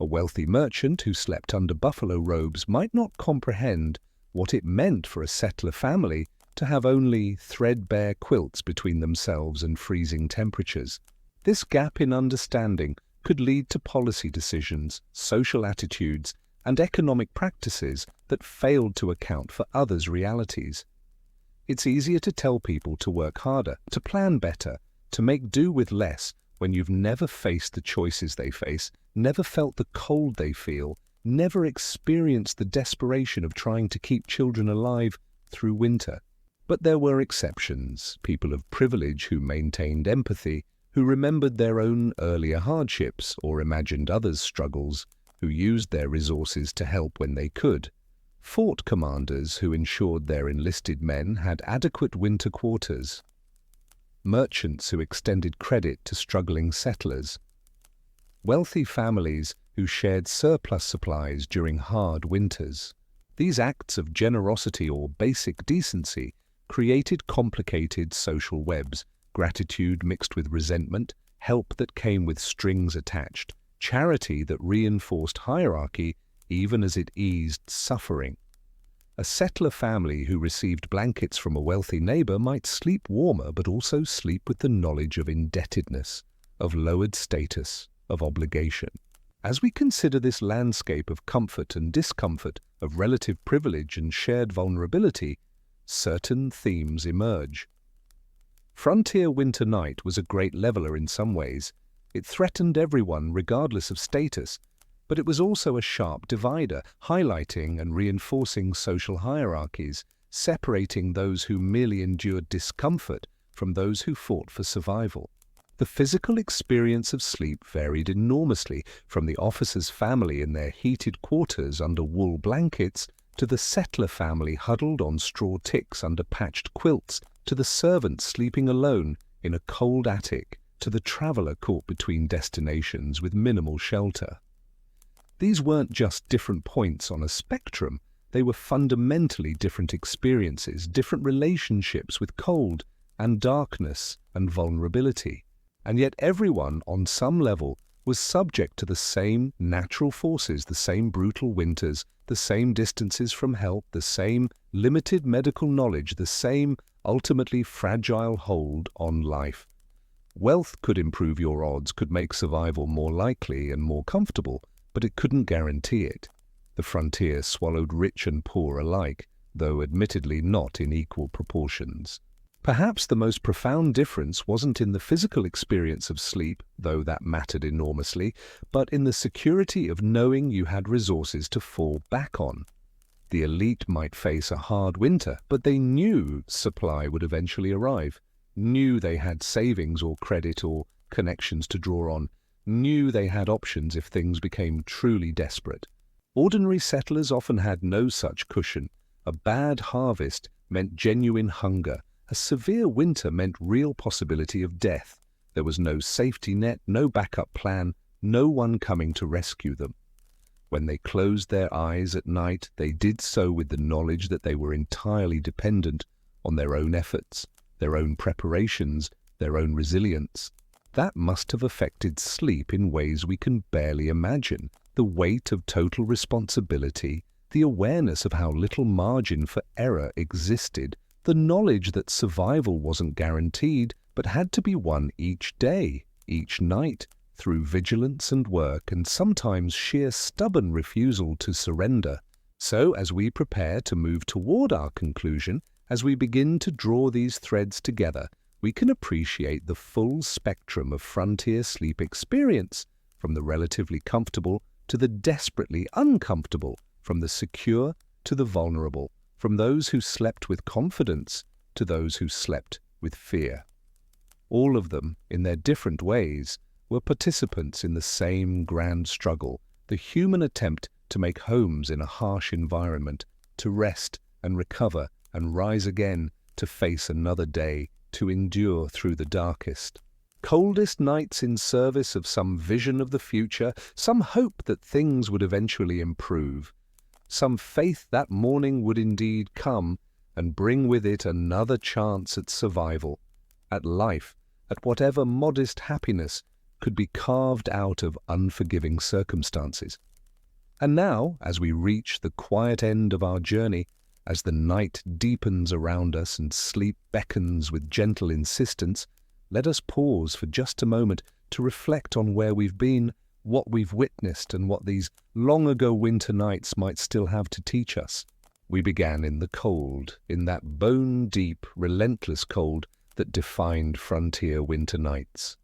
A wealthy merchant who slept under buffalo robes might not comprehend what it meant for a settler family to have only threadbare quilts between themselves and freezing temperatures. This gap in understanding could lead to policy decisions, social attitudes, and economic practices that failed to account for others' realities. It's easier to tell people to work harder, to plan better, to make do with less when you've never faced the choices they face, never felt the cold they feel, never experienced the desperation of trying to keep children alive through winter. But there were exceptions, people of privilege who maintained empathy, who remembered their own earlier hardships or imagined others' struggles, who used their resources to help when they could. Fort commanders who ensured their enlisted men had adequate winter quarters. Merchants who extended credit to struggling settlers. Wealthy families who shared surplus supplies during hard winters. These acts of generosity or basic decency created complicated social webs, gratitude mixed with resentment, help that came with strings attached, charity that reinforced hierarchy even as it eased suffering. A settler family who received blankets from a wealthy neighbor might sleep warmer but also sleep with the knowledge of indebtedness, of lowered status, of obligation. As we consider this landscape of comfort and discomfort, of relative privilege and shared vulnerability, certain themes emerge. Frontier winter night was a great leveler in some ways. It threatened everyone regardless of status, but it was also a sharp divider, highlighting and reinforcing social hierarchies, separating those who merely endured discomfort from those who fought for survival. The physical experience of sleep varied enormously, from the officer's family in their heated quarters under wool blankets, to the settler family huddled on straw ticks under patched quilts, to the servant sleeping alone in a cold attic, to the traveler caught between destinations with minimal shelter. These weren't just different points on a spectrum, they were fundamentally different experiences, different relationships with cold and darkness and vulnerability. And yet everyone, on some level, was subject to the same natural forces, the same brutal winters, the same distances from help, the same limited medical knowledge, the same ultimately fragile hold on life. Wealth could improve your odds, could make survival more likely and more comfortable, but it couldn't guarantee it. The frontier swallowed rich and poor alike, though admittedly not in equal proportions. Perhaps the most profound difference wasn't in the physical experience of sleep, though that mattered enormously, but in the security of knowing you had resources to fall back on. The elite might face a hard winter, but they knew supply would eventually arrive, knew they had savings or credit or connections to draw on, knew they had options if things became truly desperate. Ordinary settlers often had no such cushion. A bad harvest meant genuine hunger. A severe winter meant real possibility of death. There was no safety net, no backup plan, no one coming to rescue them. When they closed their eyes at night, they did so with the knowledge that they were entirely dependent on their own efforts, their own preparations, their own resilience. That must have affected sleep in ways we can barely imagine. The weight of total responsibility, the awareness of how little margin for error existed, the knowledge that survival wasn't guaranteed but had to be won each day, each night, through vigilance and work and sometimes sheer stubborn refusal to surrender. So as we prepare to move toward our conclusion, as we begin to draw these threads together, we can appreciate the full spectrum of frontier sleep experience, from the relatively comfortable to the desperately uncomfortable, from the secure to the vulnerable, from those who slept with confidence to those who slept with fear. All of them, in their different ways, were participants in the same grand struggle, the human attempt to make homes in a harsh environment, to rest and recover and rise again, to face another day, to endure through the darkest, coldest nights in service of some vision of the future, some hope that things would eventually improve, some faith that morning would indeed come and bring with it another chance at survival, at life, at whatever modest happiness could be carved out of unforgiving circumstances. And now, as we reach the quiet end of our journey, as the night deepens around us and sleep beckons with gentle insistence, let us pause for just a moment to reflect on where we've been, what we've witnessed, and what these long-ago winter nights might still have to teach us. We began in the cold, in that bone-deep, relentless cold that defined frontier winter nights.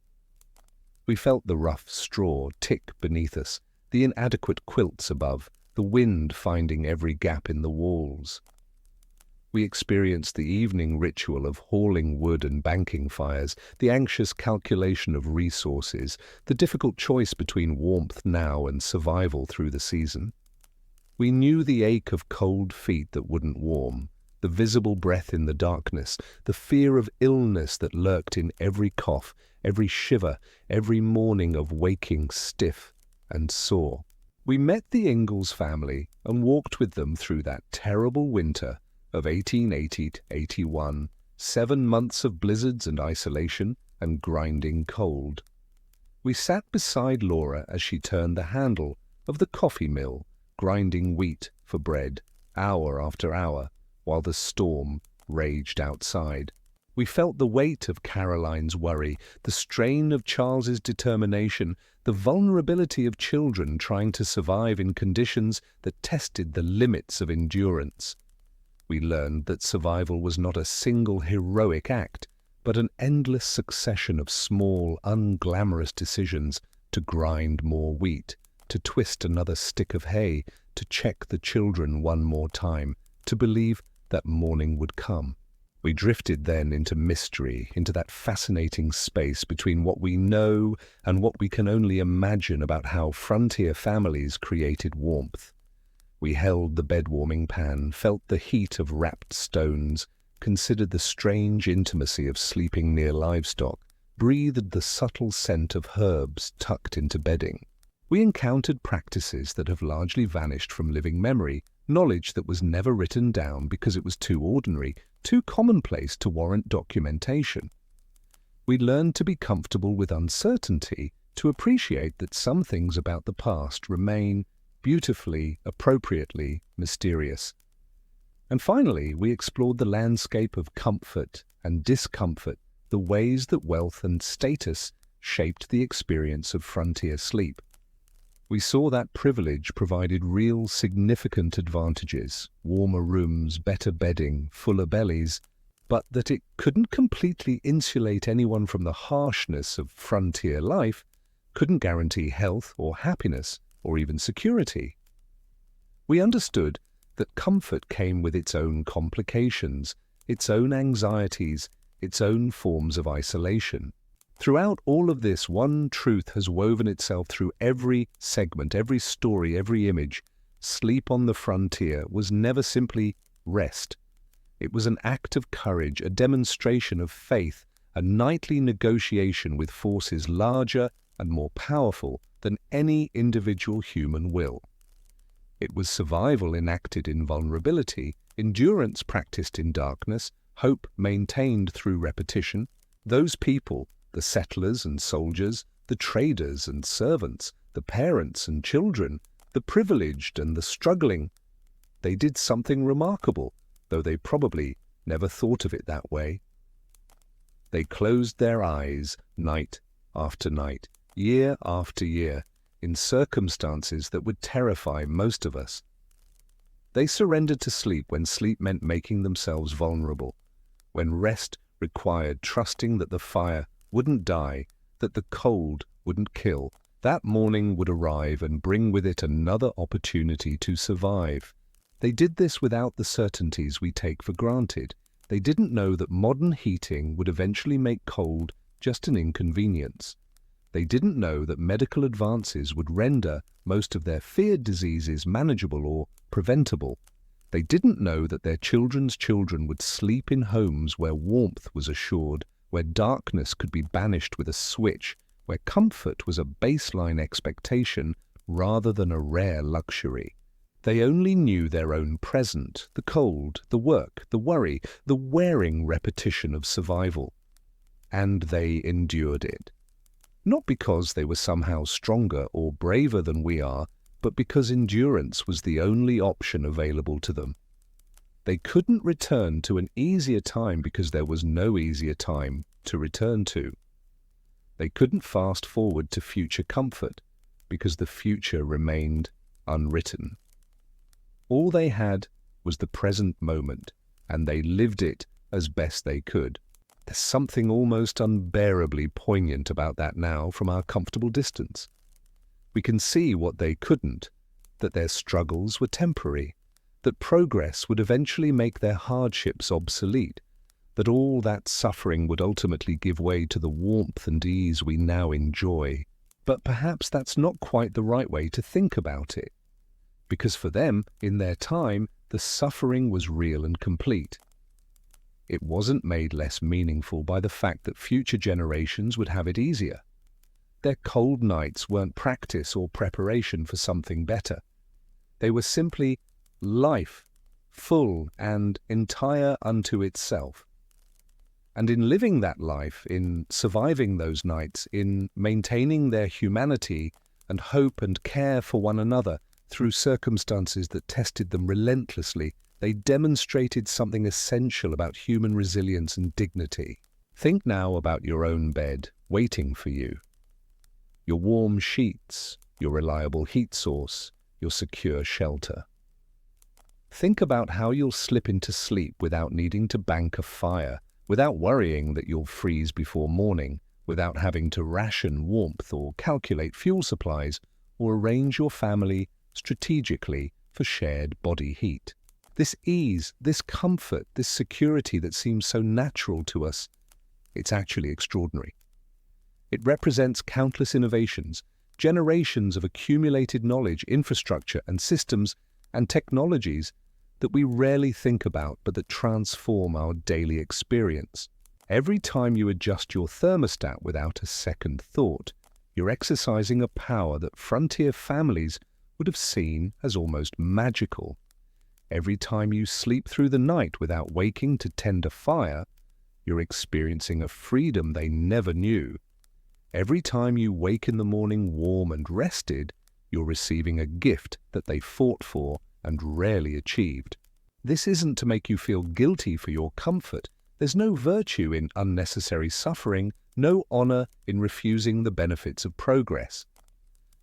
We felt the rough straw tick beneath us, the inadequate quilts above, the wind finding every gap in the walls. We experienced the evening ritual of hauling wood and banking fires, the anxious calculation of resources, the difficult choice between warmth now and survival through the season. We knew the ache of cold feet that wouldn't warm, the visible breath in the darkness, the fear of illness that lurked in every cough, every shiver, every morning of waking stiff and sore. We met the Ingalls family and walked with them through that terrible winter of 1880–81, 7 months of blizzards and isolation and grinding cold. We sat beside Laura as she turned the handle of the coffee mill, grinding wheat for bread, hour after hour, while the storm raged outside. We felt the weight of Caroline's worry, the strain of Charles's determination, the vulnerability of children trying to survive in conditions that tested the limits of endurance. We learned that survival was not a single heroic act, but an endless succession of small, unglamorous decisions to grind more wheat, to twist another stick of hay, to check the children one more time, to believe that morning would come. We drifted then into mystery, into that fascinating space between what we know and what we can only imagine about how frontier families created warmth. We held the bed-warming pan, felt the heat of wrapped stones, considered the strange intimacy of sleeping near livestock, breathed the subtle scent of herbs tucked into bedding. We encountered practices that have largely vanished from living memory, knowledge that was never written down because it was too ordinary, too commonplace to warrant documentation. We learned to be comfortable with uncertainty, to appreciate that some things about the past remain beautifully, appropriately mysterious. And finally, we explored the landscape of comfort and discomfort, the ways that wealth and status shaped the experience of frontier sleep. We saw that privilege provided real significant advantages, warmer rooms, better bedding, fuller bellies, but that it couldn't completely insulate anyone from the harshness of frontier life, couldn't guarantee health or happiness or even security. We understood that comfort came with its own complications, its own anxieties, its own forms of isolation. Throughout all of this, one truth has woven itself through every segment, every story, every image. Sleep on the frontier was never simply rest. It was an act of courage, a demonstration of faith, a nightly negotiation with forces larger and more powerful than any individual human will. It was survival enacted in vulnerability, endurance practiced in darkness, hope maintained through repetition. Those people, the settlers and soldiers, the traders and servants, the parents and children, the privileged and the struggling, they did something remarkable, though they probably never thought of it that way. They closed their eyes night after night, year after year, in circumstances that would terrify most of us. They surrendered to sleep when sleep meant making themselves vulnerable, when rest required trusting that the fire wouldn't die, that the cold wouldn't kill. That morning would arrive and bring with it another opportunity to survive. They did this without the certainties we take for granted. They didn't know that modern heating would eventually make cold just an inconvenience. They didn't know that medical advances would render most of their feared diseases manageable or preventable. They didn't know that their children's children would sleep in homes where warmth was assured, where darkness could be banished with a switch, where comfort was a baseline expectation rather than a rare luxury. They only knew their own present, the cold, the work, the worry, the wearing repetition of survival. And they endured it. Not because they were somehow stronger or braver than we are, but because endurance was the only option available to them. They couldn't return to an easier time because there was no easier time to return to. They couldn't fast forward to future comfort because the future remained unwritten. All they had was the present moment, and they lived it as best they could. There's something almost unbearably poignant about that now from our comfortable distance. We can see what they couldn't, that their struggles were temporary, that progress would eventually make their hardships obsolete, that all that suffering would ultimately give way to the warmth and ease we now enjoy. But perhaps that's not quite the right way to think about it, because for them, in their time, the suffering was real and complete. It wasn't made less meaningful by the fact that future generations would have it easier. Their cold nights weren't practice or preparation for something better. They were simply life, full and entire unto itself. And in living that life, in surviving those nights, in maintaining their humanity and hope and care for one another through circumstances that tested them relentlessly, they demonstrated something essential about human resilience and dignity. Think now about your own bed waiting for you. Your warm sheets, your reliable heat source, your secure shelter. Think about how you'll slip into sleep without needing to bank a fire, without worrying that you'll freeze before morning, without having to ration warmth or calculate fuel supplies or arrange your family strategically for shared body heat. This ease, this comfort, this security that seems so natural to us, it's actually extraordinary. It represents countless innovations, generations of accumulated knowledge, infrastructure and systems and technologies that we rarely think about but that transform our daily experience. Every time you adjust your thermostat without a second thought, you're exercising a power that frontier families would have seen as almost magical. Every time you sleep through the night without waking to tend a fire, you're experiencing a freedom they never knew. Every time you wake in the morning warm and rested, you're receiving a gift that they fought for and rarely achieved. This isn't to make you feel guilty for your comfort. There's no virtue in unnecessary suffering, no honor in refusing the benefits of progress.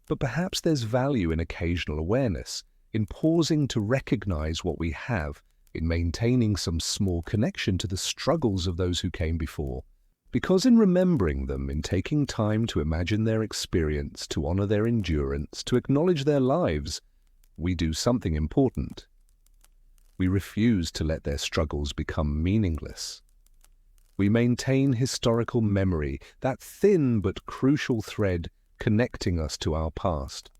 But perhaps there's value in occasional awareness, in pausing to recognize what we have, in maintaining some small connection to the struggles of those who came before. Because in remembering them, in taking time to imagine their experience, to honor their endurance, to acknowledge their lives, we do something important. We refuse to let their struggles become meaningless. We maintain historical memory, that thin but crucial thread connecting us to our past.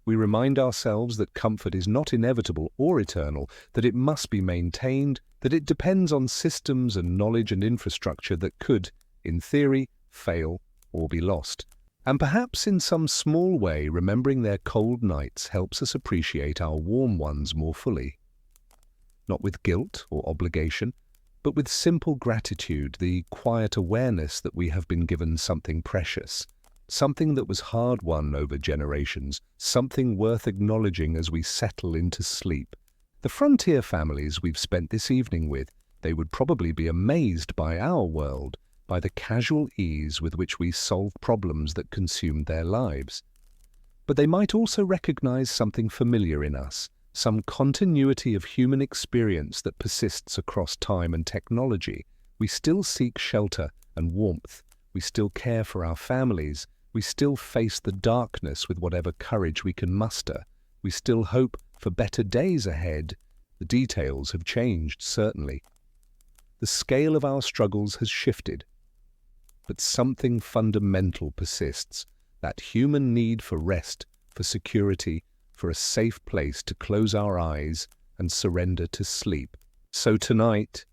We remind ourselves that comfort is not inevitable or eternal, that it must be maintained, that it depends on systems and knowledge and infrastructure that could, in theory, fail or be lost. And perhaps in some small way, remembering their cold nights helps us appreciate our warm ones more fully. Not with guilt or obligation, but with simple gratitude, the quiet awareness that we have been given something precious, something that was hard-won over generations, something worth acknowledging as we settle into sleep. The frontier families we've spent this evening with, they would probably be amazed by our world, by the casual ease with which we solve problems that consumed their lives. But they might also recognize something familiar in us, some continuity of human experience that persists across time and technology. We still seek shelter and warmth. We still care for our families. We still face the darkness with whatever courage we can muster. We still hope for better days ahead. The details have changed, certainly. The scale of our struggles has shifted. But something fundamental persists, that human need for rest, for security, for a safe place to close our eyes and surrender to sleep. So tonight,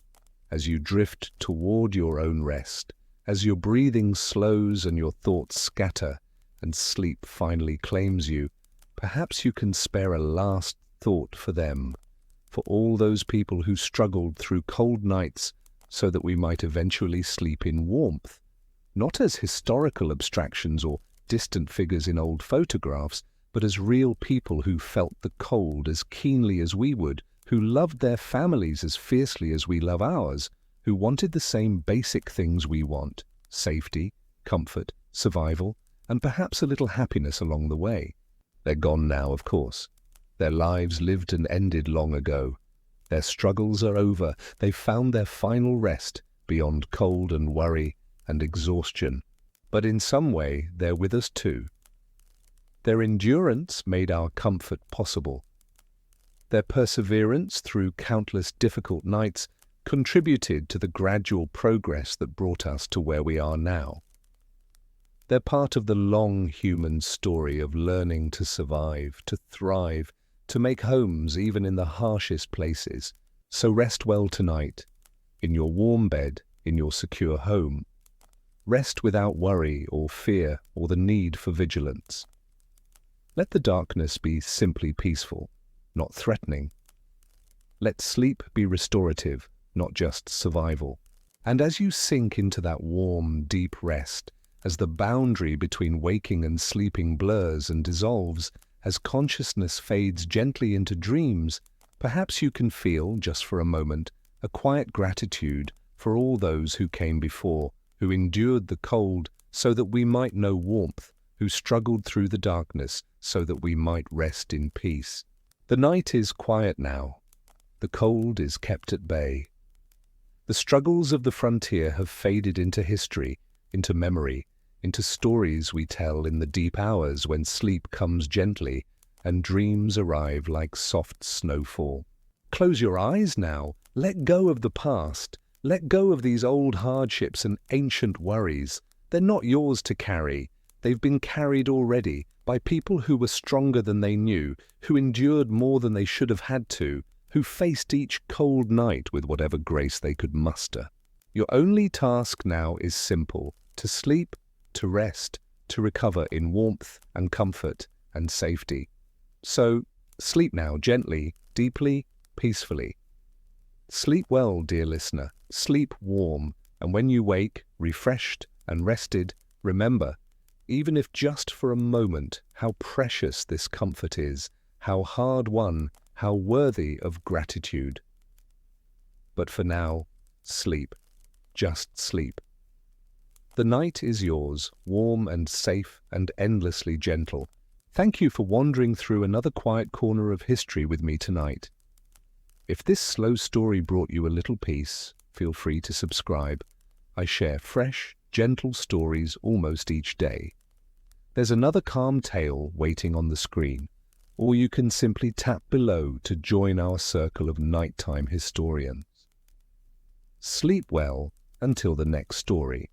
as you drift toward your own rest, as your breathing slows and your thoughts scatter and sleep finally claims you, perhaps you can spare a last thought for them, for all those people who struggled through cold nights so that we might eventually sleep in warmth, not as historical abstractions or distant figures in old photographs, but as real people who felt the cold as keenly as we would, who loved their families as fiercely as we love ours, who wanted the same basic things we want: safety, comfort, survival, and perhaps a little happiness along the way. They're gone now, of course. Their lives lived and ended long ago. Their struggles are over. They've found their final rest beyond cold and worry and exhaustion. But in some way, they're with us too. Their endurance made our comfort possible. Their perseverance through countless difficult nights contributed to the gradual progress that brought us to where we are now. They're part of the long human story of learning to survive, to thrive, to make homes even in the harshest places. So rest well tonight, in your warm bed, in your secure home. Rest without worry or fear or the need for vigilance. Let the darkness be simply peaceful, not threatening. Let sleep be restorative, not just survival. And as you sink into that warm, deep rest, as the boundary between waking and sleeping blurs and dissolves, as consciousness fades gently into dreams, perhaps you can feel, just for a moment, a quiet gratitude for all those who came before, who endured the cold so that we might know warmth, who struggled through the darkness so that we might rest in peace. The night is quiet now. The cold is kept at bay. The struggles of the frontier have faded into history, into memory, into stories we tell in the deep hours when sleep comes gently and dreams arrive like soft snowfall. Close your eyes now. Let go of the past. Let go of these old hardships and ancient worries. They're not yours to carry. They've been carried already by people who were stronger than they knew, who endured more than they should have had to, who faced each cold night with whatever grace they could muster. Your only task now is simple: to sleep, to rest, to recover in warmth and comfort and safety. So, sleep now gently, deeply, peacefully. Sleep well, dear listener. Sleep warm, and when you wake, refreshed and rested, remember, even if just for a moment, how precious this comfort is, how hard-won, how worthy of gratitude. But for now, sleep. Just sleep. The night is yours, warm and safe and endlessly gentle. Thank you for wandering through another quiet corner of history with me tonight. If this slow story brought you a little peace, feel free to subscribe. I share fresh, gentle stories almost each day. There's another calm tale waiting on the screen, or you can simply tap below to join our circle of nighttime historians. Sleep well until the next story.